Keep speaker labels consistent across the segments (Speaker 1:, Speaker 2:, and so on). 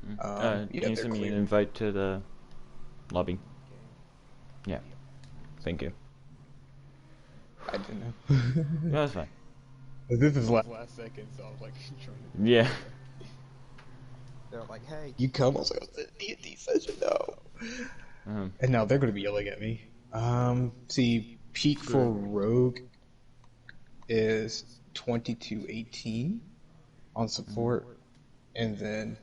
Speaker 1: Yeah,
Speaker 2: Can you
Speaker 1: they're
Speaker 2: send me an
Speaker 1: clear.
Speaker 2: invite to the lobby? Yeah,
Speaker 1: Yeah,
Speaker 2: thank you.
Speaker 1: I didn't know.
Speaker 2: Yeah, that's fine.
Speaker 1: This is last second, so I was like trying to get
Speaker 2: Yeah.
Speaker 1: in there. They're like, "Hey, you come?" I was like, "It's a D&D session, no."
Speaker 2: Um,
Speaker 1: And now they're going to be yelling at me. See, peak for
Speaker 2: good.
Speaker 1: Rogue is 2218 on
Speaker 2: Mhm.
Speaker 1: support, and then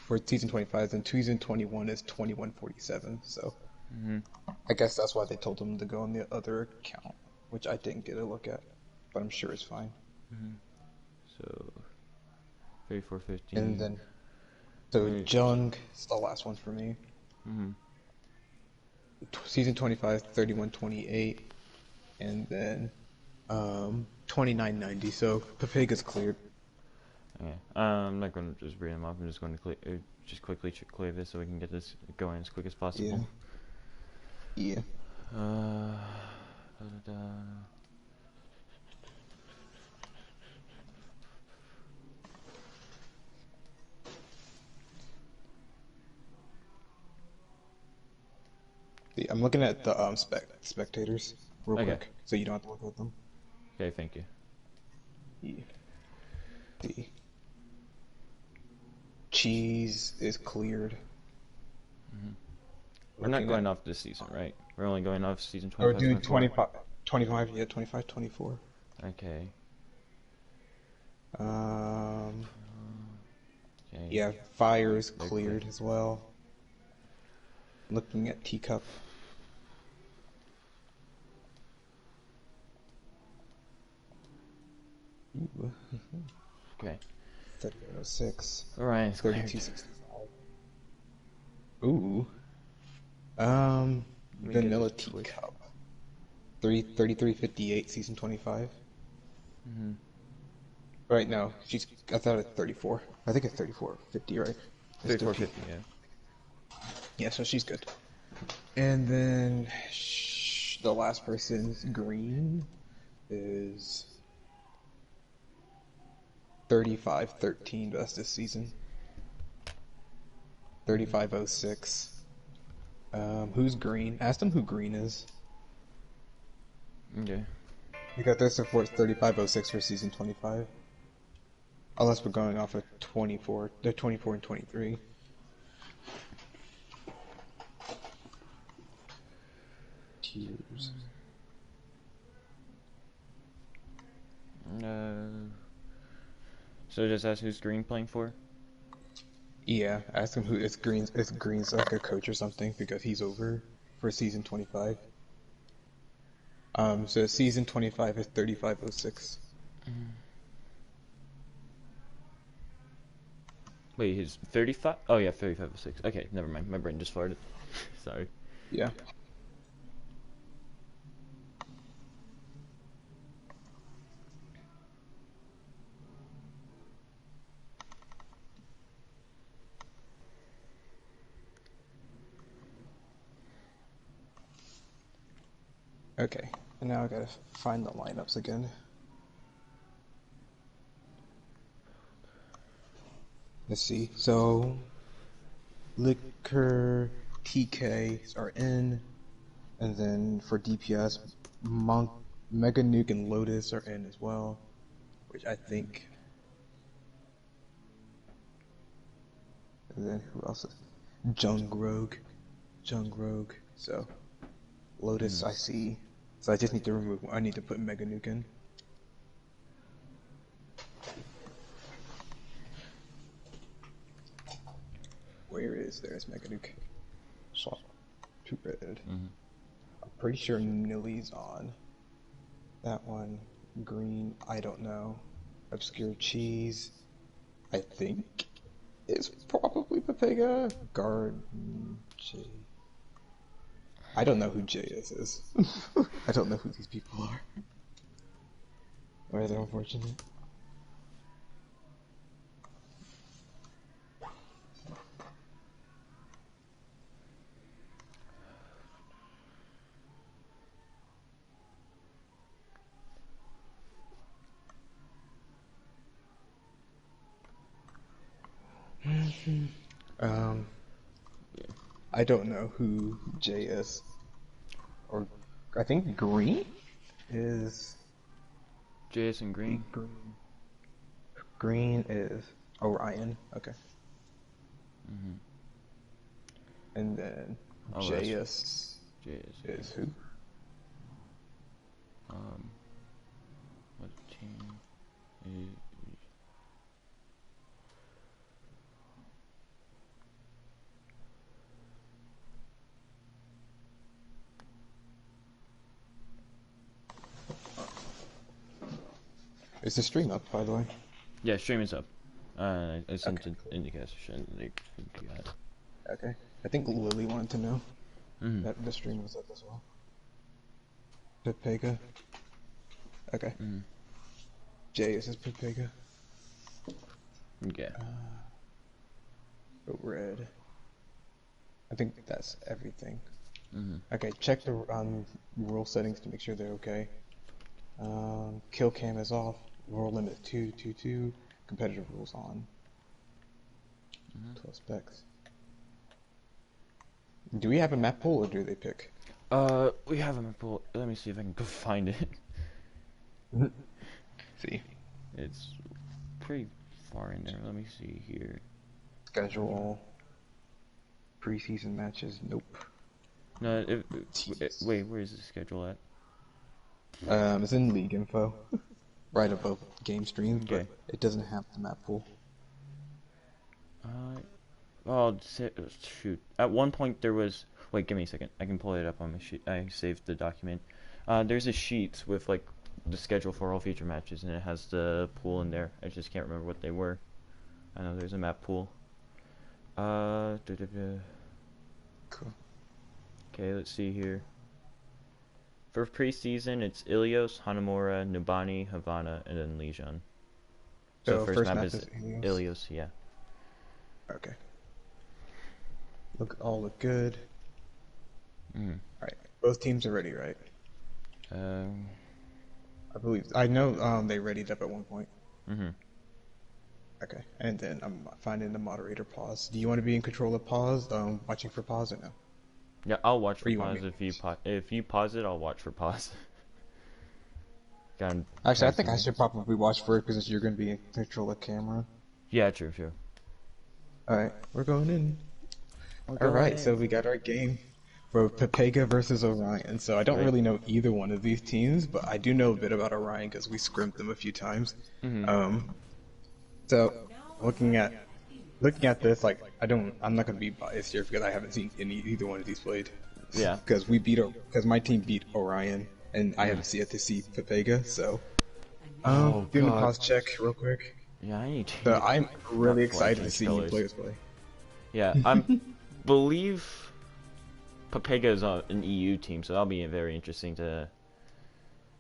Speaker 1: for season 25, then season 21 is 2147. So
Speaker 2: Mhm.
Speaker 1: I guess that's why they told them to go on the other account, which I didn't get a look at, but I'm sure it's fine.
Speaker 2: Mhm. So
Speaker 1: And
Speaker 2: 3415.
Speaker 1: then, so
Speaker 2: Wait.
Speaker 1: Jung is the last one for me.
Speaker 2: Mhm.
Speaker 1: Season 25, 3128, and then 2990. So Pepega's cleared.
Speaker 2: Okay. I'm not going to just read them off. I'm just going to just quickly clear this so we can get this going as quick as
Speaker 1: Yeah,
Speaker 2: possible.
Speaker 1: yeah.
Speaker 2: Uh, da, da, da.
Speaker 1: See, I'm looking at the spectators real
Speaker 2: Okay.
Speaker 1: quick, so you don't have to look at them.
Speaker 2: Okay. Thank you.
Speaker 1: Yeah. See, cheese is cleared.
Speaker 2: Mhm. We're not
Speaker 1: Looking
Speaker 2: going
Speaker 1: at,
Speaker 2: off this season, right? We're only going off season
Speaker 1: or
Speaker 2: 25,
Speaker 1: doing
Speaker 2: 24.
Speaker 1: 25, 25, yeah, 25, 24.
Speaker 2: Okay.
Speaker 1: Um,
Speaker 2: Okay.
Speaker 1: yeah, fire is
Speaker 2: They're clear.
Speaker 1: cleared as well. Looking at teacup. Ooh.
Speaker 2: Okay.
Speaker 1: 3106,
Speaker 2: Orion is cleared.
Speaker 1: 3265. Ooh.
Speaker 2: Let me get
Speaker 1: Vanilla
Speaker 2: this Twitch.
Speaker 1: teacup. 3358, season 25.
Speaker 2: Mhm.
Speaker 1: Right now, I thought it's 34. I think it's 3450, right? Mr. P.
Speaker 2: 3450. Yeah.
Speaker 1: Yeah, so she's good. And then the last person's green is 3513, but that's this season.
Speaker 2: Mhm.
Speaker 1: 3506. Who's green? Ask them who green is.
Speaker 2: Okay.
Speaker 1: Because their support's 3506 for season 25. Unless we're going off of 24. They're 24 and 23. Tears.
Speaker 2: Uh. So just ask who's green playing for.
Speaker 1: Yeah, ask him who it's green. It's green's like a coach or something because he's over for season 25. So season 25 is 3506.
Speaker 2: Wait, he's 35? Oh yeah, 3506. Okay, never mind. My brain just farted. Sorry.
Speaker 1: Yeah. Okay. And now I gotta find the lineups again. Let's see. So Liquor, TKs are in, and then for DPS, Monk, Mega Nuke, and Lotus are in as well. Which I think. And then who else? Jung Rogue. Jung Rogue. So Lotus
Speaker 2: Mhm.
Speaker 1: I see. So I just need to remove. I need to put Mega Nuke in. Where is there's Mega Nuke? Swap to red.
Speaker 2: Mhm.
Speaker 1: I'm pretty sure Nilly's on. That one. Green. I don't know. Obscure Cheese. I think is probably Pepega. Guard J. I don't know who JS is. I don't know who these people are. Or they're unfortunate. Um, I don't know who Jay is. Or I think Green is
Speaker 2: Jason Green.
Speaker 1: Green. Green is Orion. Okay.
Speaker 2: Mm-hmm.
Speaker 1: And then
Speaker 2: Oh,
Speaker 1: JS
Speaker 2: JS.
Speaker 1: is who?
Speaker 2: What team is?
Speaker 1: Is the stream up, by the way?
Speaker 2: Yeah, stream is up. I sent
Speaker 1: Okay.
Speaker 2: an indication. They got it.
Speaker 1: Okay. I think Lily wanted to know
Speaker 2: Mm-hmm.
Speaker 1: that the stream was up as well. Pepega. Okay.
Speaker 2: Mm-hmm.
Speaker 1: JS is Pepega.
Speaker 2: Yeah.
Speaker 1: Red. I think that's everything.
Speaker 2: Mm-hmm.
Speaker 1: Okay, check the rule settings to make sure they're okay. Kill cam is off. Rule limit 222. Competitive rules on. 12 specs. Do we have a map pool or do they pick?
Speaker 2: We have a map pool. Let me see if I can go find it.
Speaker 1: See.
Speaker 2: It's pretty far in there. Let me see here.
Speaker 1: Schedule. Preseason matches. Nope.
Speaker 2: No, wait, where is the schedule at?
Speaker 1: It's in league info. Right above game streams,
Speaker 2: Okay.
Speaker 1: but it doesn't have the map pool.
Speaker 2: Oh, shoot. At one point there was... Wait, give me a second. I can pull it up on my sheet. I saved the document. There's a sheet with, like, the schedule for all future matches, and it has the pool in there. I just can't remember what they were. I know there's a map pool.
Speaker 1: Cool.
Speaker 2: Okay, let's see here. For preseason, it's Ilios, Hanamura, Nubani, Havana, and then Lijon. So first map is Ilios, yeah.
Speaker 1: Okay. All look good. Alright. Both teams are ready, right? I believe. I know they readied up at one point. Okay. And then I'm finding the moderator pause. Do you want to be in control of pause? Watching for pause or no?
Speaker 2: Yeah, I'll watch for
Speaker 1: you want
Speaker 2: pause
Speaker 1: me
Speaker 2: if you pause it. I'll watch for pause.
Speaker 1: Actually, I think I should probably watch for it because you're going to be in control of camera.
Speaker 2: Yeah, true.
Speaker 1: Alright, we're going in. Alright, so we got our game for Pepega versus Orion. So I don't really know either one of these teams, but I do know a bit about Orion because we scrimped them a few times. So looking at this, like I'm not gonna be biased here because I haven't seen either one of these played.
Speaker 2: Yeah.
Speaker 1: Because my team beat Orion, and I haven't yet to see Pepega. So doing the pause check real quick.
Speaker 2: Yeah, I need to.
Speaker 1: So I'm really excited to see you players play.
Speaker 2: Yeah, I believe Pepega is an EU team, so that'll be very interesting to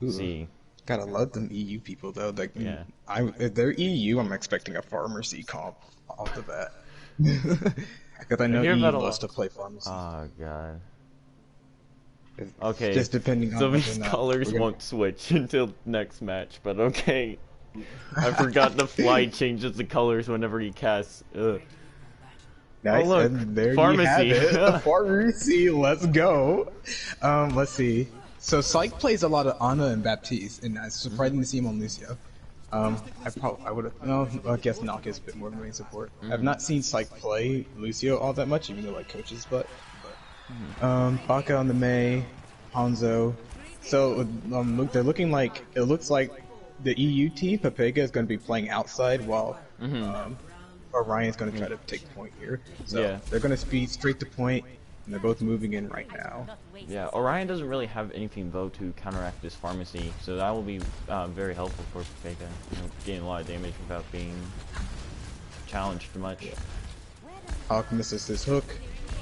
Speaker 2: see.
Speaker 1: Gotta love them EU people though. Like,
Speaker 2: yeah.
Speaker 1: If they're EU, I'm expecting a pharmacy comp off the bat. Because I know EU loves to play pharmacy.
Speaker 2: Oh god.
Speaker 1: Okay. Just depending on.
Speaker 2: So these colors won't switch until next match, but okay. I forgot the fly changes the colors whenever he casts. Ugh.
Speaker 1: Nice.
Speaker 2: Oh, look,
Speaker 1: and there
Speaker 2: pharmacy.
Speaker 1: you have it. Pharmacy. Let's go. Let's see. So Psych plays a lot of Ana and Baptiste, and it's surprising to see him on Lucio. I would have. No, I guess Nock is a bit more of a main support. I've not seen Psych play Lucio all that much, even though like coaches, but Baka on the Mei, Hanzo. So they're looking like it looks like the EU team Pepega is going to be playing outside while Orion's going to try to take the point here. So they're going to speed straight to point. And they're both moving in right now.
Speaker 2: Yeah, Orion doesn't really have anything though to counteract this pharmacy, so that will be very helpful for Pepega. Getting a lot of damage without being challenged too much.
Speaker 1: Alchemist is his hook,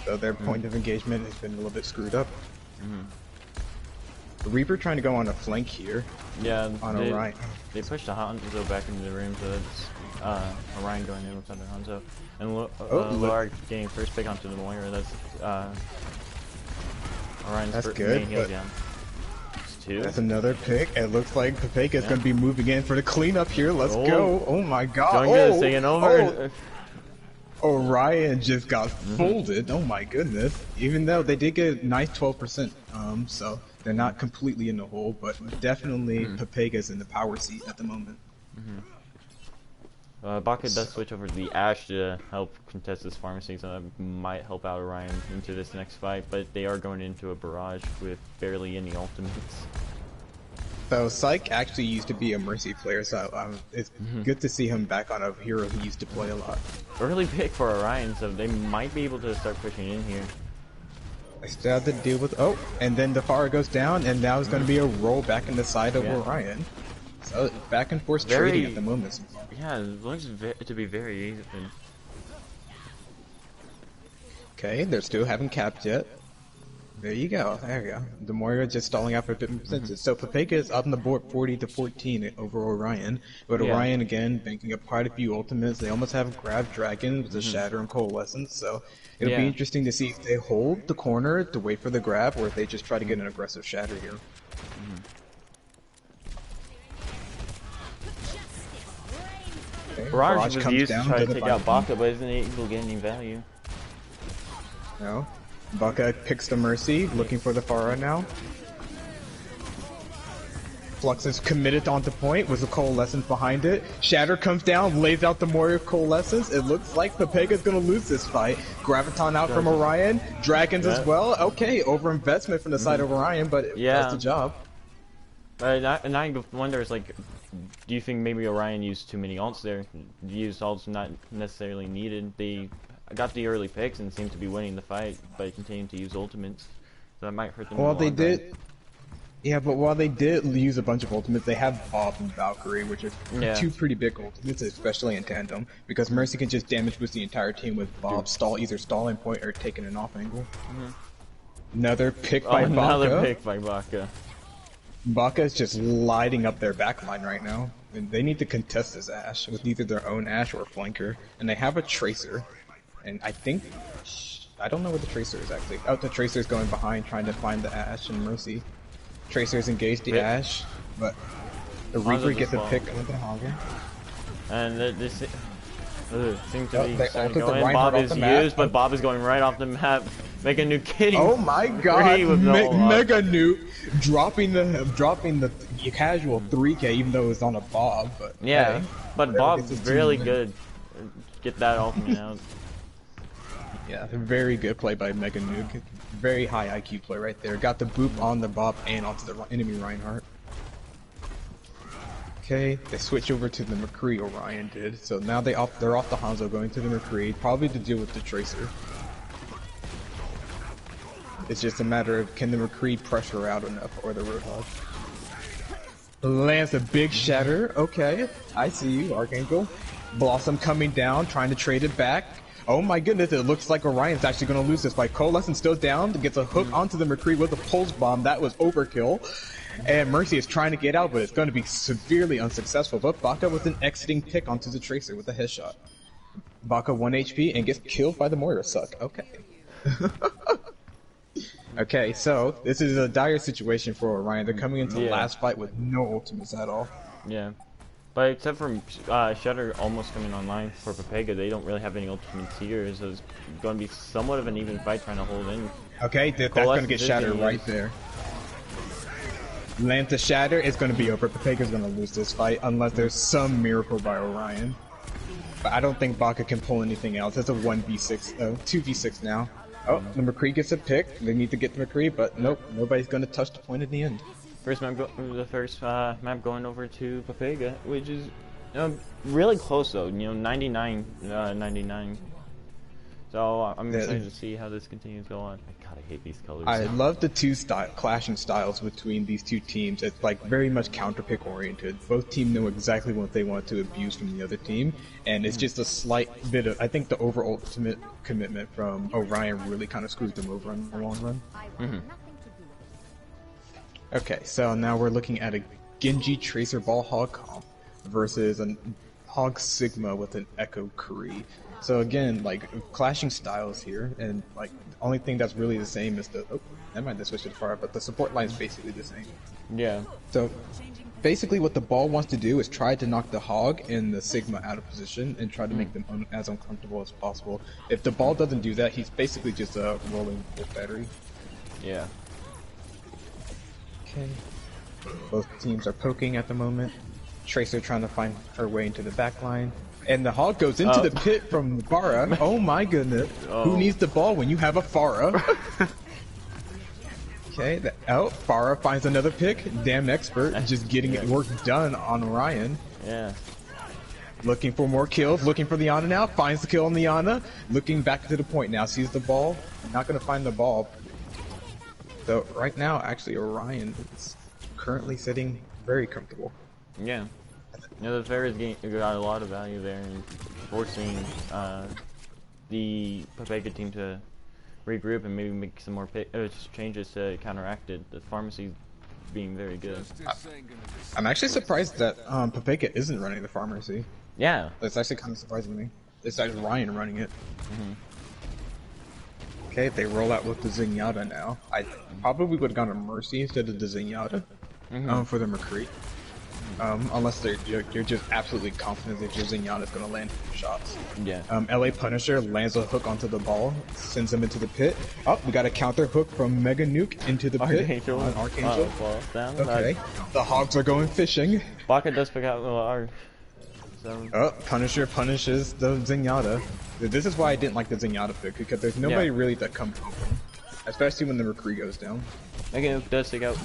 Speaker 1: so their point of engagement has been a little bit screwed up. The Reaper trying to go on a flank here.
Speaker 2: Yeah,
Speaker 1: on Orion.
Speaker 2: They pushed the Hanzo back into the room, so it's Orion going in with under Hanzo. And Lark getting first pick onto the Moira. That's Orion's
Speaker 1: good,
Speaker 2: main heal down. Two.
Speaker 1: That's another pick. It looks like Pepega is going to be moving in for the cleanup here. Let's go. Oh my god.
Speaker 2: Going good, staying over.
Speaker 1: Orion just got folded. Oh my goodness. Even though they did get a nice 12%, so they're not completely in the hole, but definitely Pepega's in the power seat at the moment.
Speaker 2: Baka does switch over to the Ash to help contest this pharmacy, so that might help out Orion into this next fight, but they are going into a barrage with barely any ultimates.
Speaker 1: So Psyche actually used to be a Mercy player, so it's good to see him back on a hero he used to play a lot.
Speaker 2: Early pick for Orion, so they might be able to start pushing in here.
Speaker 1: I still have to deal with... Oh, and then the Pharah goes down, and now it's going to be a roll back in the side of Orion. So back and forth trading at the moment.
Speaker 2: Yeah, it looks to be very even.
Speaker 1: Okay, they're still haven't capped yet. There you go. There you go. The Moira just stalling out for a bit more percentage. So Pepega is up on the board 40-14 over Orion. But Orion again banking up quite a few ultimates. They almost have Grab Dragon with the Shatter and Coalescence. So it'll be interesting to see if they hold the corner to wait for the grab or if they just try to get an aggressive Shatter here. Okay,
Speaker 2: Barrage was used to try to take out Baka, but isn't able to get any value.
Speaker 1: No. Baka picks the Mercy, looking for the Pharah now. Flux is committed onto point with a Coalescence behind it. Shatter comes down, lays out the Moria Coalescence. It looks like Pepega's gonna lose this fight. Graviton out from Orion, Dragons as well. Okay, overinvestment from the side of Orion, but that's the job.
Speaker 2: And I wonder, is like, do you think maybe Orion used too many ults there? Used ults not necessarily needed. They got the early picks and seemed to be winning the fight by continuing to use ultimates. So that might hurt them.
Speaker 1: Well, they did. Yeah, but while they did use a bunch of ultimates, they have Bob and Valkyrie, which are two pretty big ultimates, especially in tandem, because Mercy can just damage boost the entire team with Bob either stalling point or taking an off angle. Another pick by Baka.
Speaker 2: Another pick by Baka.
Speaker 1: Baka is just lighting up their backline right now. And they need to contest this Ashe with either their own Ashe or a flanker, and they have a Tracer. And I think, I don't know what the Tracer is actually. Oh, the Tracer is going behind trying to find the Ashe and Mercy. Tracer's engaged the Ashe, but the Reaper gets a pick on the Hanzo.
Speaker 2: And this seems to be starting to go in. Bob is used, but Bob is going right off the map. Mega Nuke hitting.
Speaker 1: Oh my god! Mega Nuke dropping the casual 3K, even though it's on a Bob. But
Speaker 2: but Bob's really good. Get that ultimate out.
Speaker 1: Yeah, very good play by Mega Nuke. Very high IQ play right there. Got the boop on the Bob and onto the enemy Reinhardt. Okay, they switch over to the McCree, Orion did. So now they're off the Hanzo, going to the McCree, probably to deal with the Tracer. It's just a matter of can the McCree pressure out enough, or the Roadhog. Lands a big Shatter. Okay, I see you, Archangel. Blossom coming down, trying to trade it back. Oh my goodness, it looks like Orion's actually going to lose this fight. Coalescence still down, gets a hook onto the McCree with a pulse bomb. That was overkill. And Mercy is trying to get out, but it's going to be severely unsuccessful. But Baka with an exiting pick onto the Tracer with a headshot. Baka 1 HP and gets killed by the Moira suck. Okay. Okay, so this is a dire situation for Orion. They're coming into the last fight with no ultimates at all.
Speaker 2: Yeah. But except for Shutter almost coming online for Pepega, they don't really have any ultimates here, so it's going to be somewhat of an even fight trying to hold in.
Speaker 1: Okay, that's going to get Shatter right there. Land to Shatter, it's going to be over. Pepega's going to lose this fight unless there's some miracle by Orion. But I don't think Baka can pull anything else. It's a 1v6, 2v6 now. Oh, the McCree gets a pick. They need to get the McCree, but nope, nobody's going to touch the point at the end.
Speaker 2: First map, the first map going over to Pepega, which is really close though. 99. So I'm excited to see how this continues to go on. God, I hate these colors.
Speaker 1: I love the two clashing styles between these two teams. It's like very much counter pick oriented. Both teams know exactly what they want to abuse from the other team, and it's just a slight bit of. I think the over ultimate commitment from Orion really kind of screws them over in the long run. Okay, so now we're looking at a Genji Tracer Ball Hog comp versus a Hog Sigma with an Echo Kree. So again, like clashing styles here, and like the only thing that's really the same is the never mind, they switched it far, but the support line is basically the same.
Speaker 2: Yeah.
Speaker 1: So basically what the ball wants to do is try to knock the Hog and the Sigma out of position and try to make them as uncomfortable as possible. If the ball doesn't do that, he's basically just rolling full battery.
Speaker 2: Yeah.
Speaker 1: Okay. Both teams are poking at the moment. Tracer trying to find her way into the back line. And the Hog goes into the pit from Pharah. Oh my goodness. Who needs the ball when you have a Pharah? Okay, Pharah finds another pick. Damn expert, just getting work done on Orion.
Speaker 2: Yeah.
Speaker 1: Looking for more kills, looking for the Ana now. Finds the kill on the Ana. Looking back to the point now. Sees the ball. Not going to find the ball. So right now, actually, Orion is currently sitting very comfortable.
Speaker 2: Yeah. You know, the Ferris got a lot of value there in forcing the Pepega team to regroup and maybe make some more changes to counteract it. The pharmacy being very good.
Speaker 1: I'm actually surprised that Pepega isn't running the pharmacy.
Speaker 2: Yeah.
Speaker 1: That's actually kind of surprising me. It's actually Ryan running it. Okay, they roll out with the Zenyatta now. I probably would have gone to Mercy instead of the Zenyatta for the McCree. Unless you're just absolutely confident that your Zenyatta is going to land shots.
Speaker 2: Yeah.
Speaker 1: LA Punisher lands a hook onto the ball, sends him into the pit. Oh, we got a counter hook from Mega Nuke into the pit. On Archangel.
Speaker 2: Down.
Speaker 1: Okay. The Hogs are going fishing.
Speaker 2: Baka does pick out our.
Speaker 1: Oh, Punisher punishes the Zenyatta. This is why I didn't like the Zenyatta pick, because there's nobody really that comes open. Especially when the McCree goes down.
Speaker 2: Mega Nuke does take out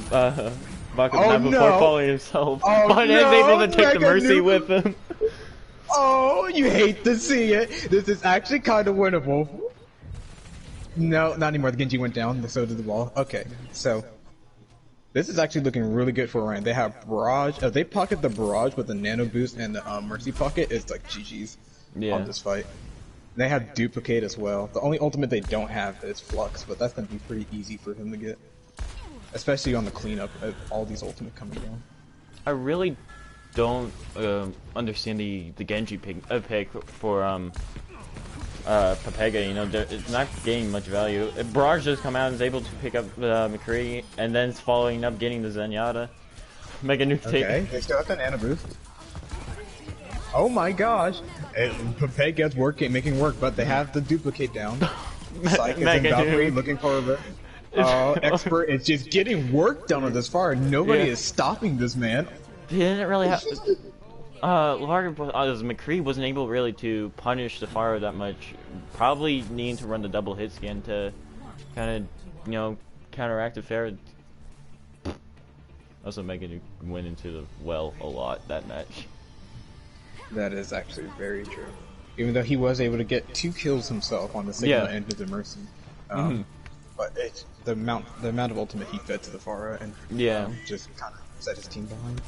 Speaker 2: Baka before falling himself. But is able to take
Speaker 1: Mega
Speaker 2: the Mercy
Speaker 1: Nuke.
Speaker 2: with him.
Speaker 1: Oh, you hate to see it. This is actually kind of winnable. No, not anymore. The Genji went down, so did the ball. Okay, so this is actually looking really good for Orion. They have Barrage. If they pocket the Barrage with the Nano Boost and the Mercy pocket, it's like GG's on this fight. They have Duplicate as well. The only ultimate they don't have is Flux, but that's going to be pretty easy for him to get. Especially on the cleanup of all these ultimate coming down.
Speaker 2: I really don't understand the Genji pick for Pepega. You know, it's not getting much value. Barrage just come out and is able to pick up McCree, and then it's following up getting the Zenyatta. Mega Nuke take.
Speaker 1: Okay, they still have the Nano Boost. Oh my gosh! Pepega's making work, but they have the Duplicate down. Psych is in Valkyrie looking for the expert is just getting work done with this far. Nobody is stopping this man.
Speaker 2: He didn't really have. McCree wasn't able really to punish the fire that much. Probably needing to run the double hit scan to kind of, you know, counteract the fair. Also, Mega Nuke went into the well a lot that match.
Speaker 1: That is actually very true. Even though he was able to get 2 kills himself on the Sigma and the Mercy. But the amount of ultimate he fed to the Pharah and just kind of set his team behind.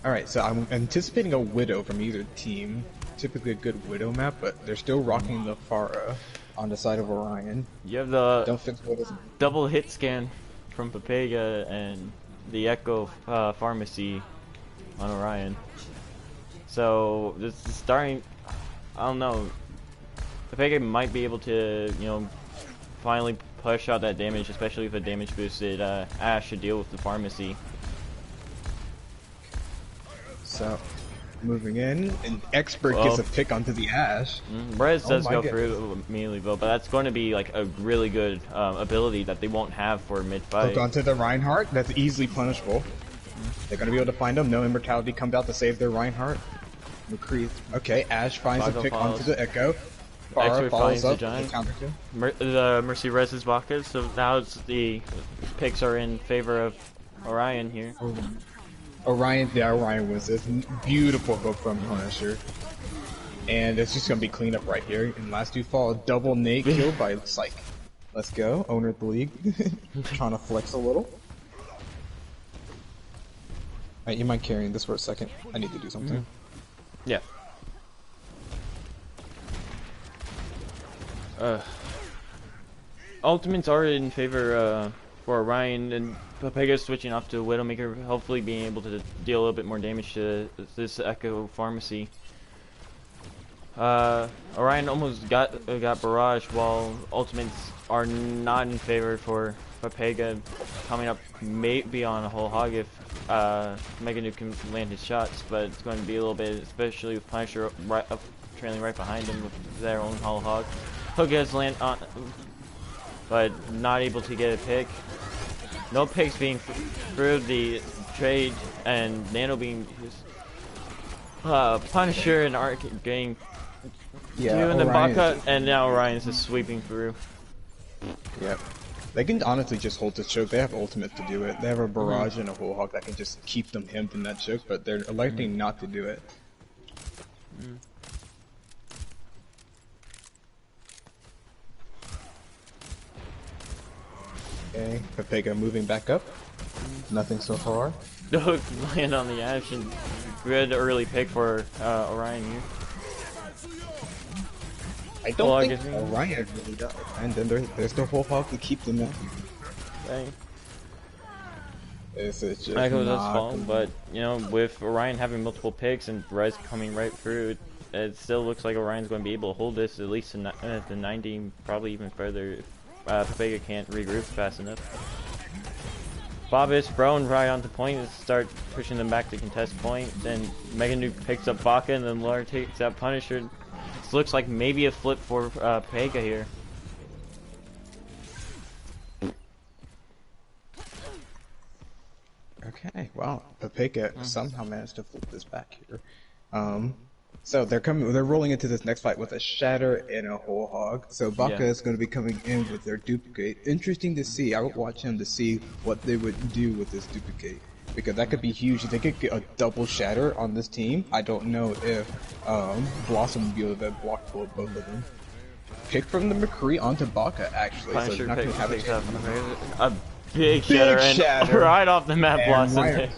Speaker 1: Alright, so I'm anticipating a Widow from either team. Typically a good Widow map, but they're still rocking the Pharah on the side of Orion.
Speaker 2: You have the double hit scan from Pepega and the Echo Pharmacy on Orion. So this is starting. I don't know. Pepega might be able to, you know, finally push out that damage, especially if a damage boosted Ash should deal with the pharmacy.
Speaker 1: So, moving in, an expert gets a pick onto the Ash.
Speaker 2: Rez does go through immediately, but that's going to be like a really good ability that they won't have for mid-fight.
Speaker 1: Hook onto the Reinhardt, that's easily punishable. They're going to be able to find him. No Immortality comes out to save their Reinhardt. McCree. Okay, Ash finds a pick onto the Echo.
Speaker 2: Pharah
Speaker 1: follows up.
Speaker 2: The Mercy reses Baka, so now the picks are in favor of Orion here.
Speaker 1: Orion wins this. Beautiful hook from Punisher. And it's just going to be clean up right here. And last 2 fall, double nade kill by Psych. Let's go, owner of the league. Trying to flex a little. Alright, you mind carrying this for a second? I need to do something.
Speaker 2: Yeah. Ultimates are in favor for Orion, and Pepega switching off to Widowmaker, hopefully being able to deal a little bit more damage to this Echo Pharmacy. Orion almost got Barrage, while ultimates are not in favor for Pepega coming up maybe on a whole hog if Mega Nuke can land his shots, but it's going to be a little bit, especially with Punisher right up, trailing right behind him with their own Hollow Hog. Hook has land on, but not able to get a pick. No picks being through the trade, and Nano being Punisher and Arc getting two, and then Baka, and now Orion's just sweeping through.
Speaker 1: Yep. They can honestly just hold the choke. They have ultimate to do it. They have a barrage and a whole hog that can just keep them hemmed in that choke, but they're electing not to do it. Okay, Pepega moving back up. Nothing so far.
Speaker 2: The hook land on the Ash, and good early pick for Orion here.
Speaker 1: I don't think Orion really does. And then there's the whole hog to keep them up.
Speaker 2: Dang.
Speaker 1: It's just
Speaker 2: Echo does fall, but you know, with Orion having multiple picks and Res coming right through, it still looks like Orion's going to be able to hold this at least to the 90, probably even further if Pepega can't regroup fast enough. Bobbis, Bro, and Ryan to point and start pushing them back to contest point. Then Mega Nuke picks up Baka, and then Lar takes out Punisher. This looks like maybe a flip for Pepega here.
Speaker 1: Okay, wow. Pepega somehow managed to flip this back here. So they're rolling into this next fight with a Shatter and a Whole Hog. So Baka is going to be coming in with their duplicate. Interesting to see. I would watch him to see what they would do with this duplicate, because that could be huge. If they could get a double Shatter on this team, I don't know if Blossom would be able to block both of them. Pick from the McCree onto Baka, actually.
Speaker 2: Punisher
Speaker 1: so not going to have
Speaker 2: a big Shatter and right off the map, Blossom.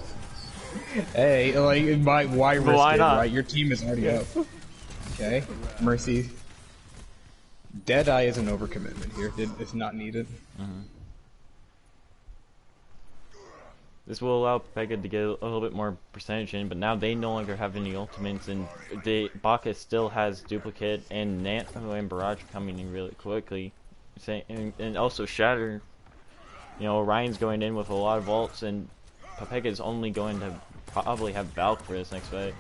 Speaker 1: Hey, like, why risk it,
Speaker 2: not?
Speaker 1: right? Your team is already up. Okay, Mercy. Deadeye is an overcommitment here. It's not needed.
Speaker 2: This will allow Pepega to get a little bit more percentage in, but now they no longer have any ultimates, and Baka still has duplicate and Nano and Barrage coming in really quickly. And also Shatter. You know, Orion's going in with a lot of ults, and Pepega is only going to probably have Valk for this next fight.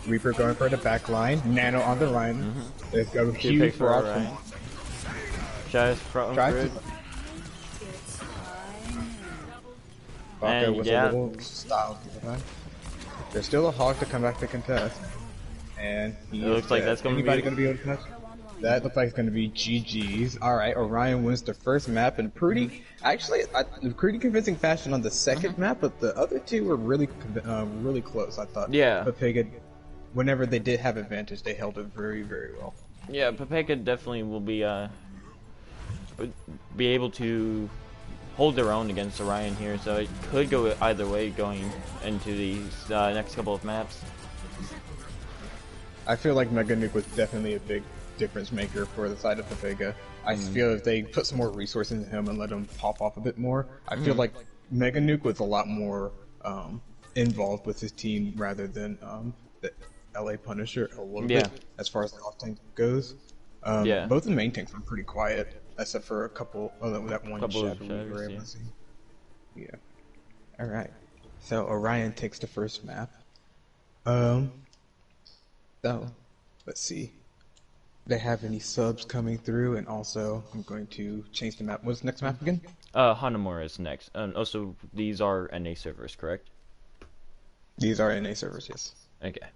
Speaker 1: Reaper going for the back line. Nano on the line. There's got a huge barrage.
Speaker 2: Shadow's front through.
Speaker 1: Baka was a little styled. There's still a hog to come back to contest. And it
Speaker 2: looks like that's going to be...
Speaker 1: Anybody going to be able to touch? That looks like it's going to be GG's. Alright, Orion wins the first map in pretty convincing fashion on the second map, but the other two were really close, I thought.
Speaker 2: Yeah.
Speaker 1: Pepega, whenever they did have advantage, they held it very, very well.
Speaker 2: Yeah, Pepega definitely will be able to hold their own against Orion here, so it could go either way going into these next couple of maps.
Speaker 1: I feel like Mega Nuke was definitely a big difference maker for the side of Pepega. I feel if they put some more resources into him and let him pop off a bit more, I feel like Mega Nuke was a lot more involved with his team rather than the LA Punisher a little bit as far as the off tank goes. Both of the main tanks were pretty quiet, except for a couple. That one Shatter we were able to see. Yeah. All right. So Orion takes the first map. So let's see. They have any subs coming through, and also I'm going to change the map. What's the next map again?
Speaker 2: Hanamura is next. And also, these are NA servers, correct?
Speaker 1: These are NA servers, yes.
Speaker 2: Okay.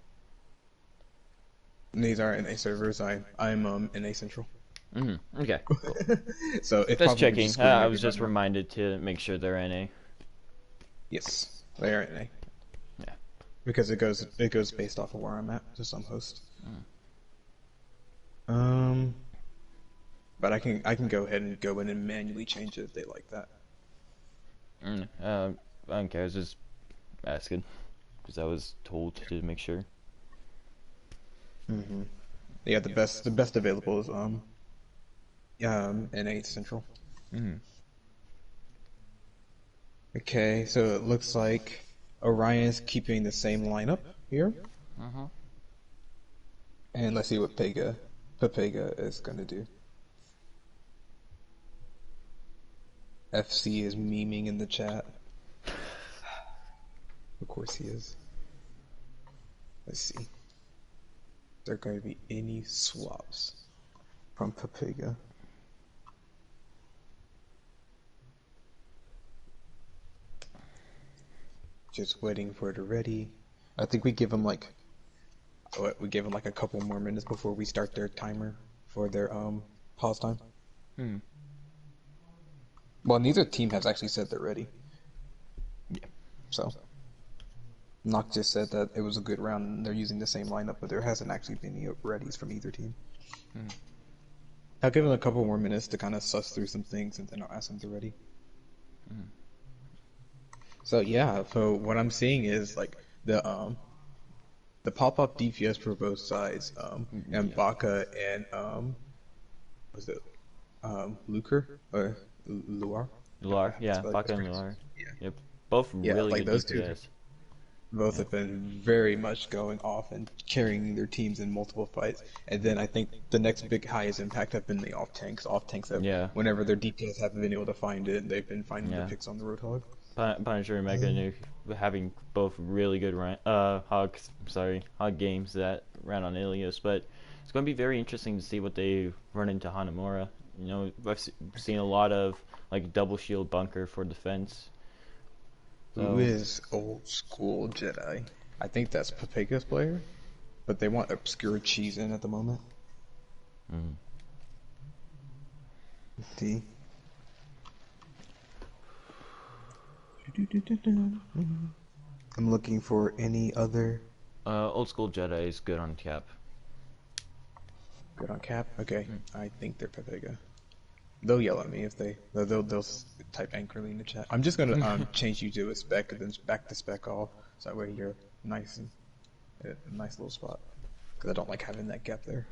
Speaker 1: These are NA servers. I'm NA Central.
Speaker 2: Okay. Cool.
Speaker 1: So if
Speaker 2: just checking. I was just reminded to make sure they're NA.
Speaker 1: Yes, they are NA.
Speaker 2: Yeah.
Speaker 1: Because it goes based off of where I'm at to some host. But I can go ahead and go in and manually change it if they like that.
Speaker 2: I don't care. I was just asking because I was told to make sure.
Speaker 1: Yeah, the best available is NA Central. Okay, so it looks like Orion's keeping the same lineup here. And let's see what Pepega is gonna do. FC is memeing in the chat. Of course he is. Let's see. Is there going to be any swaps from Pepega? Just waiting for it to ready. I think we give him like a couple more minutes before we start their timer for their pause time. Well, neither team has actually said they're ready.
Speaker 2: Yeah.
Speaker 1: So Nock just said that it was a good round and they're using the same lineup, but there hasn't actually been any readies from either team. I'll give them a couple more minutes to kind of suss through some things, and then I'll ask them to ready. So yeah, so what I'm seeing is like the pop-up DPS for both sides, and Baka and was it Luker or Luar?
Speaker 2: Luar, yeah, Baka and Luar.
Speaker 1: Yeah.
Speaker 2: Yep, both really
Speaker 1: like
Speaker 2: good
Speaker 1: those
Speaker 2: DPS.
Speaker 1: two. Both have been very much going off and carrying their teams in multiple fights. And then I think the next big highest impact have been the off tanks. Off tanks have, whenever their DPS haven't been able to find it, they've been finding the picks on the Roadhog.
Speaker 2: Punisher and Mega Nuke having both really good hog games that ran on Ilios, but it's going to be very interesting to see what they run into Hanamura. You know, I've seen a lot of like double shield bunker for defense.
Speaker 1: Who is old school Jedi? I think that's Pepega's player, but they want obscure cheese in at the moment. Let's see. I'm looking for any other.
Speaker 2: Old school Jedi is good on cap.
Speaker 1: Good on cap. Okay, I think they're Pepega. They'll yell at me if they'll type angrily in the chat. I'm just gonna change you to a spec and then back the spec off, so that way you're nice and a nice little spot. Because I don't like having that gap there.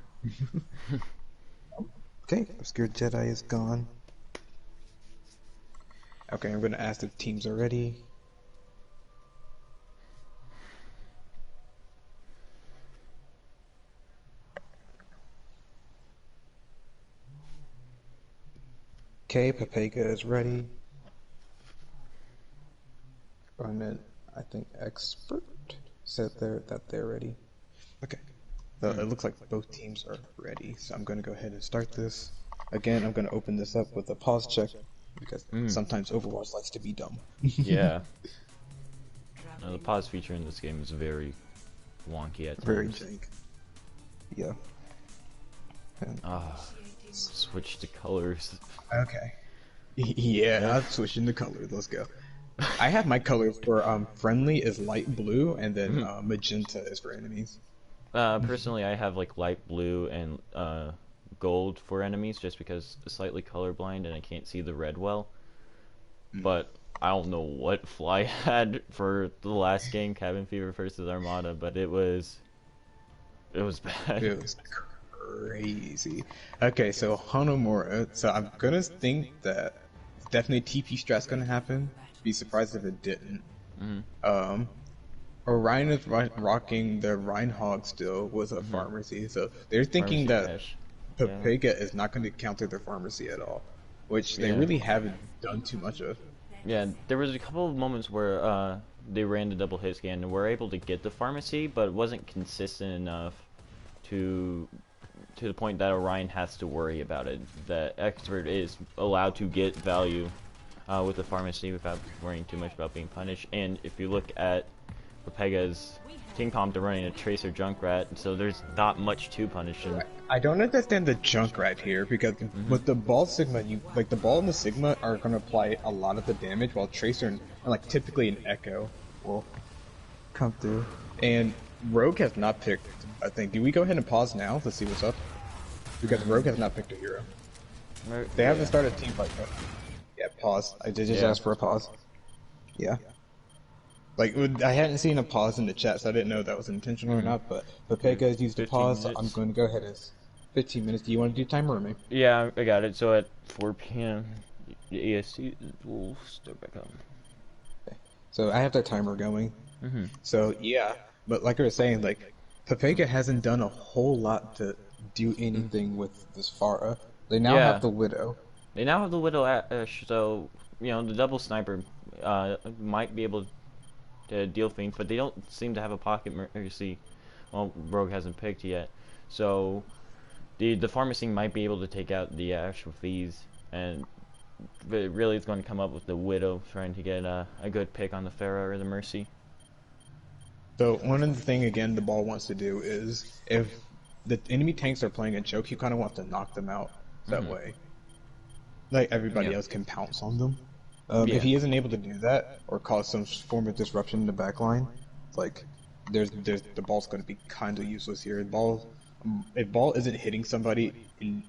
Speaker 1: Okay, obscure Jedi is gone. Okay, I'm gonna ask if teams are ready. Okay, Pepega is ready. I think expert said that they're ready. Okay, so it looks like both teams are ready. So I'm going to go ahead and start this. Again, I'm going to open this up with a pause check because sometimes Overwatch likes to be dumb.
Speaker 2: Yeah. The pause feature in this game is very wonky at times.
Speaker 1: Very jank. Yeah.
Speaker 2: Switch to colors.
Speaker 1: Okay. Yeah, I'm switching the colors. Let's go. I have my colors for friendly is light blue, and then magenta is for enemies.
Speaker 2: Personally, I have like light blue and gold for enemies, just because I'm slightly colorblind and I can't see the red well. But I don't know what Fly had for the last game, Cabin Fever versus Armada, but it was bad.
Speaker 1: It was crazy. Okay, so Hanamura. So I'm gonna think that definitely TP strat's gonna happen. Be surprised if it didn't. Orion is rocking the Reinhog still with a pharmacy, so they're thinking that Pepega is not going to counter their pharmacy at all, which they really haven't done too much of.
Speaker 2: Yeah, there was a couple of moments where they ran the double hit scan and were able to get the pharmacy, but it wasn't consistent enough to the point that Orion has to worry about it. That expert is allowed to get value with the pharmacy without worrying too much about being punished. And if you look at Pepega's team comp, they're running a Tracer Junkrat, so there's not much to punish him.
Speaker 1: I don't understand the Junkrat here, because with the Ball Sigma, the Ball and the Sigma are going to apply a lot of the damage, while Tracer and like typically an Echo will come through. And Rogue has not picked a thing. Do we go ahead and pause now to see what's up? Because Rogue has not picked a hero. They haven't started a team fight yet. Yeah, pause. I did just ask for a pause. Yeah. Like, I hadn't seen a pause in the chat, so I didn't know if that was intentional or not, but Pepega has used a pause, so I'm going to go ahead and 15 minutes. Do you want to do timer or me?
Speaker 2: Yeah, I got it. So at 4 p.m. EST, we'll start back up.
Speaker 1: Okay. So I have that timer going. So, yeah. But like I was saying, like, Pepega hasn't done a whole lot to do anything with this Pharah. They now have the Widow.
Speaker 2: They now have the Widow Ash, so the double sniper might be able to deal things, but they don't seem to have a pocket mercy. Well, Rogue hasn't picked yet, so the pharmacy might be able to take out the Ash with ease, and but really it's going to come up with the Widow trying to get a good pick on the Pharah or the Mercy.
Speaker 1: So one of the thing again the ball wants to do is if the enemy tanks are playing a choke, you kind of want to knock them out that
Speaker 2: Mm-hmm.
Speaker 1: way. Like everybody
Speaker 2: Yeah.
Speaker 1: else can pounce on them. If
Speaker 2: Yeah.
Speaker 1: he isn't able to do that or cause some form of disruption in the back line, like there's the ball's going to be kind of useless here. If ball isn't hitting somebody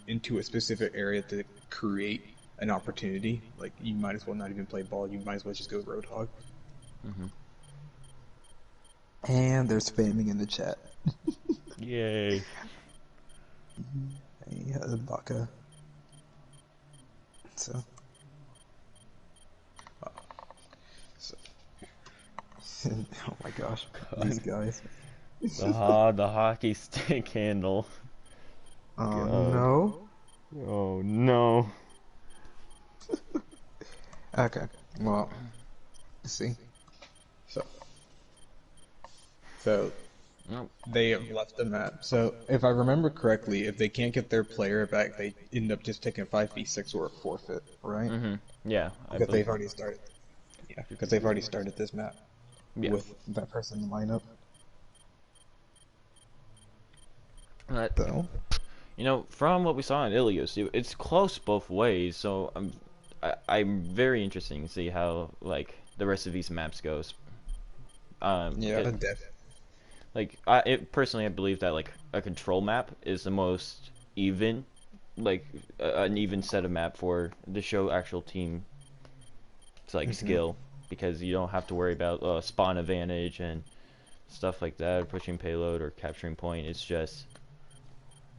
Speaker 1: into a specific area to create an opportunity, like you might as well not even play ball. You might as well just go Roadhog.
Speaker 2: Mm-hmm.
Speaker 1: And they're spamming in the chat.
Speaker 2: Yay.
Speaker 1: Yeah, Baka. So, oh, so oh my gosh, these guys.
Speaker 2: The hockey stick handle. God.
Speaker 1: No.
Speaker 2: Oh no.
Speaker 1: Okay. Well, let's see. So, so
Speaker 2: Nope.
Speaker 1: they have left the map. So, if I remember correctly, if they can't get their player back, they end up just taking a 5v6 or a forfeit, right?
Speaker 2: Mm-hmm. Yeah, I
Speaker 1: Because
Speaker 2: believe.
Speaker 1: they've already started. Yeah, because they've already started this map
Speaker 2: Yeah.
Speaker 1: with that person in the lineup.
Speaker 2: But,
Speaker 1: So,
Speaker 2: from what we saw in Ilios, it's close both ways. So I'm very interested to see how like the rest of these maps goes.
Speaker 1: yeah,
Speaker 2: Because,
Speaker 1: definitely.
Speaker 2: like personally, I believe that like a control map is the most even, like an even set of map for the show actual team. It's like skill because you don't have to worry about spawn advantage and stuff like that, pushing payload or capturing point. It's just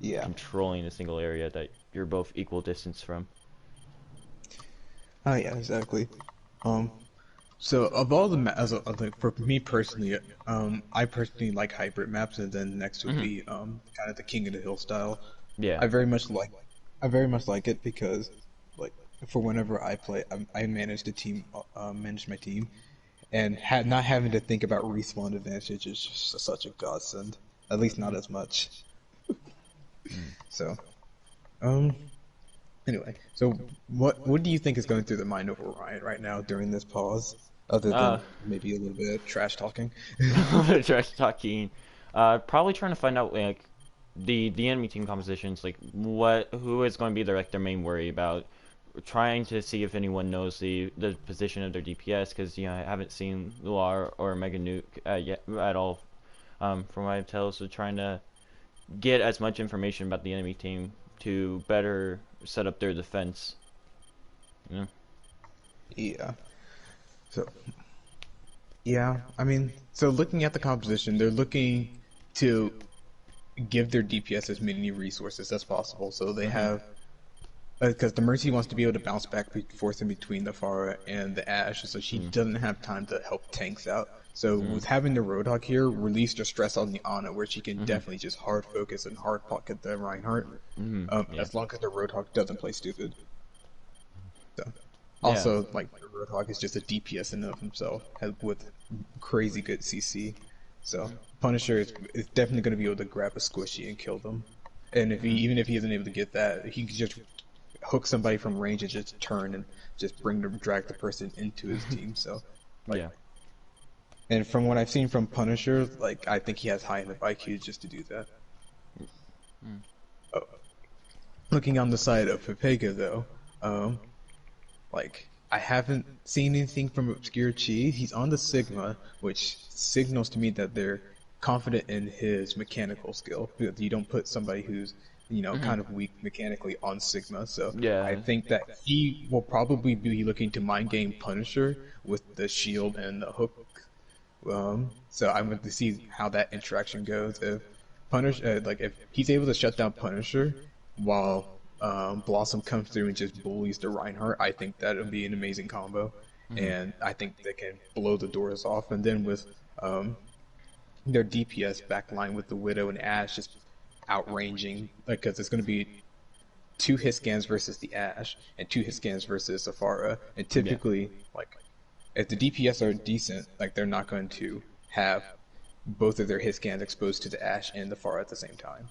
Speaker 1: Yeah.
Speaker 2: controlling a single area that you're both equal distance from.
Speaker 1: Oh yeah, exactly. Um, so of all the like for me personally, I personally like hybrid maps, and then next would
Speaker 2: Hmm.
Speaker 1: be kind of the King of the Hill style.
Speaker 2: Yeah.
Speaker 1: I very much like, I very much like it because like for whenever I play, I manage the team, manage my team, and not having to think about respawn advantage is just such a godsend. At least not as much.
Speaker 2: Mm.
Speaker 1: So, um, anyway, so what do you think is going through the mind of Orion right now during this pause, other
Speaker 2: Uh,
Speaker 1: than maybe a little bit of trash talking?
Speaker 2: trash talking. Probably trying to find out like the enemy team compositions, like who is going to be their main worry about. Trying to see if anyone knows the position of their DPS because I haven't seen Luar or Mega Nuke yet at all. From what I tell, so trying to get as much information about the enemy team to better set up their defense. You know?
Speaker 1: Yeah. So yeah, I mean, so looking at the composition, they're looking to give their DPS as many resources as possible. So they
Speaker 2: Mhm.
Speaker 1: have because the Mercy wants to be able to bounce back, force in between the Pharah and the Ashe, so she
Speaker 2: Mhm.
Speaker 1: doesn't have time to help tanks out. So
Speaker 2: Mhm.
Speaker 1: with having the Roadhog here, release the stress on the Ana, where she can
Speaker 2: Mhm.
Speaker 1: definitely just hard focus and hard pocket the Reinhardt,
Speaker 2: Mhm. Yeah.
Speaker 1: as long as the Roadhog doesn't play stupid. So
Speaker 2: Yeah.
Speaker 1: also, like the Roadhog is just a DPS in and of himself, with crazy good CC. So Punisher is definitely going to be able to grab a squishy and kill them. And if he
Speaker 2: Mhm.
Speaker 1: even if he isn't able to get that, he can just hook somebody from range and just turn and just drag the person into his team. So, like,
Speaker 2: Yeah.
Speaker 1: and from what I've seen from Punisher, like, I think he has high enough IQ just to do that.
Speaker 2: Mm.
Speaker 1: Oh. Looking on the side of Pepega, though, like, I haven't seen anything from Obscure Chi. He's on the Sigma, which signals to me that they're confident in his mechanical skill. You don't put somebody who's,
Speaker 2: Mhm.
Speaker 1: kind of weak mechanically on Sigma. So I
Speaker 2: Yeah.
Speaker 1: think that he will probably be looking to mind game Punisher with the shield and the hook. So I'm going to see how that interaction goes. If like if he's able to shut down Punisher while Blossom comes through and just bullies the Reinhardt, I think that would be an amazing combo,
Speaker 2: Mhm.
Speaker 1: and I think they can blow the doors off. And then with um, their DPS backline with the Widow and Ash just outranging, because it's going to be 2 hit scans versus the Ashe and 2 hit scans versus Safara. And
Speaker 2: Yeah.
Speaker 1: typically, like, if the DPS are decent, like they're not going to have both of their hit scans exposed to the Ashe and the Pharah at the same time.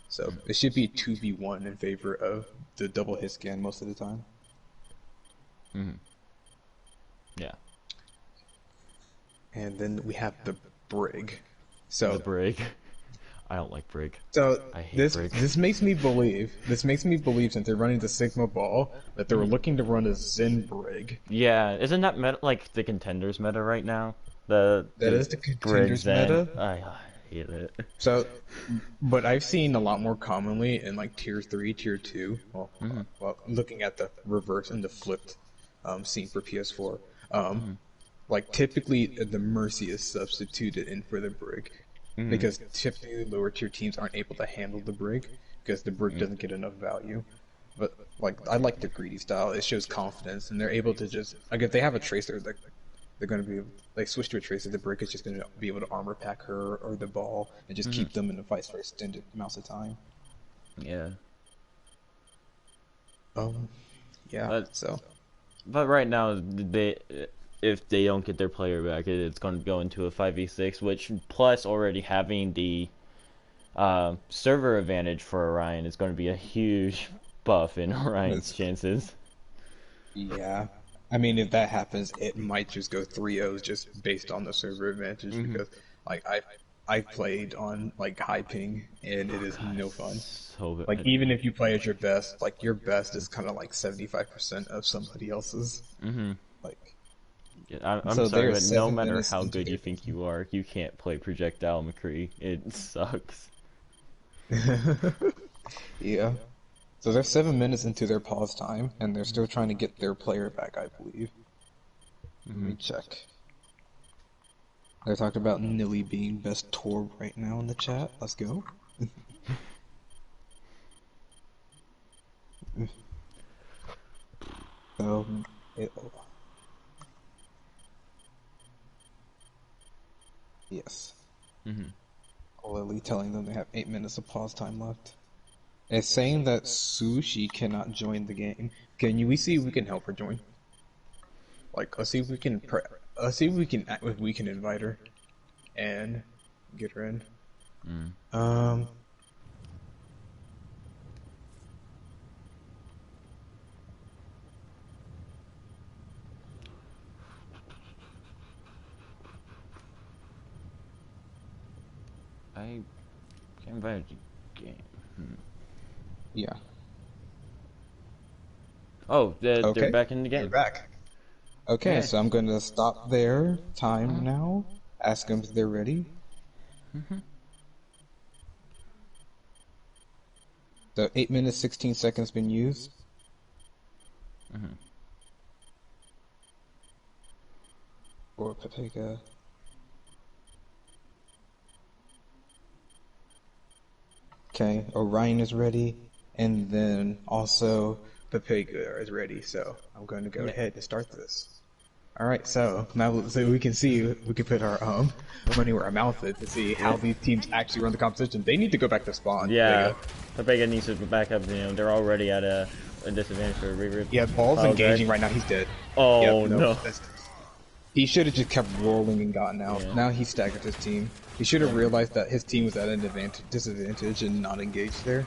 Speaker 1: So it should be 2v1 in favor of the double hit scan most of the time.
Speaker 2: Yeah.
Speaker 1: And then we have the Brig. So
Speaker 2: The Brig. I don't like Brig.
Speaker 1: So
Speaker 2: I hate
Speaker 1: this
Speaker 2: Brig.
Speaker 1: this makes me believe since they're running the Sigma Ball that they were looking to run a Zen Brig.
Speaker 2: Yeah, isn't that meta, like the contenders meta right now?
Speaker 1: That is the contenders meta.
Speaker 2: I hate it.
Speaker 1: So, but I've seen a lot more commonly in like tier 3, tier 2. Well, looking at the reverse and the flipped scene for PS4. Like typically the Mercy is substituted in for the Brig. Because typically lower tier teams aren't able to handle the Brig because the Brig doesn't get enough value. But like I like the greedy style. It shows confidence, and they're able to just like if they have a tracer, they're going to be like switch to a tracer. The Brig is just going to be able to armor pack her or the ball and just keep them in the fights for extended amounts of time.
Speaker 2: Yeah.
Speaker 1: Yeah.
Speaker 2: But right now if they don't get their player back, it's going to go into a 5v6, which plus already having the server advantage for Orion is going to be a huge buff in Orion's chances.
Speaker 1: Yeah. I mean, if that happens, it might just go 3-0 just based on the server advantage because like I played on like high ping and it is no fun.
Speaker 2: So good.
Speaker 1: Like even if you play at your best, like your best is kind of like 75% of somebody else's. Like
Speaker 2: yeah, I'm sorry, but no matter how good you think you are, you can't play Projectile McCree. It sucks.
Speaker 1: Yeah. So they're 7 minutes into their pause time, and they're still trying to get their player back, I believe. Let me check. They talked about Nilly being best Torb right now in the chat. Let's go. So, yes. Lily telling them they have 8 minutes of pause time left. It's saying that Sushi cannot join the game. We see if we can help her join? Like, let's see if we can invite her and get her in.
Speaker 2: I can't invite you to game.
Speaker 1: Yeah.
Speaker 2: Oh,
Speaker 1: Okay.
Speaker 2: they're back in the game.
Speaker 1: They're back. Okay,
Speaker 2: Yeah.
Speaker 1: so I'm going to stop their time now. Ask them if they're ready. So 8 minutes 16 seconds been used. For Pepega. Okay, Orion is ready, and then also Pepega is ready. So I'm going to go ahead and start this. All right, so now so we can see we can put our money where our mouth is to see how these teams actually run the competition. They need to go back to spawn.
Speaker 2: Yeah, Pepega needs to back up. You know, they're already at a disadvantage for a reroute.
Speaker 1: Yeah, Ball's engaging right now. He's dead.
Speaker 2: Oh
Speaker 1: Yep,
Speaker 2: no.
Speaker 1: He should have just kept rolling and gotten out.
Speaker 2: Yeah.
Speaker 1: Now he staggered his team. He should have realized that his team was at an disadvantage and not engaged there.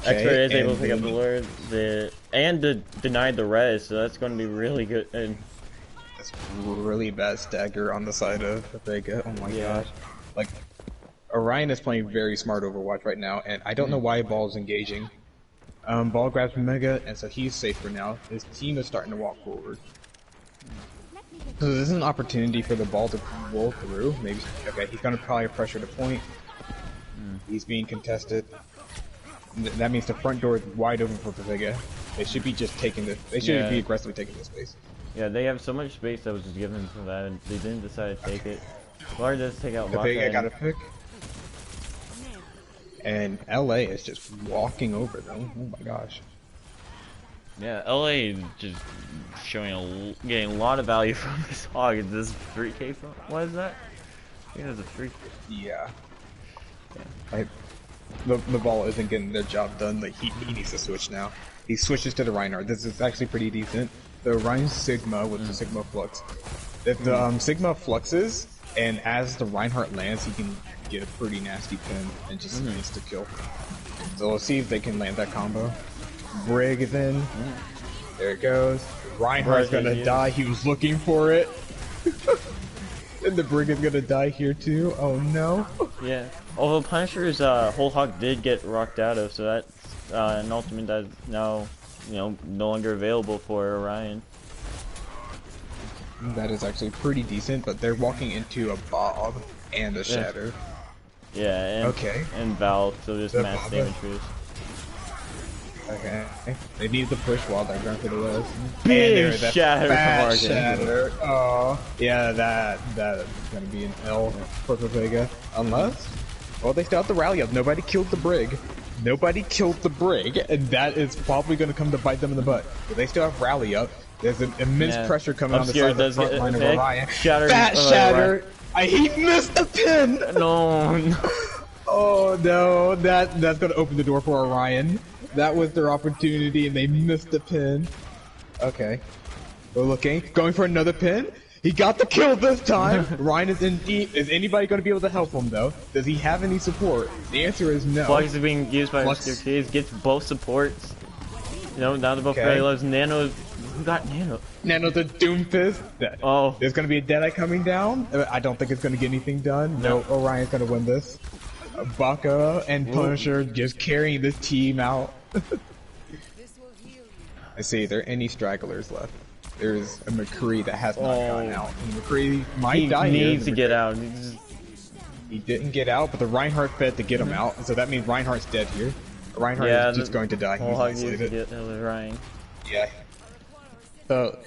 Speaker 2: Expert is able to pick up the lure and deny the res, so that's going to be really good. And
Speaker 1: that's really bad stagger on the side of Vega. Oh my gosh. Like, Orion is playing very smart Overwatch right now, and I don't know why Ball's engaging. Ball grabs Mega, and so he's safe for now. His team is starting to walk forward. So this is an opportunity for the Ball to roll through. Maybe, okay, he's gonna probably pressure the point. He's being contested. That means the front door is wide open for Pepega. They should be just taking this. They should be aggressively taking this space.
Speaker 2: Yeah, they have so much space that was just given for that, and they didn't decide to take it. Lar does take out
Speaker 1: Pepega got a pick. And LA is just walking over them. Oh my gosh.
Speaker 2: Yeah, LA is just getting a lot of value from this hog. Is this 3K from? What is that? I think that's a 3K.
Speaker 1: Yeah. the ball isn't getting their job done. Like he needs to switch now. He switches to the Reinhardt. This is actually pretty decent. The Orion Sigma with the Sigma Flux. If the Sigma fluxes, and as the Reinhardt lands, he can get a pretty nasty pin and just insta kill. So we'll see if they can land that combo. Brig is in. There it goes. Reinhardt's gonna die. He was looking for it. And the Brig is gonna die here too. Oh no.
Speaker 2: Yeah. Although Punisher's whole hog did get rocked out of, so that's an ultimate that's now, no longer available for Orion.
Speaker 1: That is actually pretty decent, but they're walking into a Bob and a Shatter.
Speaker 2: Yeah, and Valve, so just mass damage boost.
Speaker 1: Okay. They need to push while they're going for the res.
Speaker 2: Big Shatter from
Speaker 1: Shatter. Oh, yeah, that's gonna be an L for Pepega. Unless, well, they still have the rally up. Nobody killed the Brig. Nobody killed the Brig, and that is probably gonna come to bite them in the butt. But they still have rally up. There's an immense pressure coming on the side of the front line of Orion. Fat Shatter! He missed the pin!
Speaker 2: No.
Speaker 1: Oh no, that's gonna open the door for Orion. That was their opportunity and they missed the pin. Okay. We're looking. Going for another pin. He got the kill this time. Ryan is in deep. Is anybody going to be able to help him though? Does he have any support? The answer is no.
Speaker 2: Flux is being used by Obscure Cheese. Gets both supports. Now they're both very low. Nano. Who got Nano?
Speaker 1: Nano the Doom Fist.
Speaker 2: Oh.
Speaker 1: There's going to be a Deadeye coming down. I don't think it's going to get anything done. No, Orion's going to win this. Baka and Punisher just carrying this team out. I see, there are any stragglers left. There's a McCree that has not gotten out. And McCree might die here.
Speaker 2: He needs to get out.
Speaker 1: He didn't get out, but the Reinhardt fed to get him out, so that means Reinhardt's dead here. Reinhardt is just going to die. He's isolated. Yeah. So,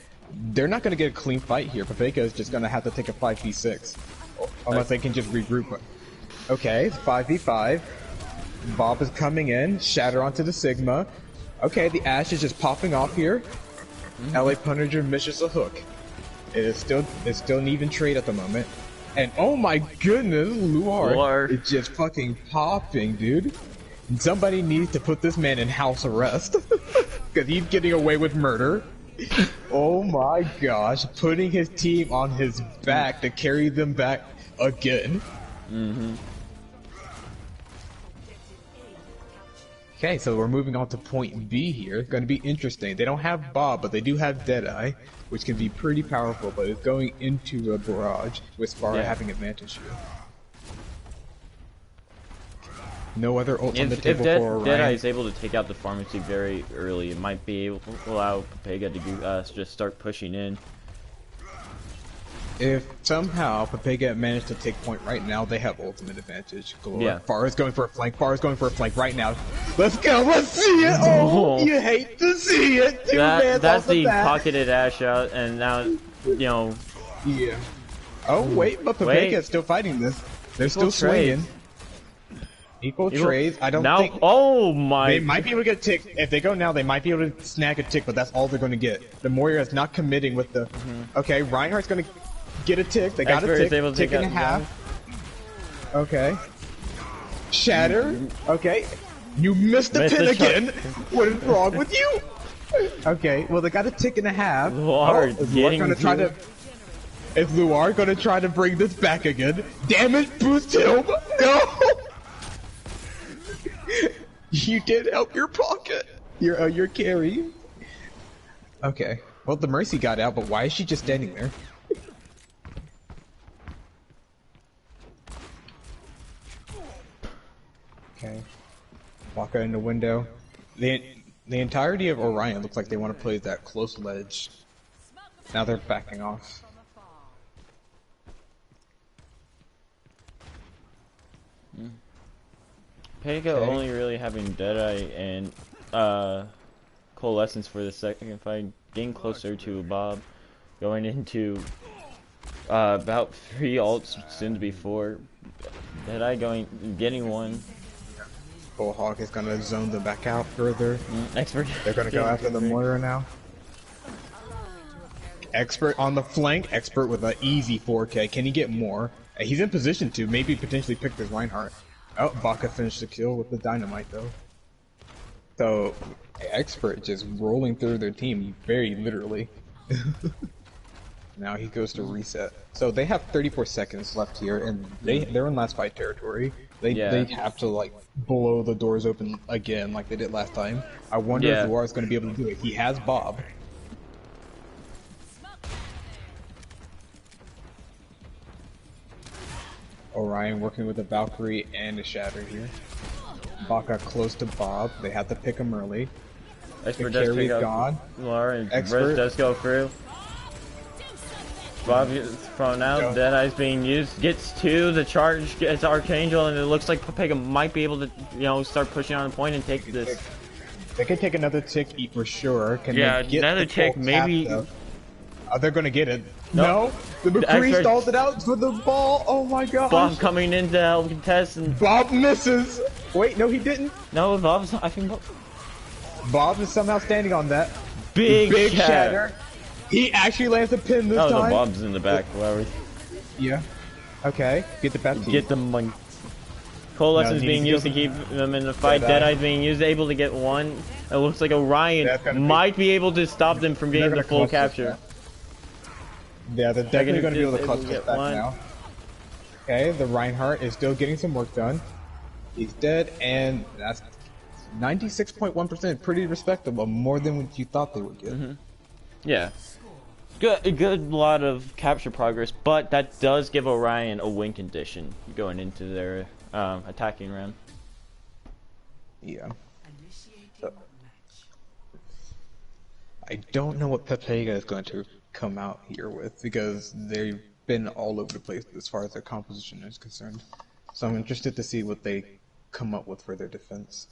Speaker 1: they're not going to get a clean fight here. Pepega is just going to have to take a 5v6. Unless they can just regroup. Okay, it's 5v5. Bob is coming in. Shatter onto the Sigma. Okay, the Ash is just popping off here. LA Punisher misses a hook. It's still an even trade at the moment. And oh my goodness, Luar is just fucking popping, dude. Somebody needs to put this man in house arrest. Because he's getting away with murder. Oh my gosh, putting his team on his back to carry them back again. Okay, so we're moving on to point B here. Going to be interesting. They don't have Bob, but they do have Deadeye, which can be pretty powerful, but it's going into a barrage with Spara having advantage here. No other ult on the table for Orion.
Speaker 2: Deadeye is able to take out the pharmacy very early, it might be able to allow Pepega to just start pushing in.
Speaker 1: If somehow Pepega managed to take point right now, they have ultimate advantage. Galore.
Speaker 2: Yeah.
Speaker 1: Farah's going for a flank. Farah's going for a flank right now. Let's go. Let's see it. Oh, you hate to see it.
Speaker 2: That's the pocketed Ash out, and now, Yeah.
Speaker 1: Oh wait, but Pepega is still fighting this. They're still swinging. Equal trades. I don't think.
Speaker 2: Oh my!
Speaker 1: They might be able to get a tick. If they go now, they might be able to snag a tick, but that's all they're going to get. The Moira is not committing with the. Okay, Reinhardt's going to get a tick. They got a tick. Tick and a half. Okay. Shatter. Okay. You missed the pin again. What is wrong with you? Okay. Well, they got a tick and a half.
Speaker 2: Luar
Speaker 1: going to try to. Is Luar going to try to bring this back again? Damage boost him. No. You did help your pocket. Your carry. Okay. Well, the Mercy got out, but why is she just standing there? Okay. Walker in the window. The entirety of Orion looks like they want to play that close ledge. Now they're backing off.
Speaker 2: Pega only really having Deadeye and Coalescence for the second fight, getting closer to Bob, going into about 3 ults since before. Deadeye getting one.
Speaker 1: Bullhawk is gonna zone them back out further.
Speaker 2: Expert.
Speaker 1: They're gonna go after the Moira now. Expert on the flank. Expert with an easy 4K. Can he get more? He's in position to maybe potentially pick this Reinhardt. Oh, Baka finished the kill with the dynamite though. So, Expert just rolling through their team, very literally. Now he goes to reset. So they have 34 seconds left here, and they're in last fight territory. They have to like blow the doors open again, like they did last time. I wonder if Luar is going to be able to do it. He has Bob. Orion working with a Valkyrie and a Shatter here. Baka close to Bob. They have to pick him early.
Speaker 2: Expert does pick up
Speaker 1: gone.
Speaker 2: Laura, and Res does go through. Bob gets thrown out. Deadeye's being used. Gets to the charge. Gets Archangel, and it looks like Pepega might be able to, you know, start pushing on the point and take this.
Speaker 1: They could take another tick for sure. Can
Speaker 2: yeah,
Speaker 1: they get
Speaker 2: another tick, maybe.
Speaker 1: They're gonna get it.
Speaker 2: Nope.
Speaker 1: No, the McCree stalled it out for the ball. Oh my god.
Speaker 2: Bob coming in to help contest, and
Speaker 1: Bob misses. Wait, no, he didn't.
Speaker 2: No, Bob's. I think
Speaker 1: Bob is somehow standing on that.
Speaker 2: Big
Speaker 1: shatter. He actually lands a pin this time.
Speaker 2: Oh, the Bob's in the back. Whatever.
Speaker 1: Yeah. Okay. Get the best.
Speaker 2: Get the money. Coalescence being used to keep them in the fight. Deadeye's being used, able to get one. It looks like Orion might be able to stop them from getting the full capture.
Speaker 1: Yeah, they're definitely going to be able to clutch this back now. Okay, the Reinhardt is still getting some work done. He's dead, and that's 96.1%. Pretty respectable, more than what you thought they would get.
Speaker 2: Yeah. Good lot of capture progress, but that does give Orion a win condition going into their attacking round.
Speaker 1: Yeah. So, I don't know what Pepega is going to come out here with, because they've been all over the place as far as their composition is concerned. So I'm interested to see what they come up with for their defense.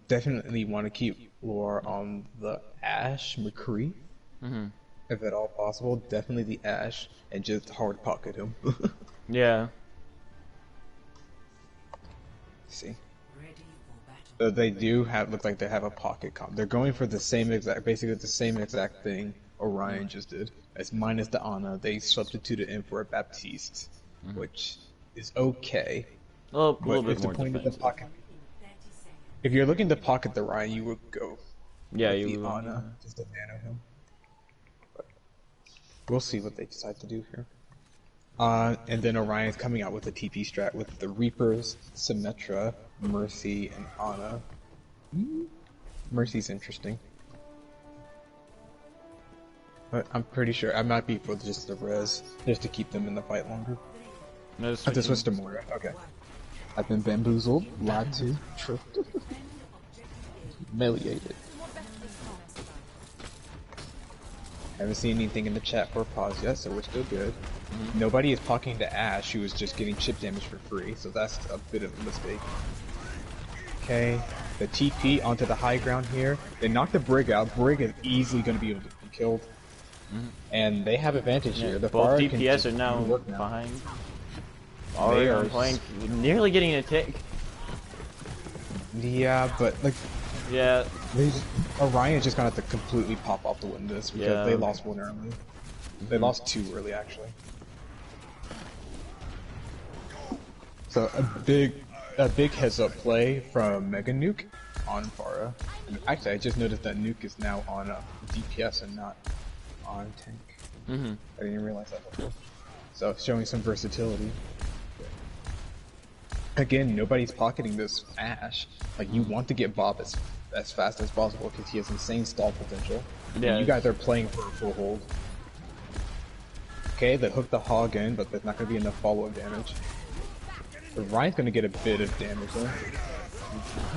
Speaker 1: Definitely want to keep Lore on the Ashe McCree, if at all possible. Definitely the Ashe, and just hard pocket him.
Speaker 2: Yeah.
Speaker 1: Let's see. So they do have, look like they have a pocket comp. They're going for the same exact, basically the same exact thing Orion just did. As minus the Ana, they substituted in for a Baptiste, which is okay.
Speaker 2: A little bit more
Speaker 1: defensive. If you're looking to pocket the Orion, you would go.
Speaker 2: Yeah,
Speaker 1: with
Speaker 2: you
Speaker 1: the
Speaker 2: would.
Speaker 1: Ana, just to nano him. But we'll see what they decide to do here. And then Orion's coming out with a TP strat with the Reapers, Symmetra, Mercy, and Ana. Mercy's interesting. But I'm pretty sure I might be for just the res, just to keep them in the fight longer. I have to switch to Moira. Okay. I've been bamboozled, lied to, tricked, humiliated. Haven't seen anything in the chat for a pause yet, so we're still good. Nobody is talking to Ashe, who is just getting chip damage for free, so that's a bit of a mistake. Okay, the TP onto the high ground here. They knocked the Brig out. Brig is easily going to be able to be killed. And they have advantage here. The
Speaker 2: both DPS are now behind. Orion playing, nearly getting a tick.
Speaker 1: Yeah, but like,
Speaker 2: yeah,
Speaker 1: Orion's just gonna have to completely pop off the win this because they lost one early. They lost two early actually. So a big heads up play from Mega Nuke on Pharah. Actually, I just noticed that Nuke is now on DPS and not on tank. I didn't even realize that before. So showing some versatility. Again, nobody's pocketing this Ashe. Like, you want to get Bob as fast as possible because he has insane stall potential. Yeah. And you guys are playing for a full hold. Okay, they hook the hog in, but there's not going to be enough follow-up damage. But Ryan's going to get a bit of damage though.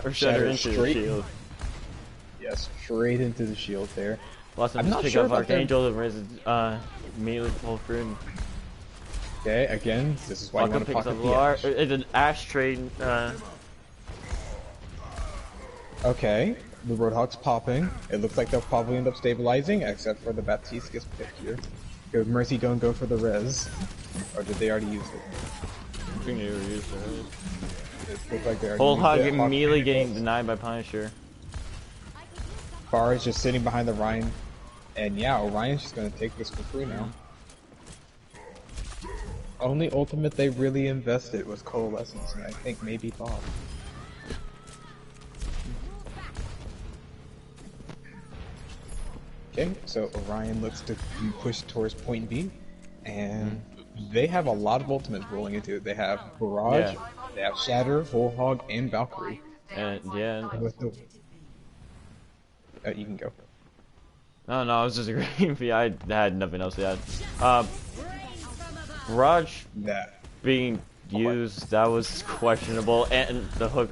Speaker 2: Or Shatter into the shield.
Speaker 1: Yeah, straight into the shield there.
Speaker 2: Lots of pick up Archangel, the res immediately pull through.
Speaker 1: Okay, again, this is why you want to pocket the Ashe.
Speaker 2: It's an Ashe trade.
Speaker 1: Okay, the Roadhog's popping. It looks like they'll probably end up stabilizing, except for the Baptiste gets picked here. Does Mercy don't go for the res? Or did they already use it?
Speaker 2: I think they already used it.
Speaker 1: It looks like they already
Speaker 2: Whole
Speaker 1: used
Speaker 2: Hog
Speaker 1: it.
Speaker 2: immediately getting denied by Punisher.
Speaker 1: Bar is just sitting behind the Ryan. And yeah, Orion's just gonna take this for free now. Only ultimate they really invested was Coalescence, and I think maybe Bob. Okay, so Orion looks to push towards point B, and they have a lot of ultimates rolling into it. They have Barrage, they have Shatter, Whole Hog, and Valkyrie.
Speaker 2: And yeah.
Speaker 1: With the... you can go.
Speaker 2: No, I was just agreeing with you. I had nothing else to add. Barrage being used, that was questionable, and the hook.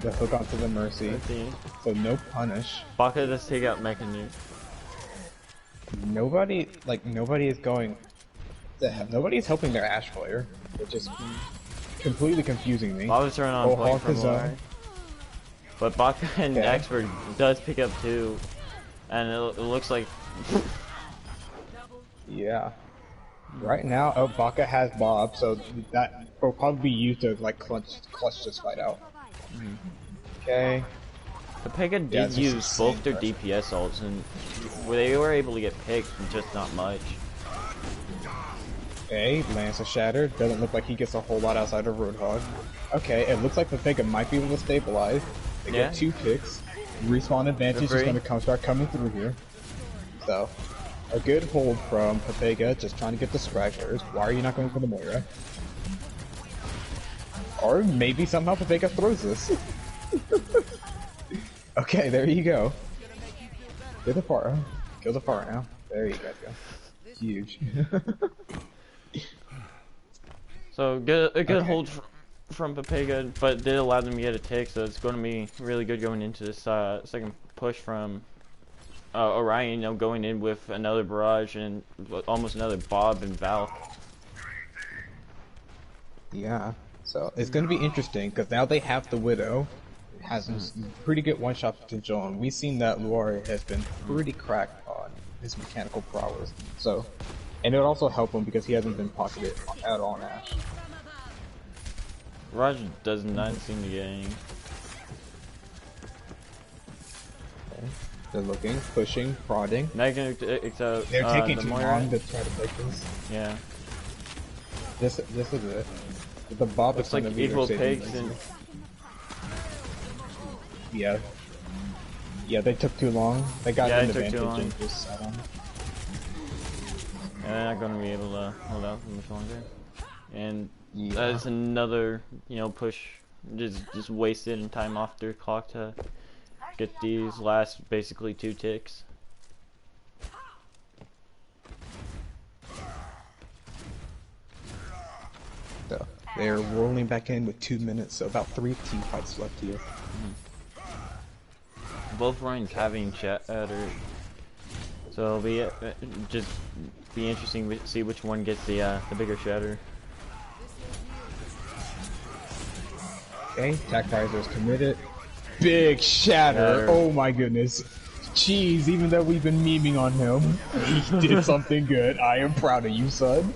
Speaker 1: The hook onto the Mercy. So no punish.
Speaker 2: Baka just take out Mechanuke.
Speaker 1: Nobody is going. Nobody's helping their Ash player, which is completely confusing me.
Speaker 2: I was turning on point from Orion. But Baka and Expert does pick up 2, and it looks like.
Speaker 1: Yeah. Right now, Baka has Bob, so that will probably be used to like clutch this fight out. Okay.
Speaker 2: Pepega did use both their DPS ults, and they were able to get picked, just not much.
Speaker 1: Okay, Lance a Shatter. Doesn't look like he gets a whole lot outside of Roadhog. Okay, it looks like Pepega might be able to stabilize. They get 2 picks. Respawn advantage is going to start coming through here. So, a good hold from Pepega, just trying to get the stragglers. Why are you not going for the Moira? Or maybe somehow Pepega throws this. Okay, there you go. Kill the Pharah. Kill the Pharah now. There you guys go. Huge.
Speaker 2: So, a good hold from Pepega, but did allow them to get a tick, so it's going to be really good going into this second push from Orion, you know, going in with another Barrage and almost another Bob and Val.
Speaker 1: Yeah, so it's going to be interesting, because now they have the Widow. It has some pretty good one-shot potential, and we've seen that Luari has been pretty cracked on his mechanical prowess. So, and it would also help him because he hasn't been pocketed at all on Ash.
Speaker 2: Raj does not seem to get any.
Speaker 1: Okay. They're looking, pushing, prodding.
Speaker 2: They're
Speaker 1: taking too long to try to break this.
Speaker 2: Yeah.
Speaker 1: This is it. The Bob
Speaker 2: looks like equal pigs and.
Speaker 1: Yeah. Yeah, they took too long. They got an advantage and just sat on.
Speaker 2: And they're not going to be able to hold out for much longer. And that's another, you know, push. Just wasted time off their clock to get these last basically 2 ticks.
Speaker 1: So they're rolling back in with 2 minutes, so about 3 team fights left here.
Speaker 2: Both Ryan's having Shatter, so it'll be just be interesting to see which one gets the bigger Shatter.
Speaker 1: Okay, Tactizer's committed. Big shatter. Oh my goodness. Cheese, even though we've been memeing on him, he did something good. I am proud of you, son.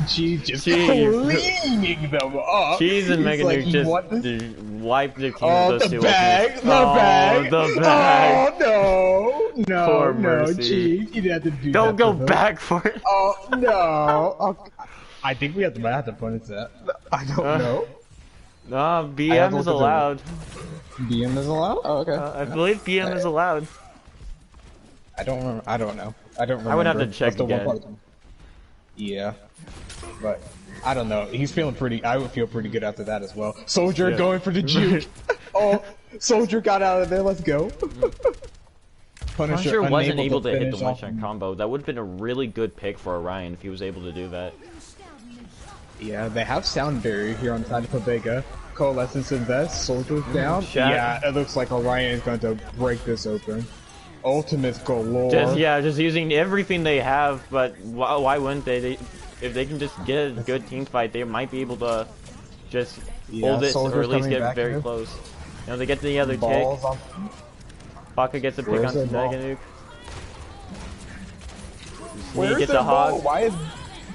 Speaker 1: Cheese just cleaning them up.
Speaker 2: Cheese and Mega Nuke just wiped their team with those 2
Speaker 1: bag, the bag. Oh, no, Cheese. You didn't have to do that.
Speaker 2: Don't go back for it.
Speaker 1: Oh, no. I think we might have to punish that. I don't know.
Speaker 2: No, BM is allowed.
Speaker 1: BM is allowed? Oh, okay.
Speaker 2: I believe BM is allowed.
Speaker 1: I don't remember. I don't know. I don't remember.
Speaker 2: I would have to check again.
Speaker 1: Yeah. But, I don't know. He's feeling pretty... I would feel pretty good after that as well. Soldier going for the juke. Oh, Soldier got out of there. Let's go.
Speaker 2: Punisher wasn't able to hit the one-shot combo. That would have been a really good pick for Orion if he was able to do that.
Speaker 1: Yeah, they have Sound Barrier here on the side of Pepega. Coalescence invest, Soldier's down. Yeah, it looks like Orion is going to break this open. Ultimates galore.
Speaker 2: Just using everything they have, but why wouldn't they? If they can just get a good team fight, they might be able to just hold it or at least get very close. You know, they get the other tick. Baka gets a pick on Mega Nuke. He gets a hog.
Speaker 1: Why is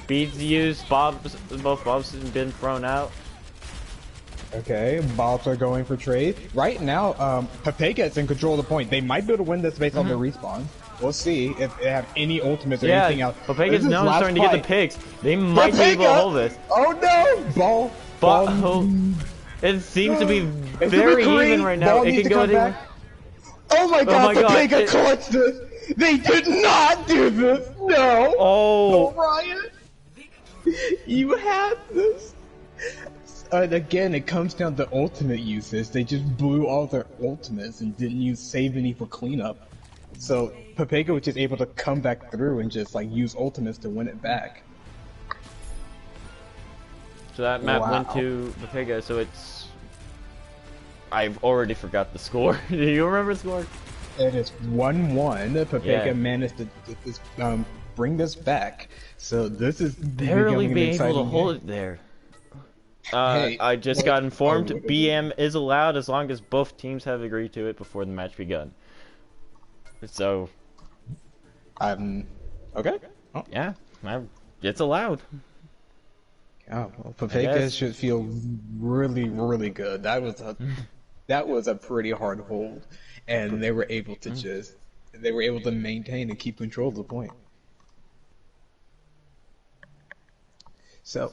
Speaker 2: Beads used, both Bobs have been thrown out.
Speaker 1: Okay, Bobs are going for trade. Right now, Pepega is in control of the point. They might be able to win this based on their respawn. We'll see if they have any ultimates or
Speaker 2: Yeah,
Speaker 1: anything else. This
Speaker 2: Pepega's
Speaker 1: is
Speaker 2: now
Speaker 1: last
Speaker 2: starting to get the
Speaker 1: fight.
Speaker 2: picks. They might be able to
Speaker 1: Pepega!
Speaker 2: hold this.
Speaker 1: Oh no!
Speaker 2: But
Speaker 1: Ball.
Speaker 2: oh, it seems to be
Speaker 1: It could be
Speaker 2: very even
Speaker 1: Kareem.
Speaker 2: right now.
Speaker 1: Ball
Speaker 2: It
Speaker 1: needs
Speaker 2: can
Speaker 1: to
Speaker 2: go
Speaker 1: come
Speaker 2: anywhere.
Speaker 1: back. Oh my
Speaker 2: Oh
Speaker 1: god,
Speaker 2: my god.
Speaker 1: Pepega clutched this! They did not do this! No!
Speaker 2: Oh.
Speaker 1: Orion! You had this! And again, it comes down to ultimate uses. They just blew all their ultimates and didn't save any for cleanup. So Pepega was just able to come back through and just like use ultimates to win it back.
Speaker 2: So that map
Speaker 1: Wow.
Speaker 2: went to Pepega, so it's... I've already forgot the score. Do you remember the score?
Speaker 1: It is 1-1. Pepega
Speaker 2: Yeah.
Speaker 1: managed to bring this back. So this is
Speaker 2: Barely
Speaker 1: becoming an
Speaker 2: being able to
Speaker 1: exciting
Speaker 2: hold
Speaker 1: game.
Speaker 2: it there.
Speaker 1: Hey,
Speaker 2: I just
Speaker 1: what-
Speaker 2: got informed
Speaker 1: oh, what is
Speaker 2: BM is allowed as long as both teams have agreed to it before the match begun. So,
Speaker 1: okay. Oh.
Speaker 2: yeah, it's allowed.
Speaker 1: Oh, well, Pepega should feel really, really good. That was a pretty hard hold, and they were able to maintain and keep control of the point. So,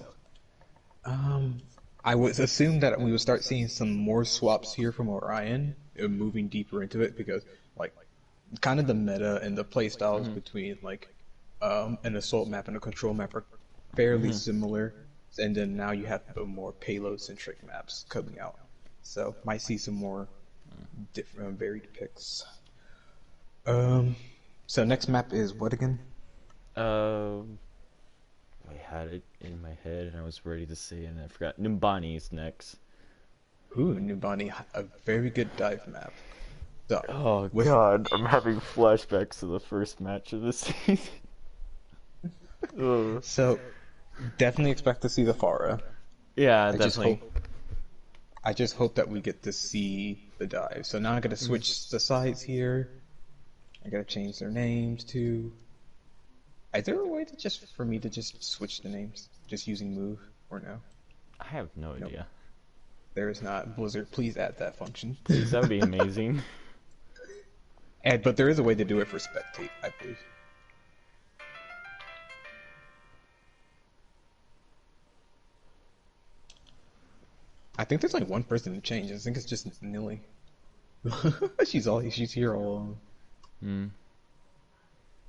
Speaker 1: I would assume that we would start seeing some more swaps here from Orion, moving deeper into it because like kind of the meta and the play styles between like an assault map and a control map are fairly similar. And then now you have the more payload-centric maps coming out. So, might see some more different, varied picks. So next map is what again?
Speaker 2: I had it in my head and I was ready to say it and I forgot. Numbani is next.
Speaker 1: Ooh, Nubani, a very good dive map. So,
Speaker 2: Oh god, I'm having flashbacks to the first match of the season. Ugh.
Speaker 1: So, definitely expect to see the Pharah.
Speaker 2: Yeah,
Speaker 1: I
Speaker 2: definitely.
Speaker 1: I just hope that we get to see the dive. So now I gotta switch the sides here. I gotta change their names too. Is there a way to for me to just switch the names? Just using move or no?
Speaker 2: I have no idea.
Speaker 1: There is not. Blizzard, please add that function.
Speaker 2: Please, that would be amazing.
Speaker 1: But there is a way to do it for spectate, I believe. I think there's like one person to change. I think it's just Nilly. She's here all alone.
Speaker 2: Hmm.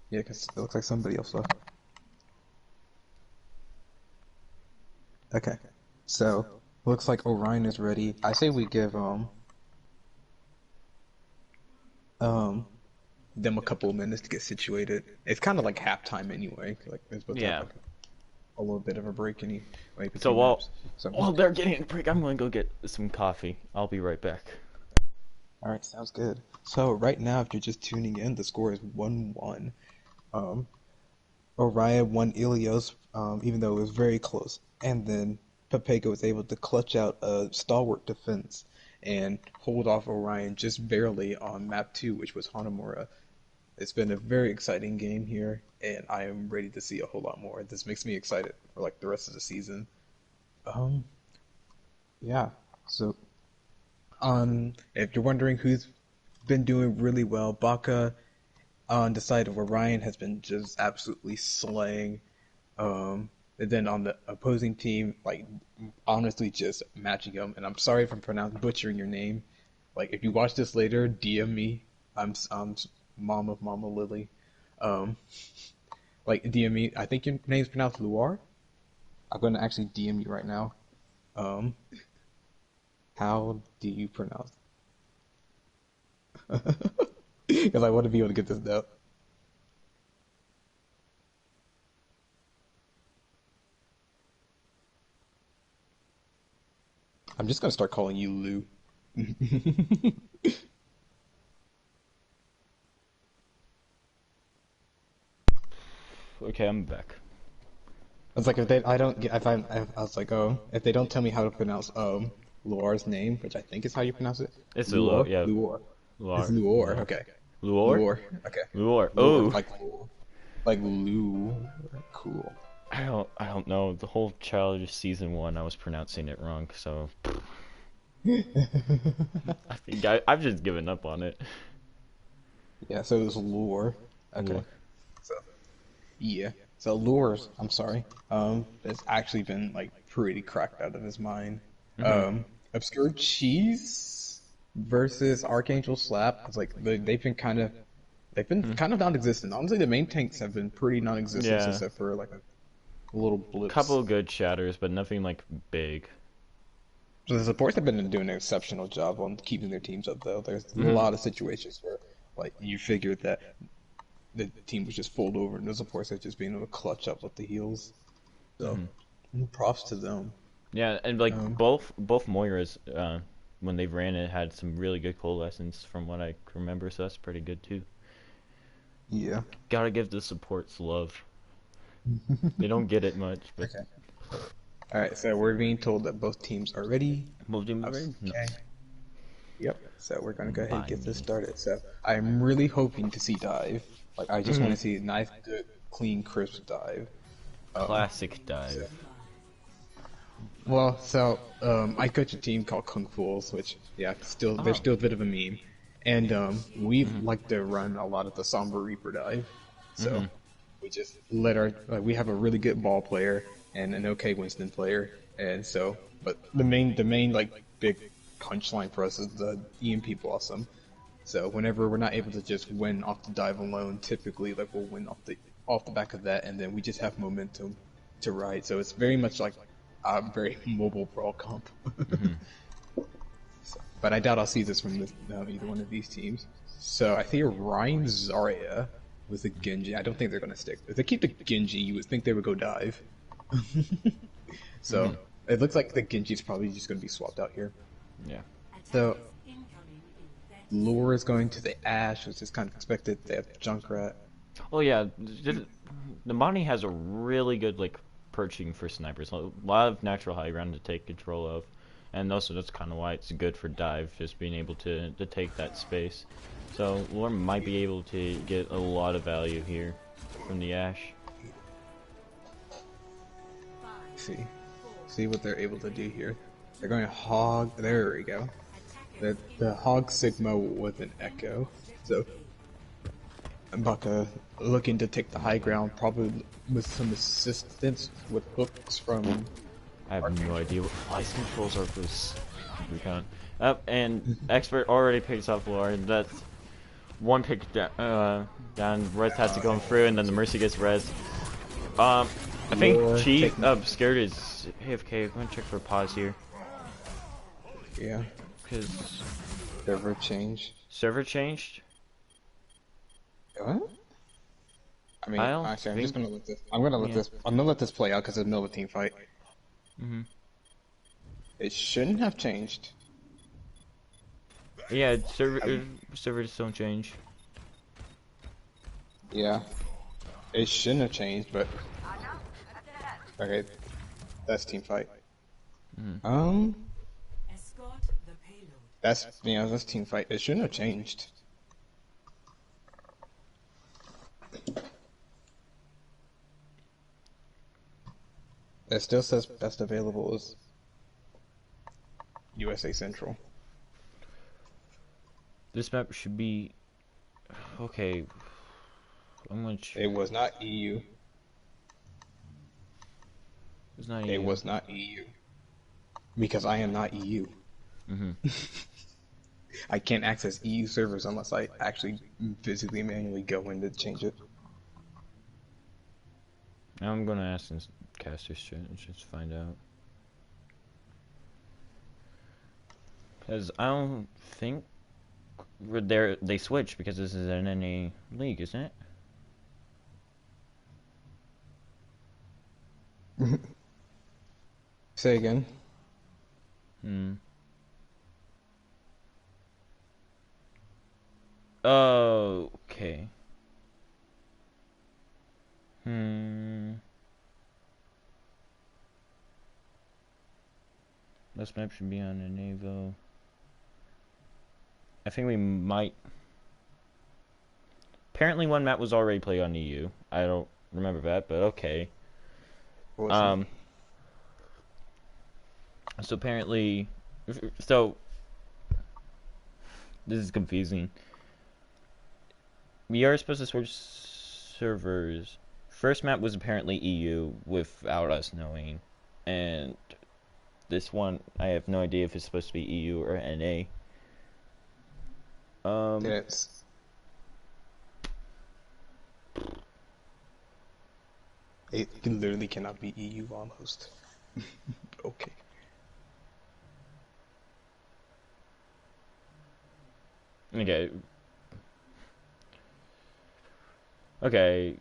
Speaker 1: Yeah, because it looks like somebody else left. Okay, so looks like Orion is ready. I say we give them a couple of minutes to get situated. It's kind of like halftime anyway. Like they're supposed to
Speaker 2: Yeah.
Speaker 1: have like a little bit of a break anyway.
Speaker 2: So
Speaker 1: between
Speaker 2: while
Speaker 1: maps. So
Speaker 2: they're getting a break, I'm going to go get some coffee. I'll be right back.
Speaker 1: all right, sounds good. So right now, if you're just tuning in, the score is 1-1. Orion won Ilios, even though it was very close. And then Pepega was able to clutch out a stalwart defense and hold off Orion just barely on map 2, which was Hanamura. It's been a very exciting game here, and I am ready to see a whole lot more. This makes me excited for like the rest of the season. Yeah. So, if you're wondering who's been doing really well, Baka on the side of Orion has been just absolutely slaying. And then on the opposing team, like honestly just matching them. And I'm sorry if I'm butchering your name. Like if you watch this later, DM me. I'm mom of Mama Lily. Like DM me. I think your name's pronounced Luar. I'm gonna actually DM you right now. How do you pronounce it? Because I want to be able to get this down. I'm just gonna start calling you Lou.
Speaker 2: Okay, I'm back.
Speaker 1: I was like, if they, I don't get, if I was like, oh, if they don't tell me how to pronounce Luar's name, which I think is how you pronounce it.
Speaker 2: It's Luar, yeah.
Speaker 1: Luar.
Speaker 2: Luar.
Speaker 1: It's Luar. Okay.
Speaker 2: Luor?
Speaker 1: Luar. Okay.
Speaker 2: Luor.
Speaker 1: Luar,
Speaker 2: Oh.
Speaker 1: like Lou. Cool.
Speaker 2: I don't know. The whole childish season 1, I was pronouncing it wrong, so I think I've just given up on it.
Speaker 1: Yeah. So it was Lure. Okay.
Speaker 2: Lure.
Speaker 1: So yeah. So Lures, I'm sorry. Has actually been like pretty cracked out of his mind.
Speaker 2: Hmm.
Speaker 1: Obscure Cheese versus Archangel Slap. It's like they've been kind of non-existent. Honestly, the main tanks have been pretty non-existent
Speaker 2: Yeah,
Speaker 1: except for like a little blips.
Speaker 2: couple good shatters, but nothing like big.
Speaker 1: So the supports have been doing an exceptional job on keeping their teams up, though. There's a
Speaker 2: Hmm.
Speaker 1: lot of situations where, like, you figured that the team was just fold over, and the supports are just being able to clutch up with the heals. So,
Speaker 2: Hmm.
Speaker 1: props to them.
Speaker 2: Yeah, and like
Speaker 1: Um,
Speaker 2: both Moiras, when they ran it, had some really good coalescence from what I remember, so that's pretty good too.
Speaker 1: yeah.
Speaker 2: Gotta give the supports love. They don't get it much, but
Speaker 1: Okay. All right. So we're being told that both teams are ready.
Speaker 2: moved him very
Speaker 1: Okay.
Speaker 2: nice.
Speaker 1: Yep. So we're gonna go ahead and
Speaker 2: By
Speaker 1: get this
Speaker 2: me.
Speaker 1: started. So I'm really hoping to see dive. Like I just want
Speaker 2: Hmm.
Speaker 1: to see a nice, good, clean, crisp dive. Um.
Speaker 2: Classic
Speaker 1: So
Speaker 2: dive.
Speaker 1: I coach a team called Kung Fools, which yeah, still they're
Speaker 2: Oh.
Speaker 1: still a bit of a meme, and we
Speaker 2: Hmm.
Speaker 1: like to run a lot of the Somber Reaper dive. So
Speaker 2: Hmm.
Speaker 1: we just let our we have a really good ball player and an okay Winston player, and so but the main like big punchline for us is the EMP Blossom. So whenever we're not able to just win off the dive alone, typically like we'll win off the back of that, and then we just have momentum to ride. So it's very much like a very mobile brawl comp.
Speaker 2: Hmm.
Speaker 1: But I doubt I'll see this from either one of these teams. So I think Orion Zarya with the Genji. I don't think they're going to stick. If they keep the Genji, you would think they would go dive.
Speaker 2: Hmm.
Speaker 1: So it looks like the Genji's probably just going to be swapped out here.
Speaker 2: Yeah.
Speaker 1: So Lure is going to the Ash, which is kind of expected. They have Junkrat.
Speaker 2: Oh yeah, the Bonnie has a really good like perching for snipers. A lot of natural high ground to take control of, and also that's kind of why it's good for dive, just being able to take that space. So Lore might be able to get a lot of value here from the Ash.
Speaker 1: See, see what they're able to do here. They're going to hog. There we go. The hog Sigma with an echo. So Baka looking to take the high ground, probably with some assistance with hooks from
Speaker 2: I have no
Speaker 1: Archangel.
Speaker 2: idea what ice controls are for this recon. Up and expert already picks off Lore. That's one pick down. Res has to go through, and then the Mercy gets res. I think
Speaker 1: Lure
Speaker 2: Chi
Speaker 1: taking,
Speaker 2: Scared is AFK. I'm gonna check for a pause here.
Speaker 1: yeah,
Speaker 2: Because
Speaker 1: server change.
Speaker 2: server changed?
Speaker 1: What? I
Speaker 2: I
Speaker 1: mean,
Speaker 2: don't
Speaker 1: actually, I'm just
Speaker 2: think.
Speaker 1: gonna let this. I'm gonna let
Speaker 2: Yeah.
Speaker 1: this. I'm gonna let this play out because it's middle of a team fight.
Speaker 2: Hmm.
Speaker 1: It shouldn't have changed.
Speaker 2: Yeah,
Speaker 1: Um,
Speaker 2: servers don't change.
Speaker 1: yeah, it shouldn't have changed, but okay, that's team fight.
Speaker 2: Hmm.
Speaker 1: Um,
Speaker 3: Escort the payload.
Speaker 1: that's team fight. It shouldn't have changed. It still says best available is USA Central.
Speaker 2: This map should be okay. I'm gonna.
Speaker 1: It was not EU.
Speaker 2: It's not
Speaker 1: It
Speaker 2: you.
Speaker 1: was not EU because I am not EU.
Speaker 2: Hmm.
Speaker 1: I can't access EU servers unless I actually physically manually go in to change it.
Speaker 2: I'm gonna ask this caster just find out. Because I don't think they switched because this is an NA league, isn't it?
Speaker 1: Say again.
Speaker 2: Hmm. Oh, okay. Hmm. This map should be on an Evo. I think we might. Apparently, one map was already played on EU. I don't remember that, but okay.
Speaker 1: We'll see.
Speaker 2: Um. So apparently, so this is confusing. We are supposed to switch servers. First map was apparently EU without us knowing, and this one I have no idea if it's supposed to be EU or NA.
Speaker 1: Yes. It literally cannot be EU almost. Okay.
Speaker 2: Okay. Okay.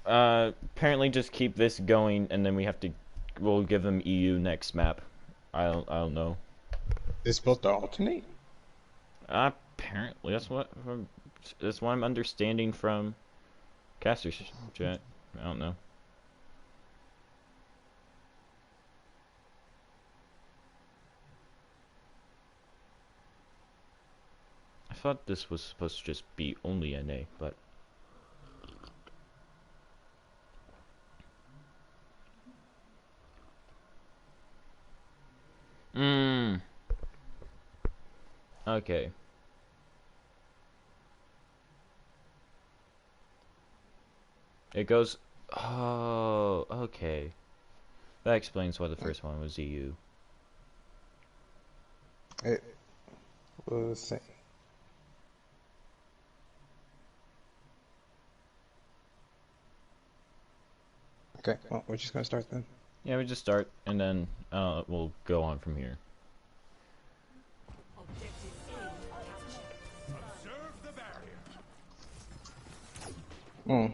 Speaker 2: Apparently just keep this going, and then we'll give them EU next map. I don't know.
Speaker 1: It's supposed to alternate?
Speaker 2: Apparently that's what I'm understanding from Caster's chat. I don't know. I thought this was supposed to just be only NA, but okay. It goes. Oh, okay. That explains why the first one was EU.
Speaker 1: It was the same. Okay, well, we're just gonna start then.
Speaker 2: Yeah, we just start, and then we'll go on from here.
Speaker 1: Hmm.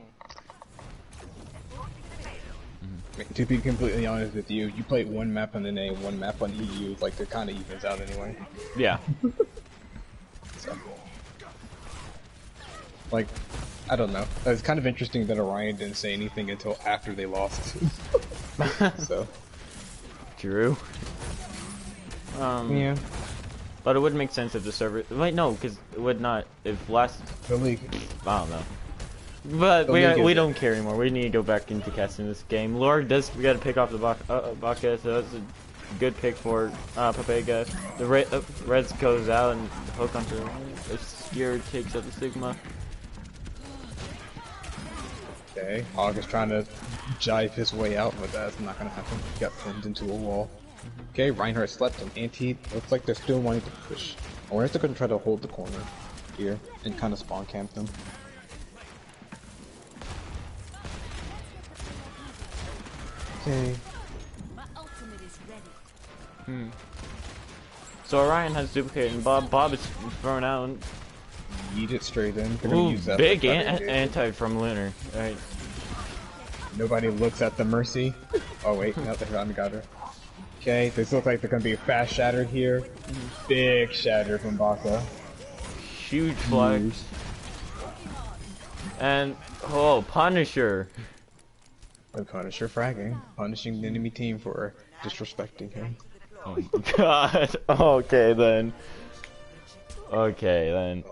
Speaker 1: To be completely honest with you, you play one map on NA, one map on EU, like it kind of evens out anyway.
Speaker 2: Yeah.
Speaker 1: So, like, I don't know. It's kind of interesting that Orion didn't say anything until after they lost. So.
Speaker 2: True.
Speaker 1: Yeah.
Speaker 2: But it would make sense if the server. Wait, no, because it would not. If last.
Speaker 1: The league.
Speaker 2: I don't know. But
Speaker 1: The
Speaker 2: we don't care anymore. We need to go back into casting this game. Lord does. We got to pick off the Baka, so that's a good pick for Pepega. The Reds goes out and hook onto the Obscure takes up the Sigma.
Speaker 1: Okay, Hog is trying to jive his way out, but that's not gonna happen. He got pinned into a wall. Okay, Reinhardt slept and anti. Looks like they're still wanting to push. I wonder if they're gonna try to hold the corner here and kind of spawn camp them. Okay.
Speaker 3: My ultimate is ready.
Speaker 2: So Orion has duplicated, and Bob is thrown out. And
Speaker 1: Eat it straight in. They're gonna
Speaker 2: ooh,
Speaker 1: use that
Speaker 2: big
Speaker 1: for cutting,
Speaker 2: anti from Lunar. Right.
Speaker 1: Nobody looks at the Mercy. Oh wait, no, they finally got her. Okay, this looks like they're gonna be a fast shatter here. Big shatter from Baka.
Speaker 2: Huge flags. And oh, Punisher.
Speaker 1: The Punisher fragging, punishing the enemy team for disrespecting him.
Speaker 2: Oh my god. Okay then. Okay then.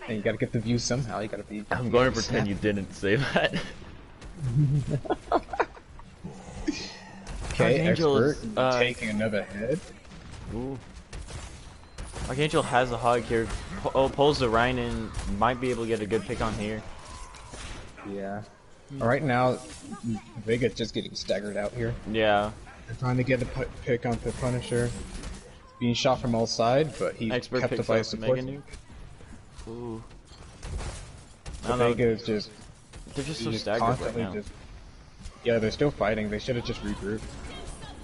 Speaker 1: And you gotta get the view somehow. You gotta be.
Speaker 2: I'm going to pretend you didn't say that.
Speaker 1: Okay,
Speaker 2: Archangel
Speaker 1: expert
Speaker 2: is,
Speaker 1: taking another head.
Speaker 2: Ooh. Archangel has a hog here. Pulls the Rhine in. Might be able to get a good pick on here.
Speaker 1: Yeah. Right now, Vega's just getting staggered out here.
Speaker 2: Yeah.
Speaker 1: They're trying to get a pick on the Punisher. Being shot from all sides, but he's
Speaker 2: Expert
Speaker 1: kept
Speaker 2: picks
Speaker 1: up by
Speaker 2: up
Speaker 1: his
Speaker 2: the
Speaker 1: support.
Speaker 2: Mega Nuke. Ooh. I don't
Speaker 1: Vega
Speaker 2: know.
Speaker 1: is just.
Speaker 2: They're just so
Speaker 1: just
Speaker 2: staggered right
Speaker 1: constantly
Speaker 2: now.
Speaker 1: Yeah, they're still fighting. They should have just regrouped.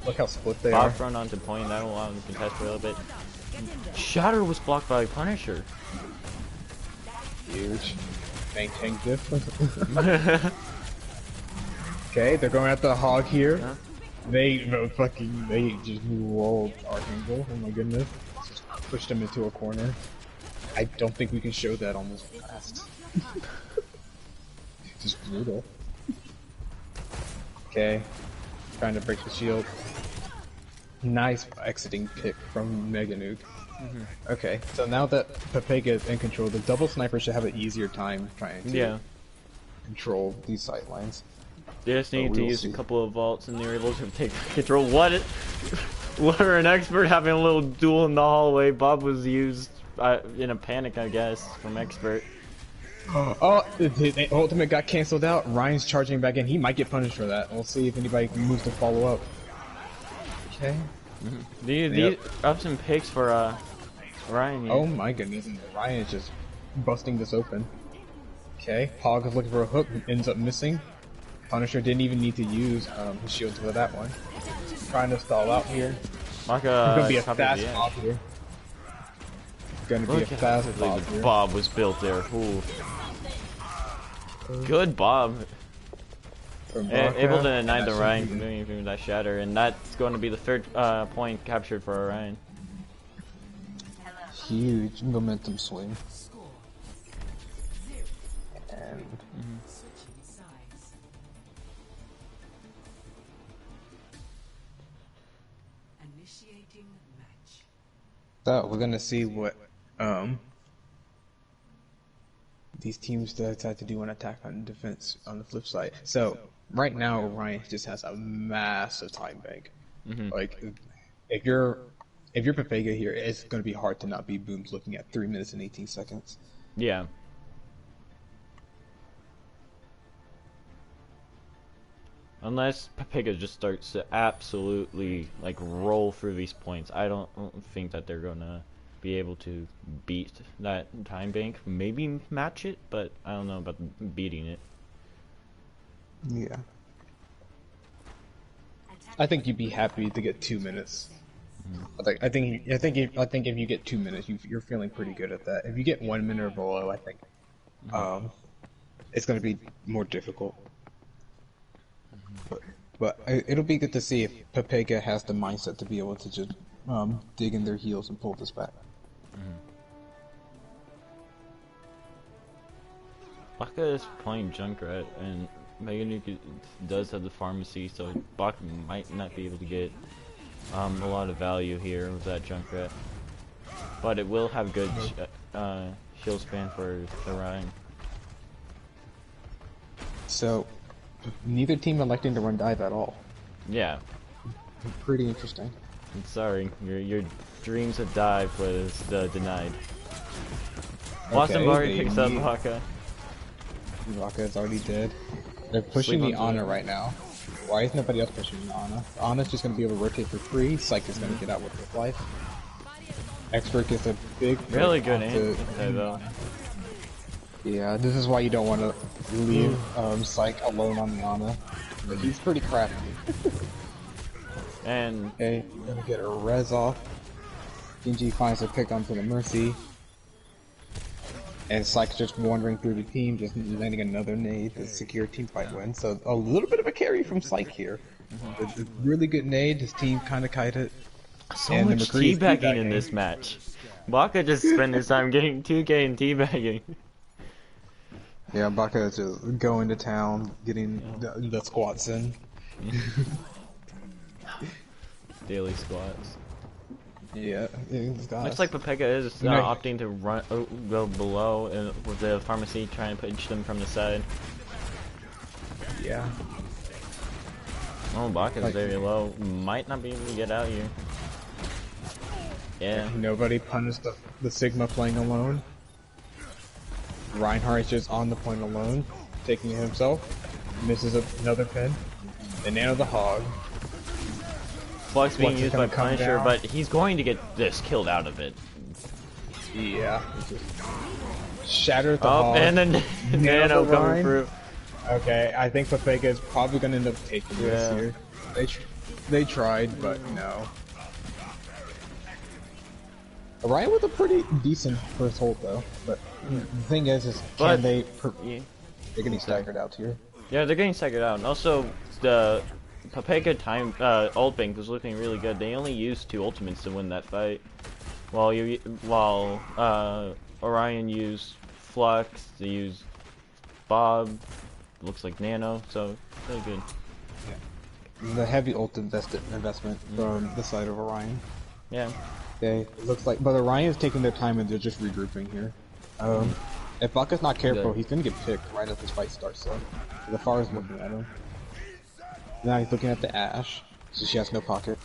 Speaker 1: Look how split they
Speaker 2: Bob
Speaker 1: are.
Speaker 2: thrown onto point. That will allow him to contest for a little bit. Shatter was blocked by Punisher.
Speaker 1: Huge. Maintain difference. Okay, they're going at the hog here.
Speaker 2: Huh?
Speaker 1: They just rolled Archangel. Oh my goodness. Just pushed him into a corner. I don't think we can show that on this fast. Just brutal. Okay. Trying to break the shield. Nice exiting pick from Mega Nuke. Okay, so now that Pepega is in control, the double sniper should have an easier time trying to control these sight lines.
Speaker 2: They just need to
Speaker 1: we'll
Speaker 2: use
Speaker 1: see.
Speaker 2: a couple of vaults and they're able to take control. What? What are an expert having a little duel in the hallway? Bob was used in a panic, I guess, from Expert.
Speaker 1: Oh, the ultimate got canceled out. Ryan's charging back in. He might get punished for that. We'll see if anybody moves to follow up. Okay.
Speaker 2: These ups and picks for Orion here.
Speaker 1: Oh my goodness, and Ryan is just busting this open. Okay, Hog is looking for a hook, ends up missing. Punisher didn't even need to use his shields for that one. Trying to stall out here.
Speaker 2: Maka,
Speaker 1: Gonna be a fast bob here. Gonna be a fast bob here.
Speaker 2: Bob was built there. Ooh. Good Bob. Able to deny the Orion doing that shatter, and that's going to be the third point captured for Orion.
Speaker 1: Huge momentum swing. And so we're gonna see what these teams decide to do on attack on defense on the flip side. So right now Orion just has a massive time bank. Like if you're Pepega here, it's gonna be hard to not be boomed looking at 3 minutes and 18 seconds.
Speaker 2: Yeah. Unless Pepega just starts to absolutely like roll through these points, I don't think that they're gonna be able to beat that time bank. Maybe match it, but I don't know about beating it.
Speaker 1: Yeah. I think you'd be happy to get 2 minutes. I think if you get 2 minutes, you're feeling pretty good at that. If you get 1 minute or below, I think it's gonna be more difficult. But it'll be good to see if Pepega has the mindset to be able to just dig in their heels and pull this back.
Speaker 2: Baka is playing Junkrat, and Meganuke does have the pharmacy, so Baka might not be able to get a lot of value here with that Junkrat. But it will have good shield span for Orion.
Speaker 1: So neither team electing to run dive at all.
Speaker 2: Yeah.
Speaker 1: Pretty interesting.
Speaker 2: I'm sorry, your dreams of dive was denied. Watson already picks up Baka.
Speaker 1: Baka is already dead. They're pushing the Ana right now. Why is nobody else pushing the Ana? Ana's just going to be able to rotate for free. Psych is going to get out with his life. Expert gets a big...
Speaker 2: Really good aim though.
Speaker 1: Yeah, this is why you don't want to leave Psych alone on the Ana. But he's pretty crafty.
Speaker 2: And...
Speaker 1: Okay, gonna get a res off. Genji finds a pick onto the Mercy. And Psych just wandering through the team, just landing another nade to secure a team fight win. So a little bit of a carry from Psych here. A really good nade, his team kind of kited.
Speaker 2: So much teabagging in this match. Baka just spent his time getting 2K and teabagging.
Speaker 1: Yeah, Baka is just going to town, getting the squats in.
Speaker 2: Daily squats.
Speaker 1: Yeah,
Speaker 2: looks like Pepega is opting to run go below with the pharmacy, trying to pinch them from the side.
Speaker 1: Yeah.
Speaker 2: Oh, Baka's very low. Might not be able to get out here. Yeah.
Speaker 1: Nobody punished the Sigma playing alone. Reinhardt is just on the point alone, taking it himself. Misses another pin. The Nano the Hog.
Speaker 2: Flux being used by Punisher, but he's going to get this killed out of it.
Speaker 1: Yeah. Shattered the Hog.
Speaker 2: And then Nano coming through.
Speaker 1: Okay, I think Pepega is probably going to end up taking this here. They tried, but no. Orion with a pretty decent first hold though, but the thing is they're getting staggered out here.
Speaker 2: Yeah, they're getting staggered out, and also the Pepega time ult bank was looking really good. They only used 2 ultimates to win that fight, while Orion used Flux, they used Bob, looks like Nano, so really good.
Speaker 1: Yeah. The heavy ult investment from the side of Orion.
Speaker 2: Yeah.
Speaker 1: Okay, looks like, but Orion is taking their time and they're just regrouping here. If Baka's not careful, he's gonna get picked right as this fight starts. So the Far is looking at him. Now he's looking at the Ashe, so she has no pocket.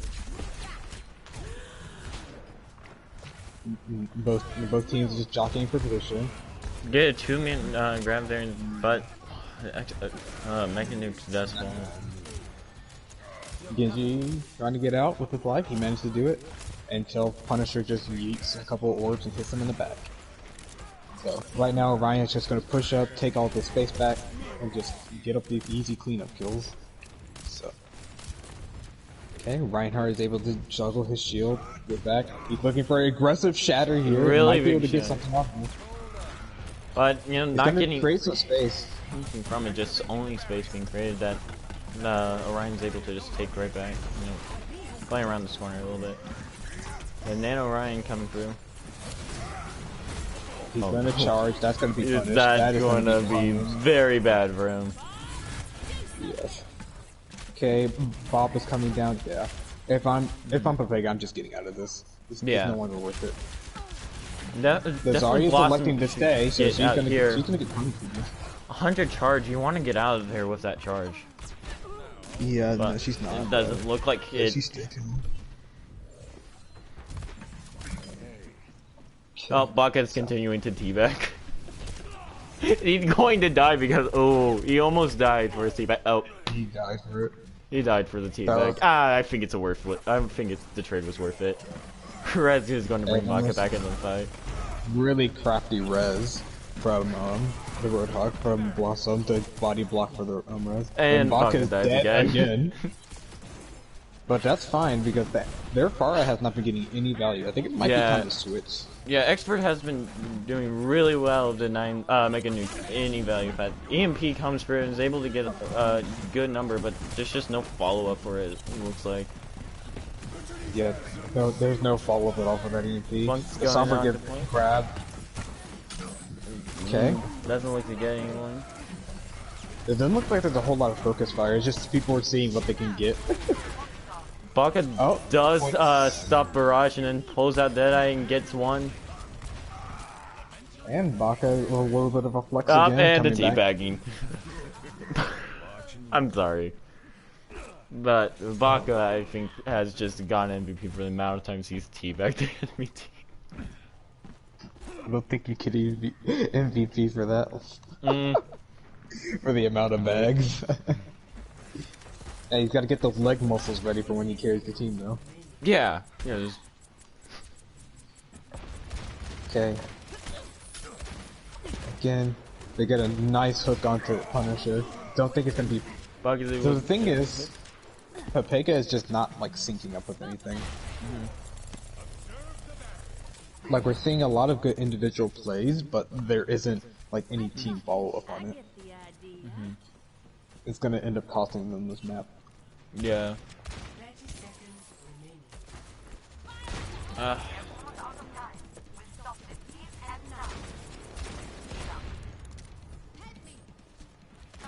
Speaker 1: Both teams just jockeying for position.
Speaker 2: Get a 2-man grab there, but Mega Nuke's decimal.
Speaker 1: Genji trying to get out with his life. He managed to do it until Punisher just yeets a couple of orbs and hits him in the back. So right now Orion's just going to push up, take all the space back, and just get up these easy cleanup kills. So okay, Reinhardt is able to juggle his shield, get back. He's looking for an aggressive shatter here.
Speaker 2: Really
Speaker 1: might be able to
Speaker 2: big
Speaker 1: get
Speaker 2: shatter.
Speaker 1: something off him.
Speaker 2: But you know,
Speaker 1: It's
Speaker 2: not
Speaker 1: gonna
Speaker 2: getting
Speaker 1: create some space.
Speaker 2: anything from it, just only space being created that Orion's able to just take right back. You know, playing around this corner a little bit. And Nano Orion coming through.
Speaker 1: He's gonna charge. That's gonna be punished.
Speaker 2: That's
Speaker 1: That is
Speaker 2: going to be
Speaker 1: punished.
Speaker 2: very bad for him.
Speaker 1: Yes. Okay, Bob is coming down. Yeah. If I'm Pepega, I'm just getting out of this. It's
Speaker 2: Yeah.
Speaker 1: no longer worth it.
Speaker 2: The
Speaker 1: The Zarya's electing to stay, so
Speaker 2: get
Speaker 1: she's
Speaker 2: out
Speaker 1: gonna
Speaker 2: here.
Speaker 1: get punished for this.
Speaker 2: 100 charge. You want to get out of there with that charge.
Speaker 1: Yeah,
Speaker 2: But
Speaker 1: no, she's not.
Speaker 2: it doesn't look like
Speaker 1: Yeah,
Speaker 2: it.
Speaker 1: she's sticking.
Speaker 2: Oh, Bucket's continuing to teabag. He's going to die because he almost died for his teabag. Oh,
Speaker 1: He died for it.
Speaker 2: he died for the teabag.
Speaker 1: was-
Speaker 2: I think it's worth it. I think the trade was worth it. Rez is going to bring
Speaker 1: And
Speaker 2: Bucket
Speaker 1: almost-
Speaker 2: back into the fight.
Speaker 1: Really crafty res from the Roadhog from Blossom to body block for the res.
Speaker 2: And
Speaker 1: Baka
Speaker 2: Bucket
Speaker 1: is
Speaker 2: dies
Speaker 1: dead
Speaker 2: again.
Speaker 1: But that's fine because their Pharah has not been getting any value. I think it might
Speaker 2: Yeah.
Speaker 1: be time to switch.
Speaker 2: Yeah, Expert has been doing really well denying Mega Nuke any value. But EMP comes through and is able to get a good number, but there's just no follow up for it. It looks like.
Speaker 1: Yeah, no, there's no follow up at all for that EMP.
Speaker 2: Punk's
Speaker 1: The
Speaker 2: going
Speaker 1: Sombra
Speaker 2: on
Speaker 1: gets
Speaker 2: to point.
Speaker 1: grabbed. Okay.
Speaker 2: Doesn't look to get anyone.
Speaker 1: It doesn't look like there's a whole lot of focus fire. It's just people are seeing what they can get.
Speaker 2: Baka
Speaker 1: Oh,
Speaker 2: does
Speaker 1: points.
Speaker 2: stop Barrage and then pulls out Deadeye and gets one.
Speaker 1: And Baka a little bit of a flex
Speaker 2: Up
Speaker 1: again.
Speaker 2: and the
Speaker 1: coming back.
Speaker 2: teabagging. I'm sorry. But Baka, I think, has just gone MVP for the amount of times he's teabagged the enemy team.
Speaker 1: I don't think you could MVP for that.
Speaker 2: Mm.
Speaker 1: For the amount of bags. Hey, he's got to get those leg muscles ready for when he carries the team, though.
Speaker 2: Yeah. Yeah. Just,
Speaker 1: Okay. Again, they get a nice hook onto Punisher. Don't think it's gonna be.
Speaker 2: Baka
Speaker 1: So the thing is, Pepega is just not like syncing up with anything. Like we're seeing a lot of good individual plays, but there isn't like any team follow up on it.
Speaker 3: Get the idea.
Speaker 1: It's gonna end up costing them this map.
Speaker 2: yeah.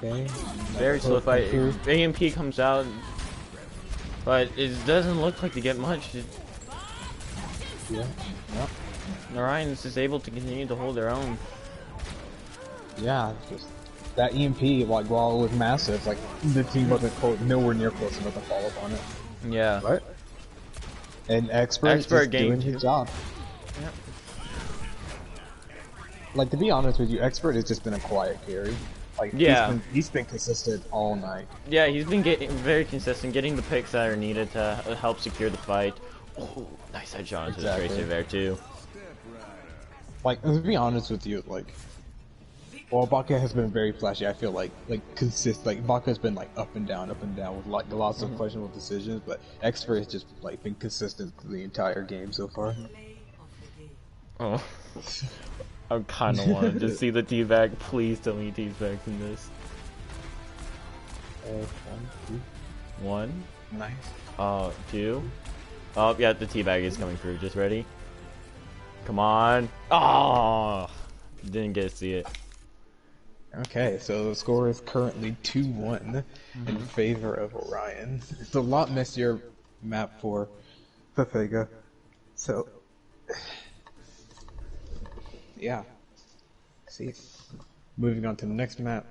Speaker 1: Okay.
Speaker 2: Very slow
Speaker 1: Hook
Speaker 2: fight.
Speaker 1: through.
Speaker 2: AMP comes out, but it doesn't look like to get much.
Speaker 1: Yeah. Yeah.
Speaker 2: Orion's is able to continue to hold their own.
Speaker 1: Yeah. It's just that EMP, like while it was massive, like the team wasn't nowhere near close enough to follow up on it.
Speaker 2: Yeah.
Speaker 1: Right. And Expert
Speaker 2: Expert
Speaker 1: just doing
Speaker 2: game
Speaker 1: his job.
Speaker 2: Yep.
Speaker 1: Like to be honest with you, Expert has just been a quiet carry. Like
Speaker 2: Yeah.
Speaker 1: he's been consistent all night.
Speaker 2: Yeah, he's been getting very consistent, getting the picks that are needed to help secure the fight. Oh, nice headshot into
Speaker 1: Exactly.
Speaker 2: the Tracer there too.
Speaker 1: Like to be honest with you, like well, Baka has been very flashy. I feel like like Baka has been like up and down with like lots of questionable decisions, but Expert has just like been consistent the entire game so far.
Speaker 2: Oh, I kind of wanted to see the teabag. Please tell me teabag in this.
Speaker 1: 1, 2,
Speaker 2: One,
Speaker 1: nice.
Speaker 2: two. Oh yeah, the teabag is coming through. Just ready? Come on! Oh, didn't get to see it.
Speaker 1: Okay, so the score is currently 2-1 in favor of Orion. It's a lot messier map for Pepega. So, yeah. See, moving on to the next map.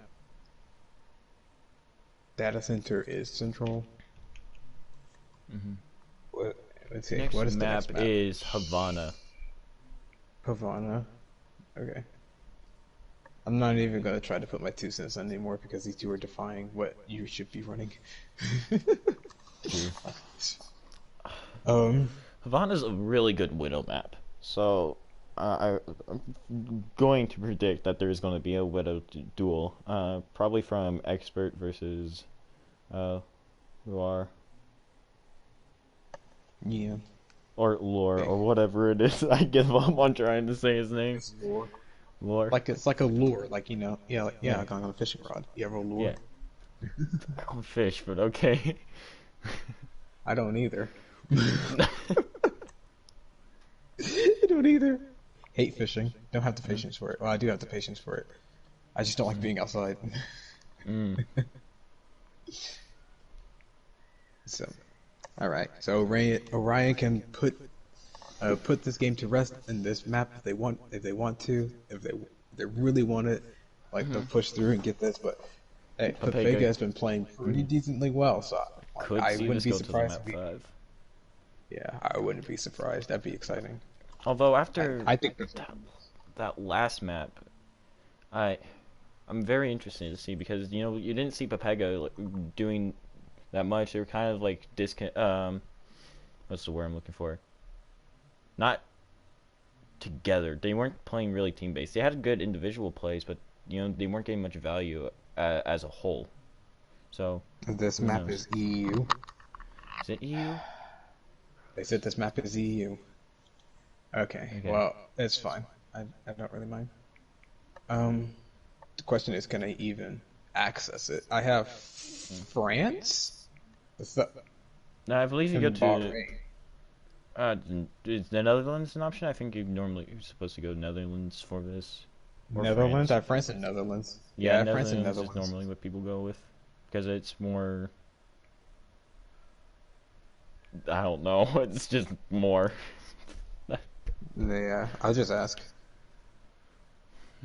Speaker 1: Data center is central. Let's see,
Speaker 2: Next
Speaker 1: what is the
Speaker 2: map
Speaker 1: next map?
Speaker 2: is Havana.
Speaker 1: Havana. Okay. I'm not even gonna try to put my 2 cents in anymore because these two are defying what you should be running.
Speaker 2: True.
Speaker 1: Um,
Speaker 2: Havana's a really good Widow map, so I'm going to predict that there's going to be a Widow duel, probably from Expert versus Luar
Speaker 1: yeah.
Speaker 2: or Lore
Speaker 1: Okay.
Speaker 2: or whatever it is. I give up on trying to say his name.
Speaker 1: It's lure.
Speaker 2: Lore.
Speaker 1: Like it's like a lure, like yeah,
Speaker 2: Yeah.
Speaker 1: like on a fishing rod. You have a lure.
Speaker 2: Yeah. I'm fish, but okay.
Speaker 1: I don't either. I don't either. Hate fishing. Don't have the patience for it. Well, I do have the patience for it. I just don't like being outside.
Speaker 2: Mm.
Speaker 1: So, all right. So Orion can put this game to rest in this map if they want to, if they really want it, like they'll push through and get this. But hey, Pepega has been playing pretty decently well, so
Speaker 2: Could
Speaker 1: I
Speaker 2: see
Speaker 1: wouldn't
Speaker 2: this
Speaker 1: be
Speaker 2: go to the
Speaker 1: surprised.
Speaker 2: map 5.
Speaker 1: Yeah, I wouldn't be surprised. That'd be exciting.
Speaker 2: Although after
Speaker 1: I think
Speaker 2: that last map, I'm very interested to see because you didn't see Pepega doing that much. They were kind of like what's the word I'm looking for? Not together. They weren't playing really team based. They had good individual plays, but they weren't getting much value as a whole. So
Speaker 1: this map
Speaker 2: knows?
Speaker 1: is EU.
Speaker 2: Is it EU?
Speaker 1: They said this map is EU. Okay. Well, it's fine. I don't really mind. The question is, can I even access it? I have France.
Speaker 2: No, I believe you go to.
Speaker 1: Bahrain.
Speaker 2: Is the Netherlands an option? I think you're supposed to go Netherlands for this. Or
Speaker 1: Netherlands?
Speaker 2: France.
Speaker 1: I have France and Netherlands.
Speaker 2: Yeah,
Speaker 1: France and
Speaker 2: Netherlands is normally what people go with because it's more. I don't know. It's just more.
Speaker 1: Yeah, I'll just ask.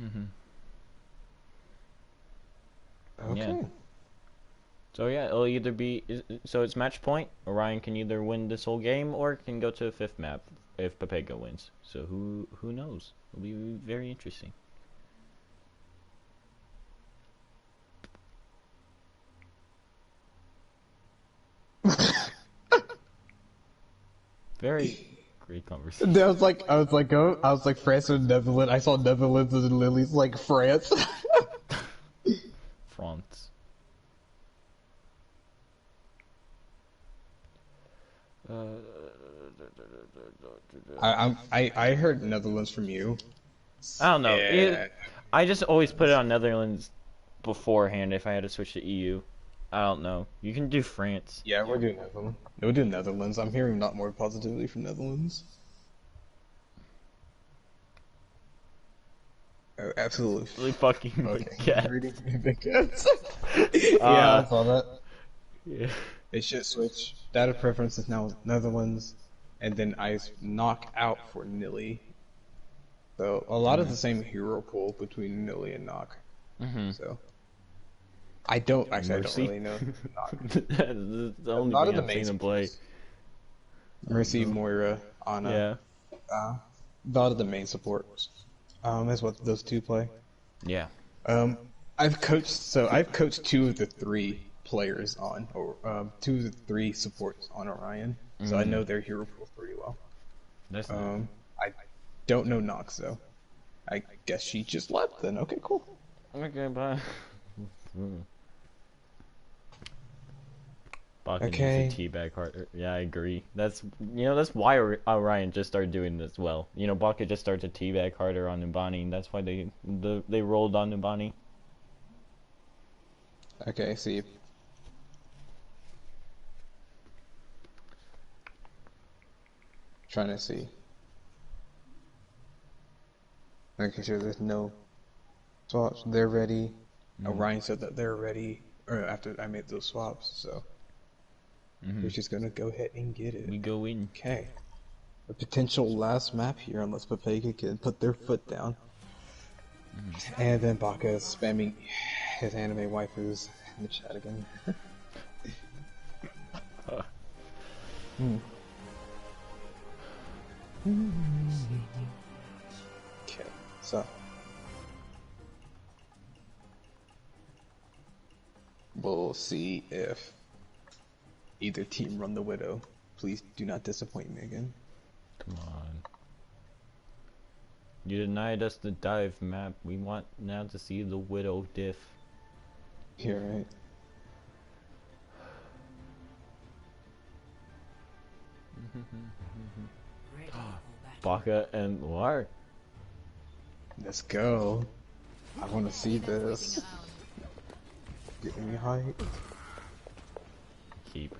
Speaker 1: Okay.
Speaker 2: Yeah. So yeah, it'll either be so it's match point. Orion can either win this whole game or it can go to a 5th map if Pepega wins. So who knows? It'll be very interesting. Very great conversation.
Speaker 1: I was like France and Netherlands. I saw Netherlands and Lily's like France.
Speaker 2: France.
Speaker 1: I heard Netherlands from you.
Speaker 2: I don't know.
Speaker 1: Yeah.
Speaker 2: I just always put it on Netherlands beforehand if I had to switch to EU. I don't know. You can do France.
Speaker 1: Yeah, we're doing Netherlands. We're doing Netherlands. I'm hearing not more positivity from Netherlands. Oh, absolutely.
Speaker 2: Really fucking
Speaker 1: Okay.
Speaker 2: big
Speaker 1: Yeah, I saw that.
Speaker 2: Yeah.
Speaker 1: They should switch. Data preference is now Netherlands, and then I knock out for Nilly. So a lot of the same hero pool between Nilly and knock. So I don't really know.
Speaker 2: The only
Speaker 1: lot
Speaker 2: thing
Speaker 1: of the
Speaker 2: I've
Speaker 1: main
Speaker 2: seen him play.
Speaker 1: Mercy, Moira, Ana.
Speaker 2: Yeah.
Speaker 1: A lot of the main supports. Is what those two play.
Speaker 2: Yeah.
Speaker 1: I've coached 2 of the 3 players on, or 2 of the 3 supports on Orion, so I know their hero pool pretty well.
Speaker 2: That's
Speaker 1: I don't know Nox though. I guess she just left then. Okay, cool.
Speaker 2: okay, bye. Baka
Speaker 1: Okay.
Speaker 2: needs a teabag harder. Yeah, I agree. That's why Orion just started doing this well. Baka just started to teabag harder on Numbani, and that's why they rolled on Numbani.
Speaker 1: Okay, see. Trying to see. Making sure there's no swaps. They're ready. Orion said that they're ready, or after I made those swaps, so we're just gonna go ahead and get it.
Speaker 2: We go in.
Speaker 1: Okay. A potential last map here, unless Pepega can put their foot down. And then Baka is spamming his anime waifus in the chat again. So we'll see if either team run the Widow. Please do not disappoint me again.
Speaker 2: Come on. You denied us the dive map. We want now to see the Widow diff.
Speaker 1: You're right.
Speaker 2: Baka and Lar.
Speaker 1: Let's go. I want to see this. Get me hype.
Speaker 2: Keep.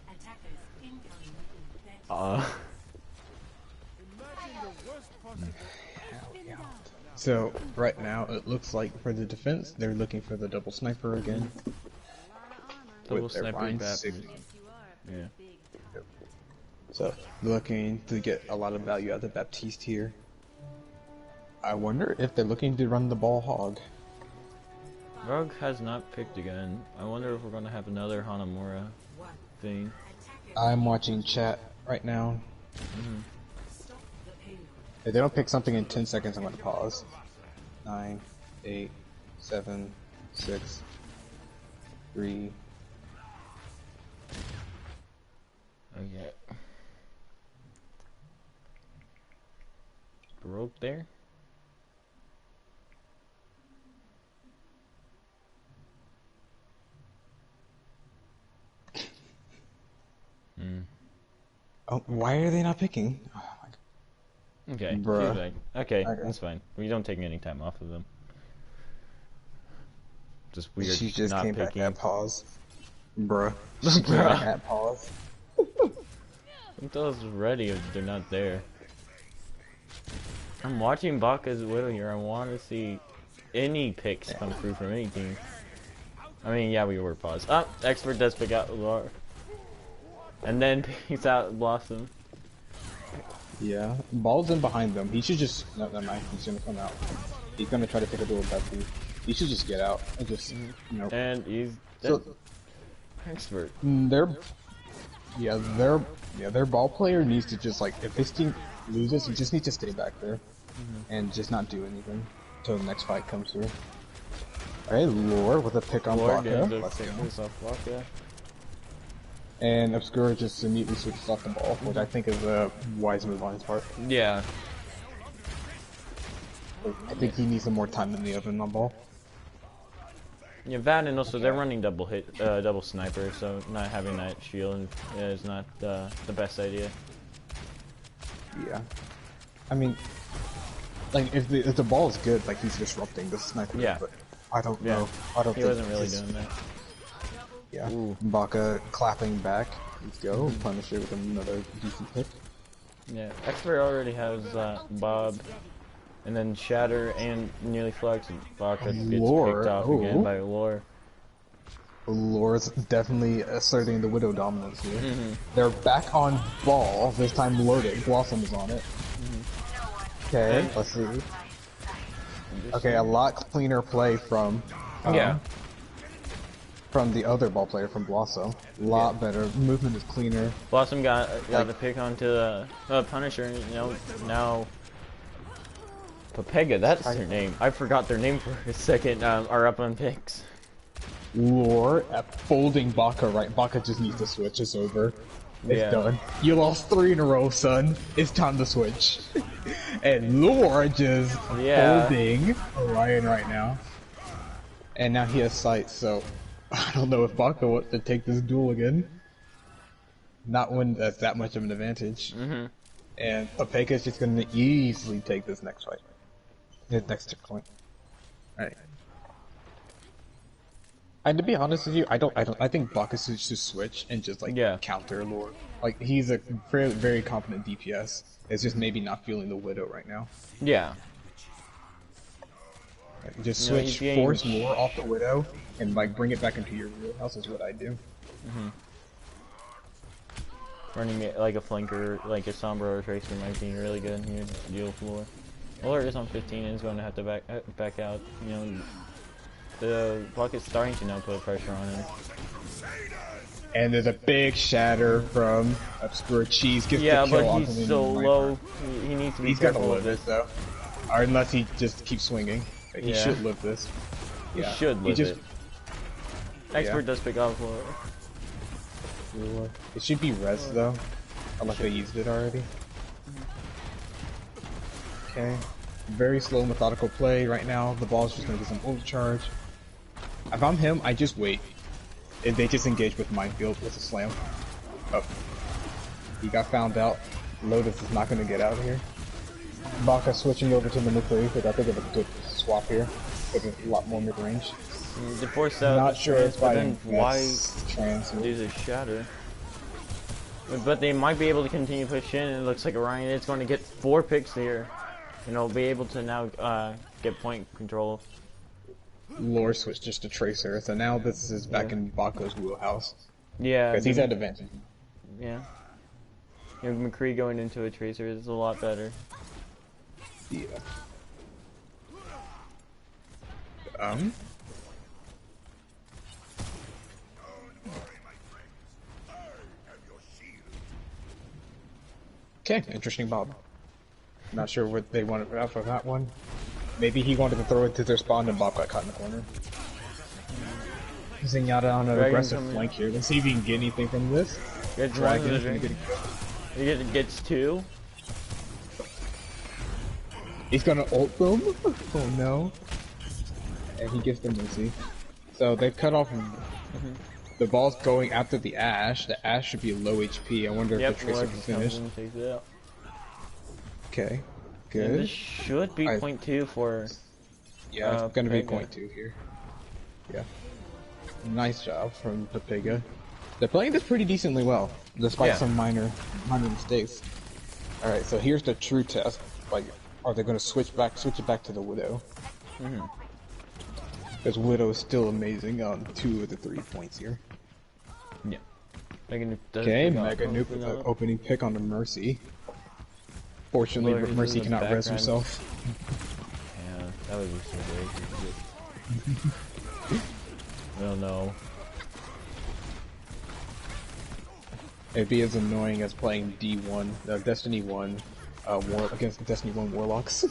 Speaker 3: Attackers incoming.
Speaker 1: So right now it looks like for the defense they're looking for the double sniper again.
Speaker 2: Double
Speaker 1: With their
Speaker 2: sniper
Speaker 1: Ryan
Speaker 2: Baptist.
Speaker 1: Sigma.
Speaker 2: Yeah.
Speaker 1: So looking to get a lot of value out of the Baptiste here. I wonder if they're looking to run the ball hog.
Speaker 2: Rogue has not picked again. I wonder if we're gonna have another Hanamura thing.
Speaker 1: I'm watching chat right now. If they don't pick something in 10 seconds, I'm going to pause. 9, 8, 7, 6, 3.
Speaker 2: Okay. Rogue there?
Speaker 1: Oh, why are they not picking? Oh, my God.
Speaker 2: Okay.
Speaker 1: Bruh.
Speaker 2: Okay,
Speaker 1: Okay.
Speaker 2: that's fine. We don't take any time off of them. Just weird
Speaker 1: She just
Speaker 2: not
Speaker 1: came
Speaker 2: picking.
Speaker 1: back at pause. Bruh. She came back
Speaker 2: Bruh.
Speaker 1: at pause.
Speaker 2: Those ready if they're not there. I'm watching Baka's Widow here. I want to see any picks come through from any team. I mean, yeah, we were paused. Oh, Expert does pick out Laura. And then picks out Blossom.
Speaker 1: Yeah. Ball's in behind them. He should just... No, never mind. He's going to come out. He's going to try to pick a duel with Baptiste. He should just get out. And just, you know...
Speaker 2: And he's dead.
Speaker 1: So,
Speaker 2: Expert.
Speaker 1: their ball player needs to just like, if this team loses, you just need to stay back there and just not do anything until the next fight comes through. Alright, Lore with a pick on
Speaker 2: Lord
Speaker 1: Baka.
Speaker 2: ends up
Speaker 1: Let's
Speaker 2: taking
Speaker 1: go.
Speaker 2: this off Baka.
Speaker 1: And Obscura just immediately switches off the ball, which I think is a wise move on his part.
Speaker 2: Yeah.
Speaker 1: I think he needs some more time in the oven on ball.
Speaker 2: Yeah, that and also they're running double sniper, so not having that shield is not the best idea.
Speaker 1: Yeah. I mean, like, if the ball is good, like, he's disrupting the sniper.
Speaker 2: Yeah.
Speaker 1: But I don't
Speaker 2: Yeah.
Speaker 1: know. I don't
Speaker 2: He
Speaker 1: think
Speaker 2: wasn't really
Speaker 1: his-
Speaker 2: doing that.
Speaker 1: Yeah.
Speaker 2: Ooh.
Speaker 1: Baka clapping back. Let's go. Punisher with another decent pick.
Speaker 2: Yeah, Expert already has Bob, and then Shatter and Nearly Flux, and Baka gets
Speaker 1: Lore,
Speaker 2: picked off again by Lore.
Speaker 1: Lore's definitely asserting the Widow dominance here.
Speaker 2: Mm-hmm.
Speaker 1: They're back on ball, this time loading. Blossom is on it. Okay, let's see. Okay, a lot cleaner play from
Speaker 2: Yeah.
Speaker 1: from the other ball player from Blossom. A lot better. Movement is cleaner.
Speaker 2: Blossom got the pick onto the Punisher, and now Pepega, that's her name. I forgot their name for a second, are up on picks.
Speaker 1: Lore at folding Baka right. Baka just needs to switch. It's over. It's
Speaker 2: Yeah.
Speaker 1: done. You lost 3 in a row, son. It's time to switch. And Lore just folding Orion right now. And now he has sight, so I don't know if Baka wants to take this duel again. Not when that's that much of an advantage.
Speaker 2: Mm-hmm.
Speaker 1: And Pepega is just going to easily take this next fight. His next checkpoint. Alright. And to be honest with you, I think Baka should just switch and just like counter Lore. Like he's a very, very competent DPS. It's just maybe not feeling the Widow right now.
Speaker 2: Yeah.
Speaker 1: Like, just
Speaker 2: No,
Speaker 1: switch,
Speaker 2: he's
Speaker 1: force
Speaker 2: getting-
Speaker 1: Lore off the Widow, and like bring it back into your wheelhouse is what I do.
Speaker 2: Mm-hmm. Running it like a flanker, like a Sombra or Tracer might be really good here to deal with Lore. Lore is on 15 and is going to have to back out. You know, the Bucket's starting to now put pressure on him.
Speaker 1: And there's a big shatter from Obscure Cheese. Gets
Speaker 2: Yeah,
Speaker 1: the kill
Speaker 2: but
Speaker 1: onto
Speaker 2: he's
Speaker 1: the
Speaker 2: so
Speaker 1: Reinhardt.
Speaker 2: low. He needs to be
Speaker 1: He's gonna
Speaker 2: careful
Speaker 1: live
Speaker 2: of this.
Speaker 1: it though. Or unless he just keeps swinging. He
Speaker 2: Yeah.
Speaker 1: should live this.
Speaker 2: He
Speaker 1: Yeah.
Speaker 2: should live it. Expert
Speaker 1: yeah.
Speaker 2: does pick up for it.
Speaker 1: It should be res though. Unless they used it already. Okay. Very slow, methodical play right now. The ball's just gonna get some overcharge. If I'm him, I just wait. If they just engage with Minefield with a slam. Oh. He got found out. Lotus is not gonna get out of here. Baka switching over to the nuclear, because I think of a good swap here. With a lot more mid-range.
Speaker 2: They forced out
Speaker 1: Not
Speaker 2: the
Speaker 1: sure
Speaker 2: trans,
Speaker 1: if
Speaker 2: but
Speaker 1: I
Speaker 2: then why
Speaker 1: trans
Speaker 2: do the shatter? But they might be able to continue push in, and it looks like Orion is going to get 4 picks here. And he'll be able to now get point control.
Speaker 1: Lore switched just to Tracer, so now this is back in Bako's wheelhouse.
Speaker 2: Yeah.
Speaker 1: Because he's at advantage.
Speaker 2: Yeah. You know, McCree going into a Tracer is a lot better.
Speaker 1: Yeah. Okay, interesting Bob. Not sure what they wanted for that one. Maybe he wanted to throw it to their spawn and Bob got caught in the corner. Zenyatta on an
Speaker 2: Dragon
Speaker 1: aggressive
Speaker 2: coming.
Speaker 1: flank here. Let's see if he can get anything from this.
Speaker 2: Gets
Speaker 1: Dragon
Speaker 2: one
Speaker 1: is
Speaker 2: of
Speaker 1: gonna
Speaker 2: the
Speaker 1: get a kill.
Speaker 2: He gets 2.
Speaker 1: He's gonna ult them? Oh no. And he gives them mercy. So they've cut off the ball's going after the Ashe. The Ashe should be low HP. I wonder
Speaker 2: Yep,
Speaker 1: if the Tracer
Speaker 2: Lord
Speaker 1: can
Speaker 2: just comes
Speaker 1: finish.
Speaker 2: in and takes it out.
Speaker 1: Okay.
Speaker 2: And this
Speaker 1: Good.
Speaker 2: should be
Speaker 1: I-
Speaker 2: 0.2 for...
Speaker 1: Yeah, it's gonna be
Speaker 2: Pepega.
Speaker 1: 0.2 here. Yeah. Nice job from Pepega. They're playing this pretty decently well, despite
Speaker 2: Yeah.
Speaker 1: some minor mistakes. Alright, so here's the true test. Like, are they gonna switch it back to the Widow? Because Widow is still amazing on 2 of the 3 points here.
Speaker 2: Yeah. Mega Nuke does
Speaker 1: Okay,
Speaker 2: pick up
Speaker 1: Mega Nuke with the opening pick on the Mercy. Fortunately,
Speaker 2: Lord, he's
Speaker 1: Mercy
Speaker 2: in the
Speaker 1: cannot res
Speaker 2: background.
Speaker 1: himself.
Speaker 2: Yeah, that would be so great. Oh no.
Speaker 1: It'd be as annoying as playing D1, Destiny 1, war against Destiny 1 Warlocks.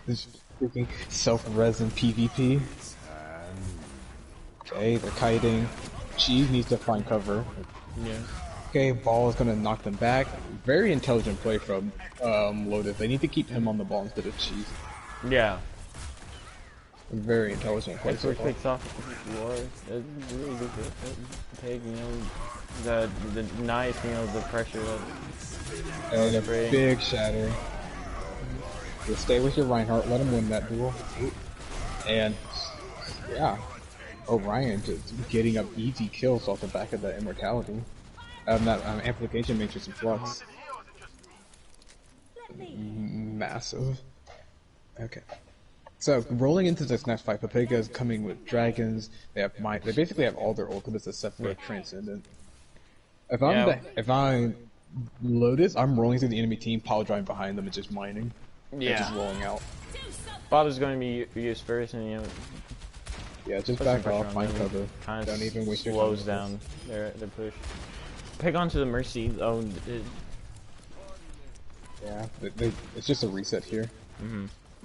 Speaker 1: Just freaking self-res in PvP. Okay, they're kiting. Cheese needs to find cover.
Speaker 2: Yeah.
Speaker 1: Okay, ball is gonna knock them back. Very intelligent play from Lotus. They need to keep him on the ball instead of Cheese.
Speaker 2: Yeah.
Speaker 1: Very intelligent play so
Speaker 2: Expert
Speaker 1: far.
Speaker 2: picks off War. It's really good to take, you know, the nice, you know, the pressure of
Speaker 1: And a
Speaker 2: spray.
Speaker 1: big shatter. So stay with your Reinhardt, let him win that duel. And yeah, Orion just getting up easy kills off the back of that immortality. That amplification matrix and flux. Massive. Okay. So rolling into this next fight, Pepega is coming with dragons. They have they basically have all their ultimates except for Transcendent. If I'm
Speaker 2: Yeah.
Speaker 1: if I'm Lotus, I'm rolling through the enemy team, pile driving behind them, and just mining. And just rolling out.
Speaker 2: Bob is going to be used first, and you know,
Speaker 1: Yeah, just
Speaker 2: put some
Speaker 1: back
Speaker 2: pressure
Speaker 1: off,
Speaker 2: on
Speaker 1: find
Speaker 2: them.
Speaker 1: cover.
Speaker 2: Kind
Speaker 1: Don't even
Speaker 2: of
Speaker 1: waste your
Speaker 2: slows
Speaker 1: time.
Speaker 2: down their push. Pick onto the Mercy. Oh,
Speaker 1: Yeah, it's just a reset here.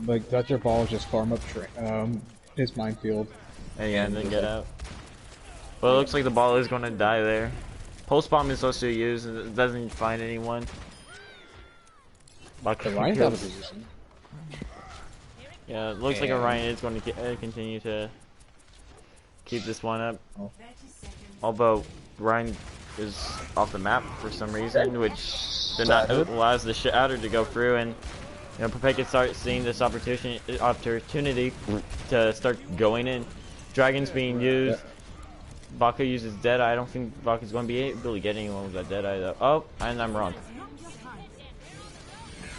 Speaker 1: Like, let your ball just farm up his minefield.
Speaker 2: and then get out. Well, it looks like the ball is going to die there. Pulse bomb is also used, and it doesn't find anyone.
Speaker 1: Orion's out of position.
Speaker 2: Yeah, it looks like
Speaker 1: And-
Speaker 2: Orion is going to continue to keep this one up.
Speaker 3: 30 seconds.
Speaker 2: Although Ryan is off the map for some reason, which did not allows the shatter to go through, and you know Pepega starts seeing this opportunity to start going in. Dragons being used. Baka uses Deadeye. I don't think Baka's going to be able to get anyone with that Deadeye though. Oh, and I'm wrong.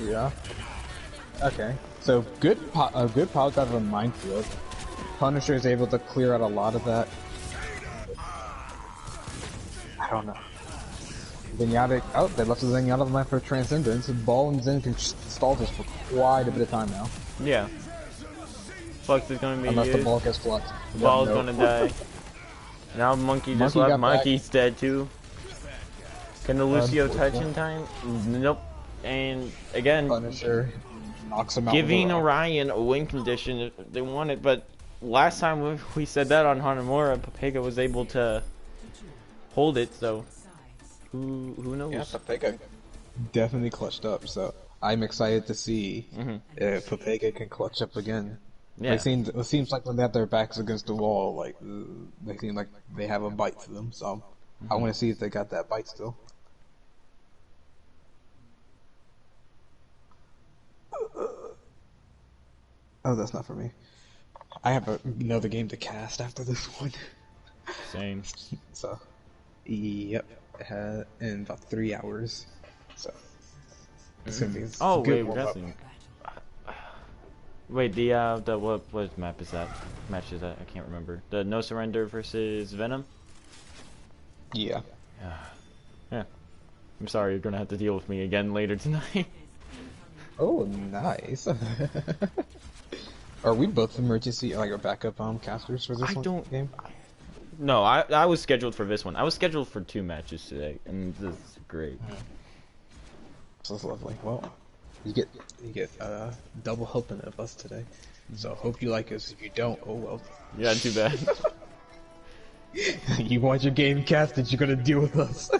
Speaker 1: Yeah. Okay. So good pile drive of a minefield. Punisher is able to clear out a lot of that. I don't know. Zenyatta. Oh, they left the Zenyatta on the line for Transcendence. Ball and Zen can stall this for quite a bit of time now.
Speaker 2: Yeah. Flux is going to be
Speaker 1: Unless
Speaker 2: used.
Speaker 1: the ball gets fluxed.
Speaker 2: Ball's
Speaker 1: Nope.
Speaker 2: going to die. Now Monkey just
Speaker 1: Monkey
Speaker 2: left.
Speaker 1: got back.
Speaker 2: Monkey's dead too. Can the Lucio touch
Speaker 1: Unfortunate.
Speaker 2: in time? Nope. And again,
Speaker 1: Punisher knocks him out.
Speaker 2: giving
Speaker 1: with a rock.
Speaker 2: Orion a win condition if they want it, but last time we said that on Hanamura, Pepega was able to hold it, so who knows?
Speaker 1: Yeah, Pepega definitely clutched up. So I'm excited to see if Pepega can clutch up again.
Speaker 2: Yeah.
Speaker 1: It seems like when they have their backs against the wall, like they seem like they have a bite to them. So I want to see if they got that bite still. Oh, that's not for me. I have another game to cast after this one.
Speaker 2: Same.
Speaker 1: So, yep, in about 3 hours. So, it's gonna be a
Speaker 2: Oh
Speaker 1: good
Speaker 2: wait, we're
Speaker 1: warm-up.
Speaker 2: guessing. Wait, the what map is that? Match is that? I can't remember. The No Surrender versus Venom.
Speaker 1: Yeah.
Speaker 2: Yeah. I'm sorry, you're gonna have to deal with me again later tonight.
Speaker 1: Oh, nice. Are we both emergency, like, or backup casters for this
Speaker 2: I don't-
Speaker 1: game?
Speaker 2: No, I was scheduled for this one. I was scheduled for 2 matches today, and this is great.
Speaker 1: So it's lovely. Well, you get double helping of us today. So hope you like us. If you don't, oh well.
Speaker 2: Yeah, too bad.
Speaker 1: You want your game casted, you're gonna deal with us.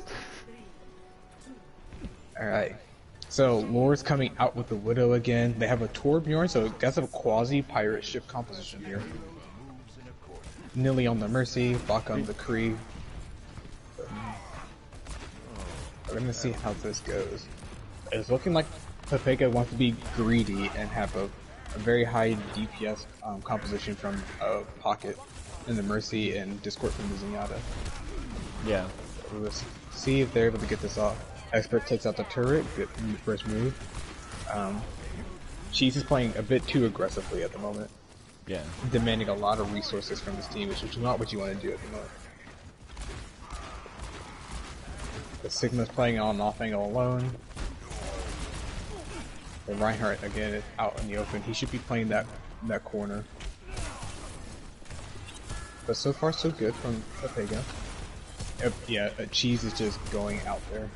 Speaker 1: Alright. So, Lore's coming out with the Widow again. They have a Torbjorn, so that's a quasi-pirate ship composition here. Nilly on the Mercy, Baka on the Kree. We're gonna see how this goes. It's looking like Pepega wants to be greedy and have a very high DPS composition from Pocket in the Mercy and Discord from the Zenyatta.
Speaker 2: Yeah.
Speaker 1: Let's see if they're able to get this off. Expert takes out the turret, good first move. Cheese is playing a bit too aggressively at the moment,
Speaker 2: Yeah.
Speaker 1: demanding a lot of resources from his team, which is not what you want to do at the moment. The Sigma's playing on off angle alone. The Reinhardt again is out in the open. He should be playing that corner. But so far so good from Pepega. Yeah, Cheese is just going out there.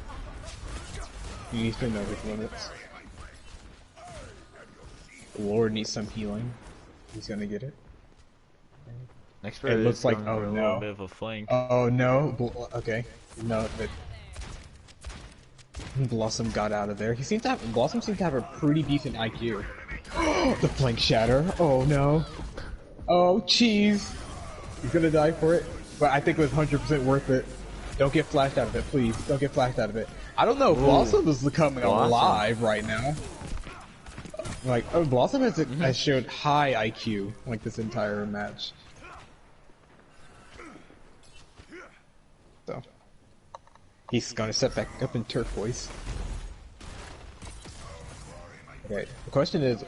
Speaker 1: He needs to know his limits. The Lord needs some healing. He's gonna get it.
Speaker 2: Expert
Speaker 1: It looks
Speaker 2: is
Speaker 1: like-
Speaker 2: going
Speaker 1: oh,
Speaker 2: for a
Speaker 1: no.
Speaker 2: little bit of a flank.
Speaker 1: Oh no, okay. No, but Blossom got out of there. Blossom seems to have a pretty decent IQ. The flank shatter. Oh no. Oh, Cheese. He's gonna die for it. But I think it was 100% worth it. Don't get flashed out of it, please. Don't get flashed out of it. I don't know. Blossom is becoming
Speaker 2: Blossom.
Speaker 1: alive right now. Like, Blossom has showed high IQ like this entire match. So he's gonna set back up in turquoise. Okay. The question is,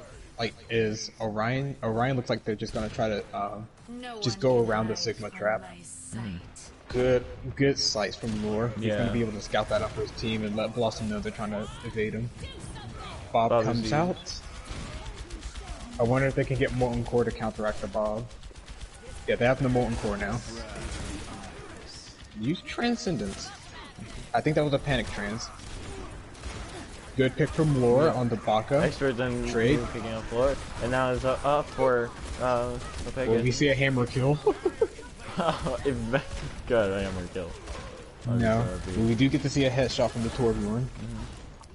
Speaker 1: is Orion? Orion looks like they're just gonna try to just go around the Sigma trap. Good sights from Lore. He's
Speaker 2: Yeah.
Speaker 1: gonna be able to scout that up for his team and let Blossom know they're trying to evade him. Bob
Speaker 2: Bob
Speaker 1: comes
Speaker 2: is
Speaker 1: out. I wonder if they can get Molten Core to counteract the Bob. Yeah, they have the Molten Core now. Use Transcendence. I think that was a panic trans. Good pick from Lore on the Baka.
Speaker 2: Expert then
Speaker 1: Trade.
Speaker 2: picking up floor, and now it's up for Pepega.
Speaker 1: Will we see a hammer kill?
Speaker 2: Good, I am gonna kill.
Speaker 1: No. We do get to see a headshot from the Torbjorn.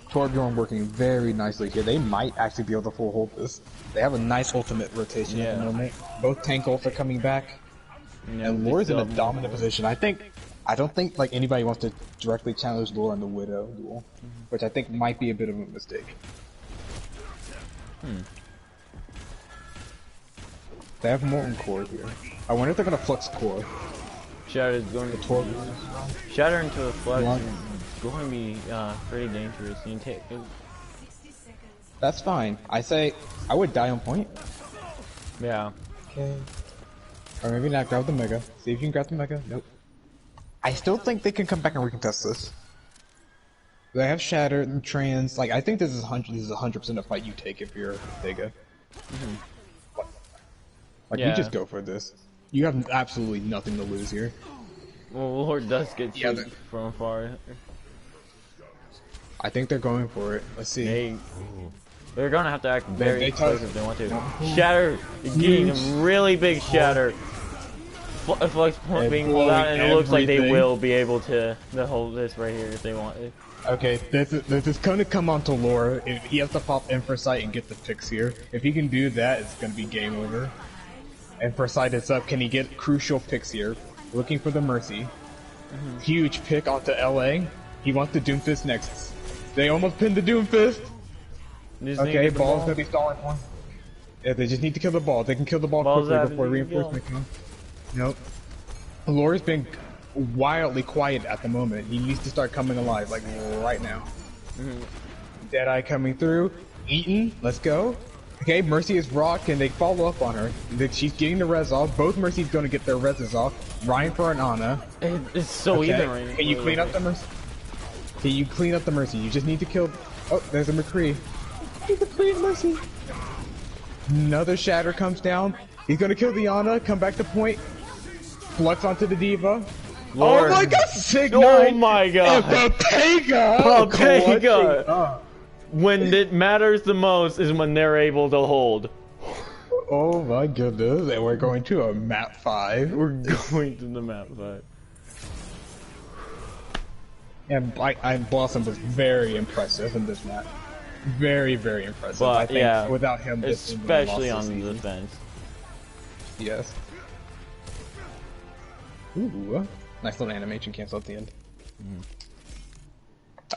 Speaker 1: Torbjorn working very nicely here. They might actually be able to full hold this. They have a nice ultimate rotation at the
Speaker 2: Yeah.
Speaker 1: moment. Both tank ults are coming back.
Speaker 2: Yeah,
Speaker 1: And
Speaker 2: they
Speaker 1: Lore's in
Speaker 2: still
Speaker 1: a
Speaker 2: have
Speaker 1: dominant
Speaker 2: more.
Speaker 1: position. I don't think like anybody wants to directly challenge Lore on the Widow duel, which I think might be a bit of a mistake. They have Molten Core here. I wonder if they're gonna Flux Core.
Speaker 2: Shatter is going to
Speaker 1: Torbjorn.
Speaker 2: shatter into a flux.
Speaker 1: One.
Speaker 2: Is going to be pretty dangerous. You can take.
Speaker 1: That's fine. I say I would die on point.
Speaker 2: Yeah.
Speaker 1: Okay. Or maybe not grab the Mega. See if you can grab the Mega. Nope. I still think they can come back and recontest this. They have Shatter and Trans. Like I think this is 100% a fight you take if you're Vega. Like
Speaker 2: Yeah.
Speaker 1: you just go for this. You have absolutely nothing to lose here.
Speaker 2: Well, Lord does get
Speaker 1: Yeah,
Speaker 2: sweep from afar.
Speaker 1: I think they're going for it. Let's see.
Speaker 2: They're gonna have to act very
Speaker 1: they
Speaker 2: quick
Speaker 1: touch.
Speaker 2: if they want to. Shatter, getting a really big shatter. Flux point
Speaker 1: And
Speaker 2: being pulled out, and it looks like they
Speaker 1: everything.
Speaker 2: will be able to hold this right here if they want it.
Speaker 1: Okay, this is going to come onto Laura. If he has to pop in for sight and get the fix here. If he can do that, it's going to be game over. And for sight is up. Can he get crucial picks here? Looking for the Mercy. Huge pick onto LA. He wants the Doomfist next. They almost pinned the Doomfist. Okay, ball's going to be stalling for him. Yeah, they just need to kill the ball. They can kill the ball quickly before reinforcement comes. Nope. Laura's been wildly quiet at the moment. He needs to start coming alive, like right now. Deadeye coming through. Eaton, let's go. Okay, Mercy is raw. Can they follow up on her? She's getting the res off. Both Mercy's going to get their reses off. Ryan for an Ana.
Speaker 2: It's so even right now.
Speaker 1: Can you clean up the Mercy? Can you clean up the Mercy? You just need to kill... Oh, there's a McCree. He's a clean Mercy. Another Shatter comes down. He's going to kill the Ana. Come back to point. Flux onto the Diva.
Speaker 2: Lord.
Speaker 1: Oh my god, Sig
Speaker 2: Oh my god.
Speaker 1: And Pepega!
Speaker 2: Pepega! When it matters the most is when they're able to hold.
Speaker 1: Oh my goodness, and we're going to a map 5.
Speaker 2: We're going to the map 5.
Speaker 1: And Blossom was very impressive in this map. Very, very impressive.
Speaker 2: But
Speaker 1: I think
Speaker 2: yeah,
Speaker 1: without him, this team would have
Speaker 2: especially
Speaker 1: lost
Speaker 2: on
Speaker 1: this
Speaker 2: the
Speaker 1: season.
Speaker 2: defense.
Speaker 1: Yes. Ooh, nice little animation cancel at the end.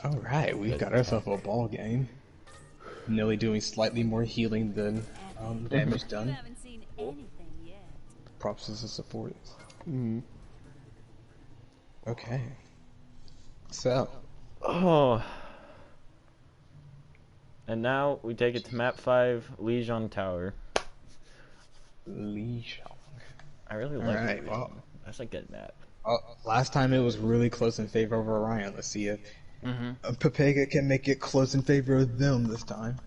Speaker 1: Alright, we've got ourselves a ball game. Nilly doing slightly more healing than damage done.
Speaker 3: Haven't seen anything yet.
Speaker 1: Props to the support. Okay. So.
Speaker 2: Oh. And now we take it to map 5, Legion Tower.
Speaker 1: Leash.
Speaker 2: I really like
Speaker 1: Alright,
Speaker 2: it.
Speaker 1: well.
Speaker 2: That's a good map.
Speaker 1: Last time it was really close in favor of Orion. Let's see if Pepega can make it close in favor of them this time.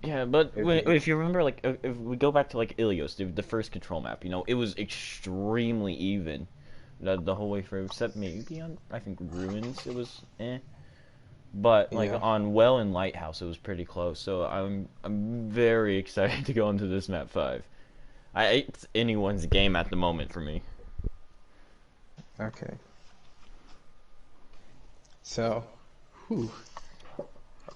Speaker 2: Yeah, but if you remember, like, if we go back to, like, Ilios, the first control map, you know, it was extremely even the whole way through, except maybe on, I think, Ruins, it was But, like, on Well and Lighthouse, it was pretty close, so I'm very excited to go into this map 5. It's anyone's game at the moment for me.
Speaker 1: Okay. So,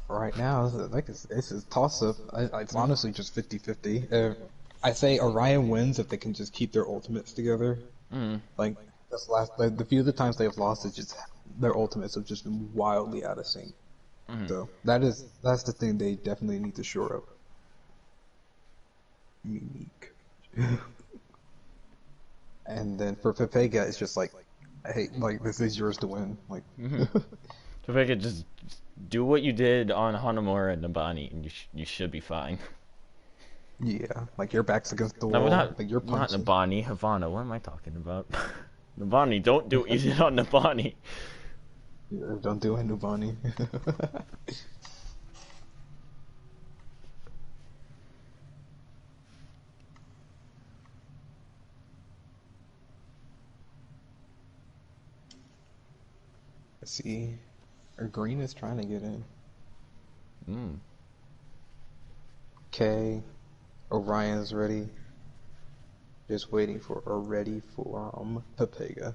Speaker 1: right now, it's a toss-up. It's honestly just 50-50. I say Orion wins if they can just keep their ultimates together. Like, the few of the times they've lost, it's just their ultimates have just been wildly out of sync. So, that's the thing they definitely need to shore up. Unique. And then for Pepega, it's just like, hey, like, this is yours to win. Like,
Speaker 2: So if I could just do what you did on Hanamura and Nabani, and you should be fine.
Speaker 1: yeah, like your back's against the wall.
Speaker 2: No,
Speaker 1: like you're
Speaker 2: not
Speaker 1: punching.
Speaker 2: Nabani, Havana. What am I talking about? Nabani, don't do what you did on Nabani.
Speaker 1: Yeah, don't do it, Nubani. Let's see. Our green is trying to get in. Okay. Orion's ready. Just waiting for a ready for Pepega.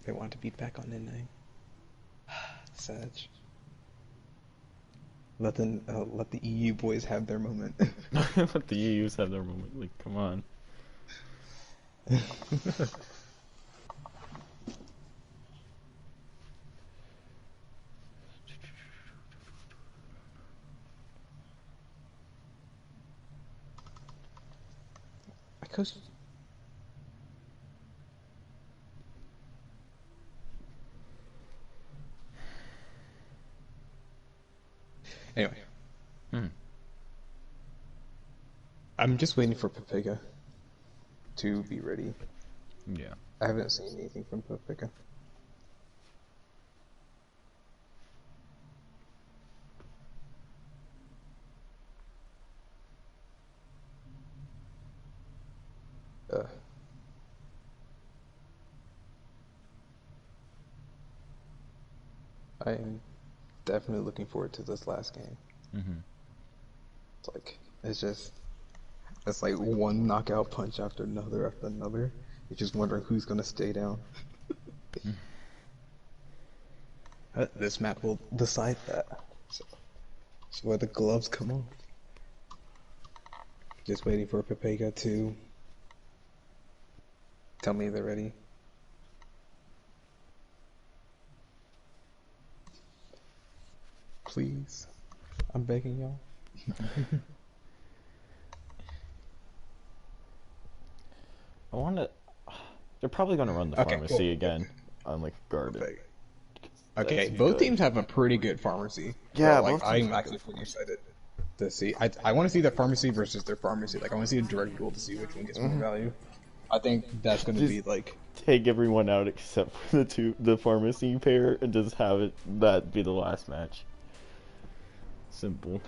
Speaker 1: They want to be back on N9. Sag. Let the EU boys have their moment.
Speaker 2: Let the EUs have their moment. Like, come on.
Speaker 1: Because Anyway,
Speaker 2: Hmm.
Speaker 1: I'm just waiting for Pepega to be ready.
Speaker 2: Yeah.
Speaker 1: I haven't seen anything from Pepega. Uh, I am definitely looking forward to this last game.
Speaker 2: Mm-hmm.
Speaker 1: It's like one knockout punch after another after another. You're just wondering who's gonna stay down. This map will decide that. So where the gloves come off. Just waiting for Pepega to tell me they're ready. Please. I'm begging y'all.
Speaker 2: I want to. They're probably going to run the
Speaker 1: Okay,
Speaker 2: pharmacy
Speaker 1: cool.
Speaker 2: again on like garden.
Speaker 1: Okay,
Speaker 2: That's
Speaker 1: both
Speaker 2: good.
Speaker 1: teams have a pretty good pharmacy.
Speaker 2: Yeah,
Speaker 1: So, like
Speaker 2: both teams
Speaker 1: I'm actually pretty excited to see. I want to see the pharmacy versus their pharmacy. Like I want to see a direct duel to see which one gets more value. I think that's going to be like.
Speaker 2: Take everyone out except for the pharmacy pair and just have that be the last match. Simple.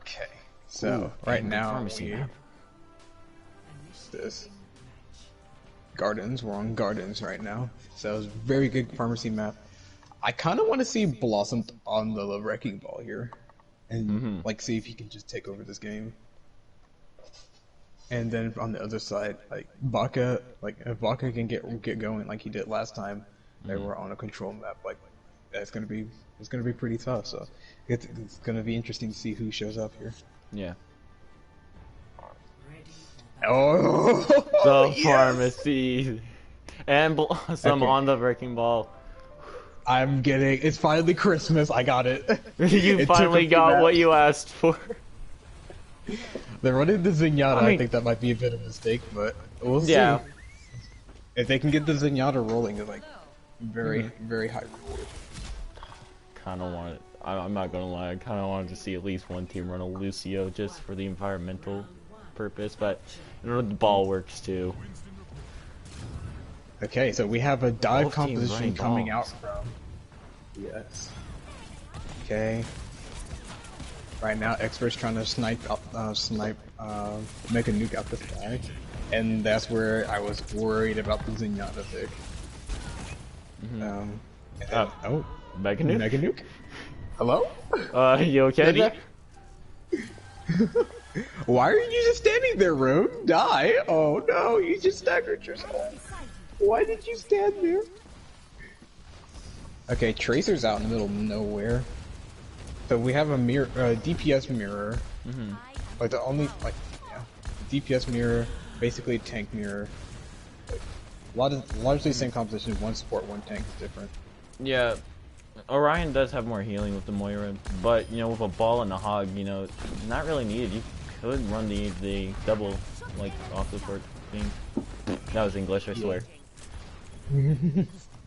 Speaker 1: Okay. So
Speaker 2: Ooh,
Speaker 1: right
Speaker 2: and the
Speaker 1: now
Speaker 2: pharmacy map.
Speaker 1: this gardens. We're on gardens right now. So it's a very good pharmacy map. I kind of want to see Blossom on the wrecking ball here, and like see if he can just take over this game. And then on the other side, like Baka, like if Baka can get going like he did last time, they were on a control map. Like it's gonna be pretty tough. So it's gonna be interesting to see who shows up here.
Speaker 2: Yeah.
Speaker 1: Oh,
Speaker 2: The
Speaker 1: yes!
Speaker 2: pharmacy and Blossom
Speaker 1: Okay.
Speaker 2: on the wrecking ball.
Speaker 1: I'm getting. It's finally Christmas. I got it.
Speaker 2: You
Speaker 1: It took a
Speaker 2: finally
Speaker 1: few
Speaker 2: got what
Speaker 1: maps.
Speaker 2: you asked for.
Speaker 1: They're running the Zenyatta.
Speaker 2: I mean-
Speaker 1: I think that might be a bit of a mistake, but we'll see.
Speaker 2: Yeah.
Speaker 1: If they can get the Zenyatta rolling, it's like very high reward.
Speaker 2: Kind of want it. I'm not gonna lie. I kind of wanted to see at least one team run a Lucio just for the environmental purpose, but you know the ball works too.
Speaker 1: Okay, so we have a dive
Speaker 2: Both teams
Speaker 1: composition
Speaker 2: running
Speaker 1: coming
Speaker 2: balls.
Speaker 1: out from. Yes. Okay. Right now, experts trying to snipe make a nuke out the sky, and that's where I was worried about the Zenyatta pick. And then- oh,
Speaker 2: Mega nuke?
Speaker 1: Mega nuke. Hello?
Speaker 2: You okay?
Speaker 1: Why are you just standing there, Rune? Die! Oh no, you just staggered yourself. Why did you stand there? Okay, Tracer's out in the middle of nowhere. So we have a mirror, DPS mirror. Like the only, like, yeah, DPS mirror, basically tank mirror. Like, largely same composition. One support, one tank is different.
Speaker 2: Yeah. Orion does have more healing with the Moira, but you know, with a ball and a hog, you know, not really needed. You could run the double, like off the court thing. That was English, I swear.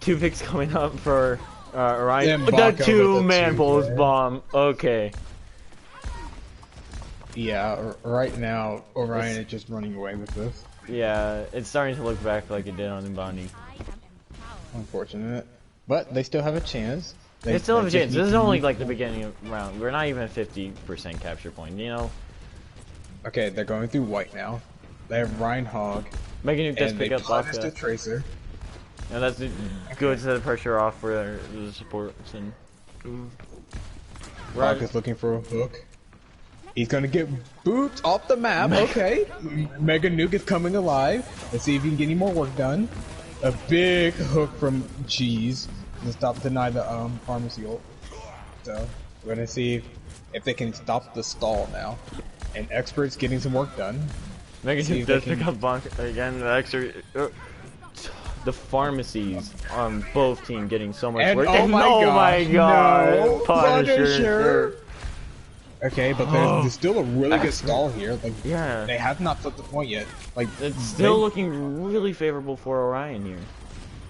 Speaker 2: 2 picks coming up for Orion.
Speaker 1: Then
Speaker 2: The
Speaker 1: Baka with
Speaker 2: 2-man
Speaker 1: a
Speaker 2: bulls
Speaker 1: two-player.
Speaker 2: bomb. Okay.
Speaker 1: Yeah, right now Orion is just running away with this.
Speaker 2: Yeah, it's starting to look back like it did on Umbani.
Speaker 1: Unfortunate, but they still have a chance.
Speaker 2: They still have a
Speaker 1: just
Speaker 2: chance.
Speaker 1: need
Speaker 2: This is
Speaker 1: to
Speaker 2: only
Speaker 1: move-
Speaker 2: like the beginning of round. We're not even at 50% capture point, you know?
Speaker 1: Okay, they're going through white now. They have Reinhog,
Speaker 2: Mega Nuke does
Speaker 1: and they
Speaker 2: pick up
Speaker 1: punished
Speaker 2: Baka.
Speaker 1: the Tracer.
Speaker 2: And that's a good set of pressure off for the supports and.
Speaker 1: Rock is looking for a hook. He's gonna get booted off the map. Okay, Mega Nuke is coming alive. Let's see if he can get any more work done. A big hook from Cheese to deny the pharmacy ult. So we're gonna see if they can stop the stall now. And Expert's getting some work done.
Speaker 2: Mega
Speaker 1: See
Speaker 2: Nuke
Speaker 1: if they
Speaker 2: does
Speaker 1: can-
Speaker 2: pick up Bonk again. The extra. The pharmacies on both teams getting so much
Speaker 1: And
Speaker 2: work.
Speaker 1: oh my
Speaker 2: oh my
Speaker 1: gosh,
Speaker 2: god!
Speaker 1: no,
Speaker 2: Punisher.
Speaker 1: Okay, but there's still a really good stall here. Like,
Speaker 2: Yeah.
Speaker 1: they have not flipped the point yet. Like,
Speaker 2: It's still looking really favorable for Orion here.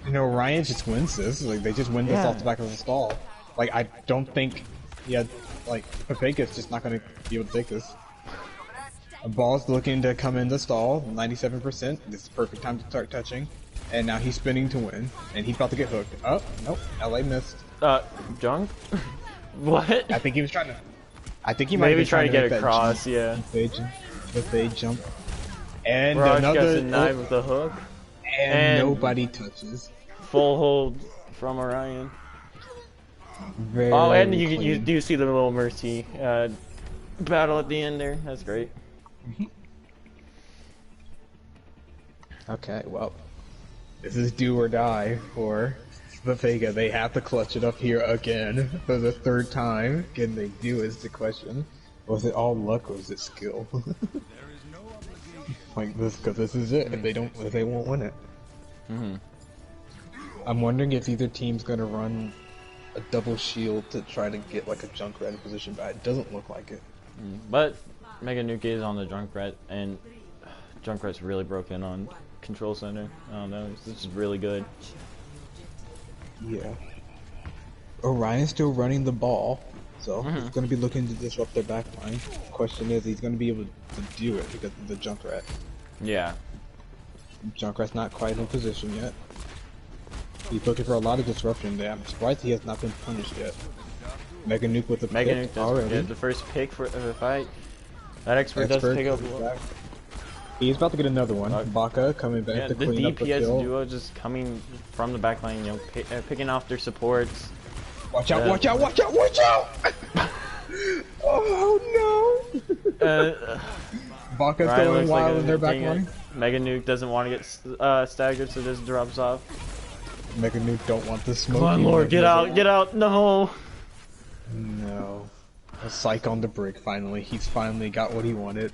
Speaker 1: you know, Ryan just wins this. Like, they just win this
Speaker 2: Yeah.
Speaker 1: off the back of the stall. Like, I don't think Yeah, like, Pepega's just not gonna be able to take this. A ball's looking to come in the stall, 97%. This is perfect time to start touching. And now he's spinning to win. And he's about to get hooked. Oh, nope, LA missed.
Speaker 2: Junk? What?
Speaker 1: I think he was trying to... I think he might
Speaker 2: Maybe
Speaker 1: be
Speaker 2: trying to get
Speaker 1: make that
Speaker 2: across, yeah.
Speaker 1: The fade jump. And
Speaker 2: Raj
Speaker 1: another...
Speaker 2: gets denied with the hook.
Speaker 1: And nobody touches.
Speaker 2: Full hold from Orion.
Speaker 1: Very
Speaker 2: Oh, and you
Speaker 1: clean.
Speaker 2: do see the little Mercy battle at the end there. That's great.
Speaker 1: Okay, well, this is do or die for Pepega. They have to clutch it up here again for the third time. Can they do is the question. Was it all luck or was it skill? Like this, because this is it. If they won't win it. I'm wondering if either team's gonna run a double shield to try to get like a Junkrat in position, but it doesn't look like it.
Speaker 2: But Mega Nuke is on the Junkrat, and Junkrat's really broken on Control Center. I don't know, this is really good.
Speaker 1: Yeah. Orion's still running the ball, so he's going to be looking to disrupt their backline. Question is, he's going to be able to do it because of the Junkrat.
Speaker 2: Yeah.
Speaker 1: Junkrat's not quite in position yet. He's looking for a lot of disruption there. I'm surprised he has not been punished yet. Mega Nuke with the
Speaker 2: Mega
Speaker 1: pick
Speaker 2: Nuke
Speaker 1: already.
Speaker 2: does the first pick for the fight. That expert does pick up.
Speaker 1: He's about to get another one. Baka coming back to
Speaker 2: The
Speaker 1: clean up the kill.
Speaker 2: DPS duo just coming from the backline, you know, picking off their supports.
Speaker 1: Watch out! Watch out! Watch out! Watch out! Oh no! Baka's
Speaker 2: Ryan
Speaker 1: going
Speaker 2: looks
Speaker 1: wild
Speaker 2: like
Speaker 1: in their backline.
Speaker 2: Mega Nuke doesn't want to get staggered, so just drops off.
Speaker 1: Mega Nuke don't want the smoke.
Speaker 2: Come on, Lord, get out! Get out! No!
Speaker 1: No. A psych on the brick, finally. He's finally got what he wanted.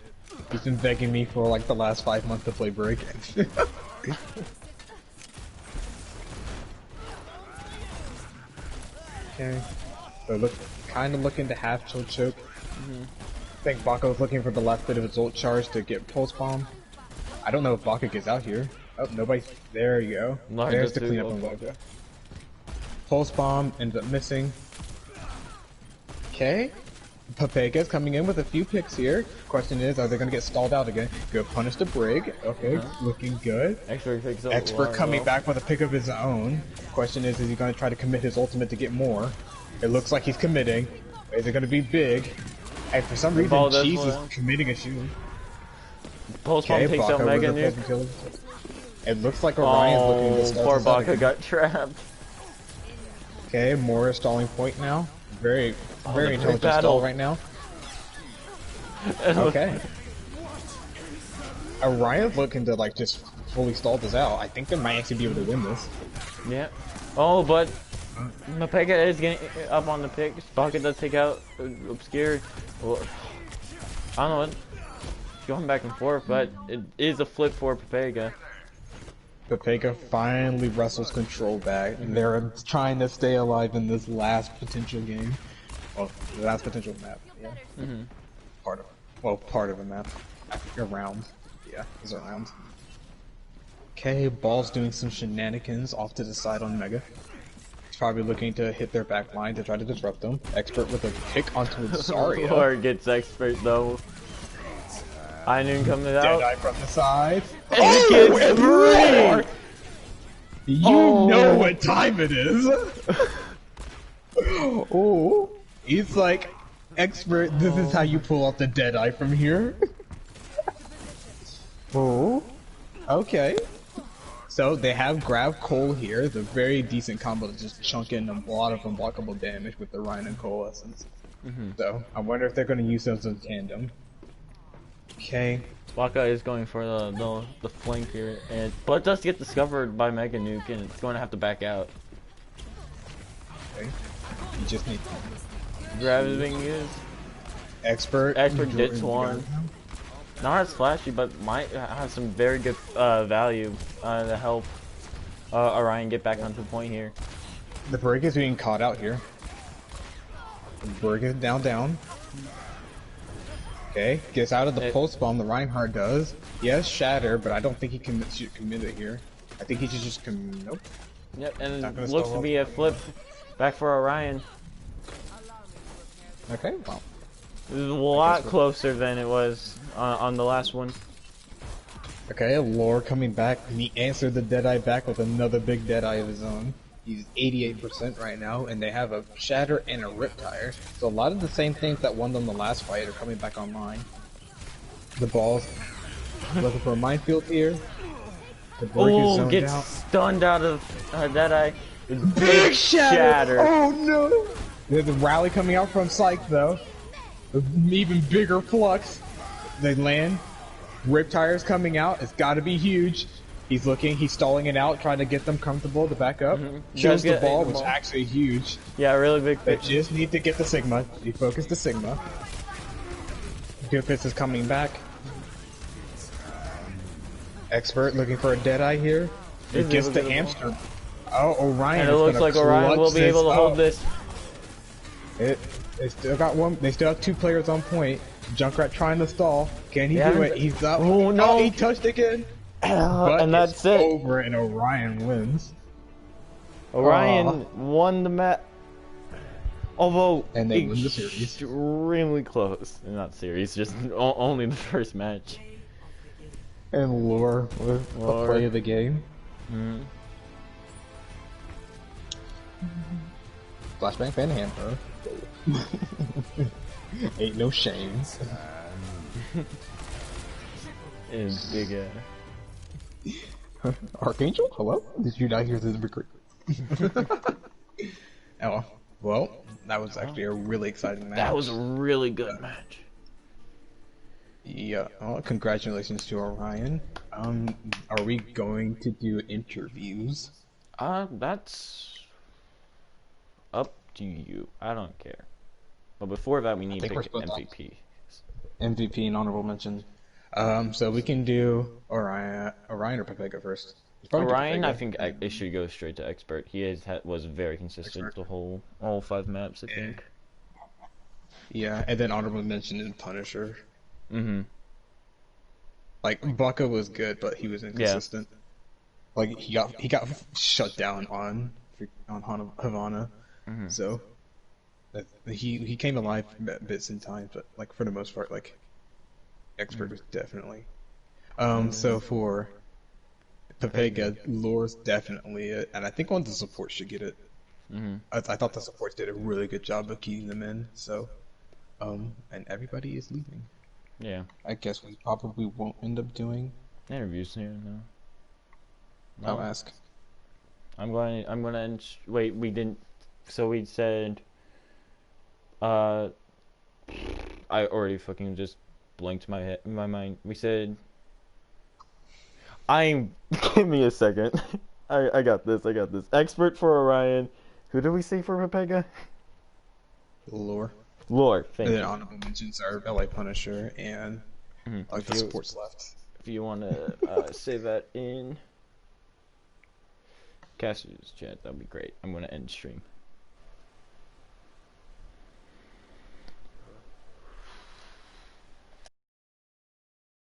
Speaker 1: He's been begging me for like the last 5 months to play brick. Okay. So kind of looking to half choke. I think Baka was looking for the last bit of his ult charge to get pulse bomb. I don't know if Baka gets out here. Oh, nobody. There you go. There's the cleanup on Baka. Pulse bomb ends up missing. Okay. Pepega's coming in with a few picks here. Question is, are they going to get stalled out again? Go punish the brig. Okay, looking good. Expert coming back with a pick of his own. Question is he going to try to commit his ultimate to get more? It looks like he's committing. Is it going to be big? And for some reason, Cheese is committing a shoot.
Speaker 2: Pulse bomb takes out Mega Nuke.
Speaker 1: It looks like Orion's looking to stall
Speaker 2: poor
Speaker 1: this out
Speaker 2: Baka
Speaker 1: again.
Speaker 2: got trapped.
Speaker 1: Okay, more stalling point now. Very intelligent stall right now. Okay. Orion's looking to like just fully stall this out. I think they might actually be able to win this.
Speaker 2: Yeah. Oh, but Pepega is getting up on the pick. Baka does take out Obscure. Well, I don't know what. Going back and forth, but it is a flip for Pepega.
Speaker 1: Pepega finally wrestles control back, and they're trying to stay alive in this last potential game. Well, the last potential map, yeah. Part of a map. I think a round. Yeah, it's a round. Okay, Ball's doing some shenanigans off to the side on Mega. He's probably looking to hit their back line to try to disrupt them. Expert with a pick onto Zarya.
Speaker 2: Or gets Expert though. Ainun coming out.
Speaker 1: Deadeye from the side.
Speaker 2: And it gets three!
Speaker 1: You know what time it is! Oh, he's like, Expert, this is how you pull off the Deadeye from here. Oh, okay. So they have Grab Cole here. It's a very decent combo to just chunk in a lot of unblockable damage with the Ryan and Cole essence. So I wonder if they're going to use those in tandem. Okay.
Speaker 2: Baka is going for the flank here, but does get discovered by Mega Nuke, and it's going to have to back out.
Speaker 1: Okay. You just need
Speaker 2: Grab is being used.
Speaker 1: Expert
Speaker 2: gets one. Not as flashy, but might have some very good value to help Orion get back onto the point here.
Speaker 1: The break is being caught out here. The break is down. Okay, gets out of the pulse bomb, the Reinhardt does. Yes, shatter, but I don't think he can commit it here. I think he should just nope.
Speaker 2: Yep, and it looks to be a flip back for Orion.
Speaker 1: Okay, well.
Speaker 2: This is a lot
Speaker 1: we're-
Speaker 2: closer than it was on the last one.
Speaker 1: Okay, Lore coming back. He answered the Deadeye back with another big Deadeye of his own. He's 88% right now, and they have a Shatter and a Riptire. So a lot of the same things that won them the last fight are coming back online. The balls looking for a minefield here. The Borg is
Speaker 2: Oh,
Speaker 1: zoned
Speaker 2: gets
Speaker 1: out.
Speaker 2: stunned out of Deadeye.
Speaker 1: Big shatter! Oh no! There's a rally coming out from Psych though. Even bigger flux. They land. Riptire's coming out. It's got to be huge. He's looking. He's stalling it out, trying to get them comfortable to back up. Shows the ball, which is actually huge.
Speaker 2: Yeah, really big.
Speaker 1: They just need to get the Sigma. He focused the Sigma. Goofus is coming back. Expert looking for a Deadeye here. It gets the hamster. Oh, Orion.
Speaker 2: And it looks like Orion will be able to hold this.
Speaker 1: They still got one. They still have 2 players on point. Junkrat trying to stall. Can he do it? He's up.
Speaker 2: Oh no!
Speaker 1: Oh, he touched again. But
Speaker 2: and that's it.
Speaker 1: Over, and Orion wins.
Speaker 2: Orion won the match. Although
Speaker 1: and they win the series.
Speaker 2: Extremely close. Not series, just only the first match.
Speaker 1: And Lore with the play of the game. Flashbang fan hamper. Ain't no shame.
Speaker 2: And big
Speaker 1: Archangel? Hello? Did you not hear the recruit? Oh, well, that was actually a really exciting match.
Speaker 2: That was a really good match.
Speaker 1: Yeah, well, congratulations to Orion. Are we going to do interviews?
Speaker 2: That's up to you. I don't care. But before that, we need to pick MVP.
Speaker 1: MVP and honorable mention. So we can do Orion or Pepega first.
Speaker 2: Orion, I think it should go straight to expert. He was very consistent the all 5 maps, I think.
Speaker 1: Yeah, and then honorable mention is Punisher.
Speaker 2: Mm-hmm.
Speaker 1: Like Baka was good, but he was inconsistent. Yeah. Like he got shut down on Havana, so he came alive bits and times, but like for the most part, like expert was definitely. So for Pepega, Lore's definitely it, and I think one of the supports should get it. I thought the supports did a really good job of keeping them in. So, and everybody is leaving.
Speaker 2: Yeah.
Speaker 1: I guess we probably won't end up doing
Speaker 2: interviews here. No.
Speaker 1: I'll ask.
Speaker 2: I'm gonna wait. We didn't. So we said. I already fucking just blinked my mind. We said. Give me a second. I got this. Expert for Orion. Who did we say for Pepega?
Speaker 1: Lore.
Speaker 2: Thank you.
Speaker 1: And then honorable mentions are LA Punisher and like the supports left.
Speaker 2: If you want to say that in Caster's chat, that'd be great. I'm gonna end stream.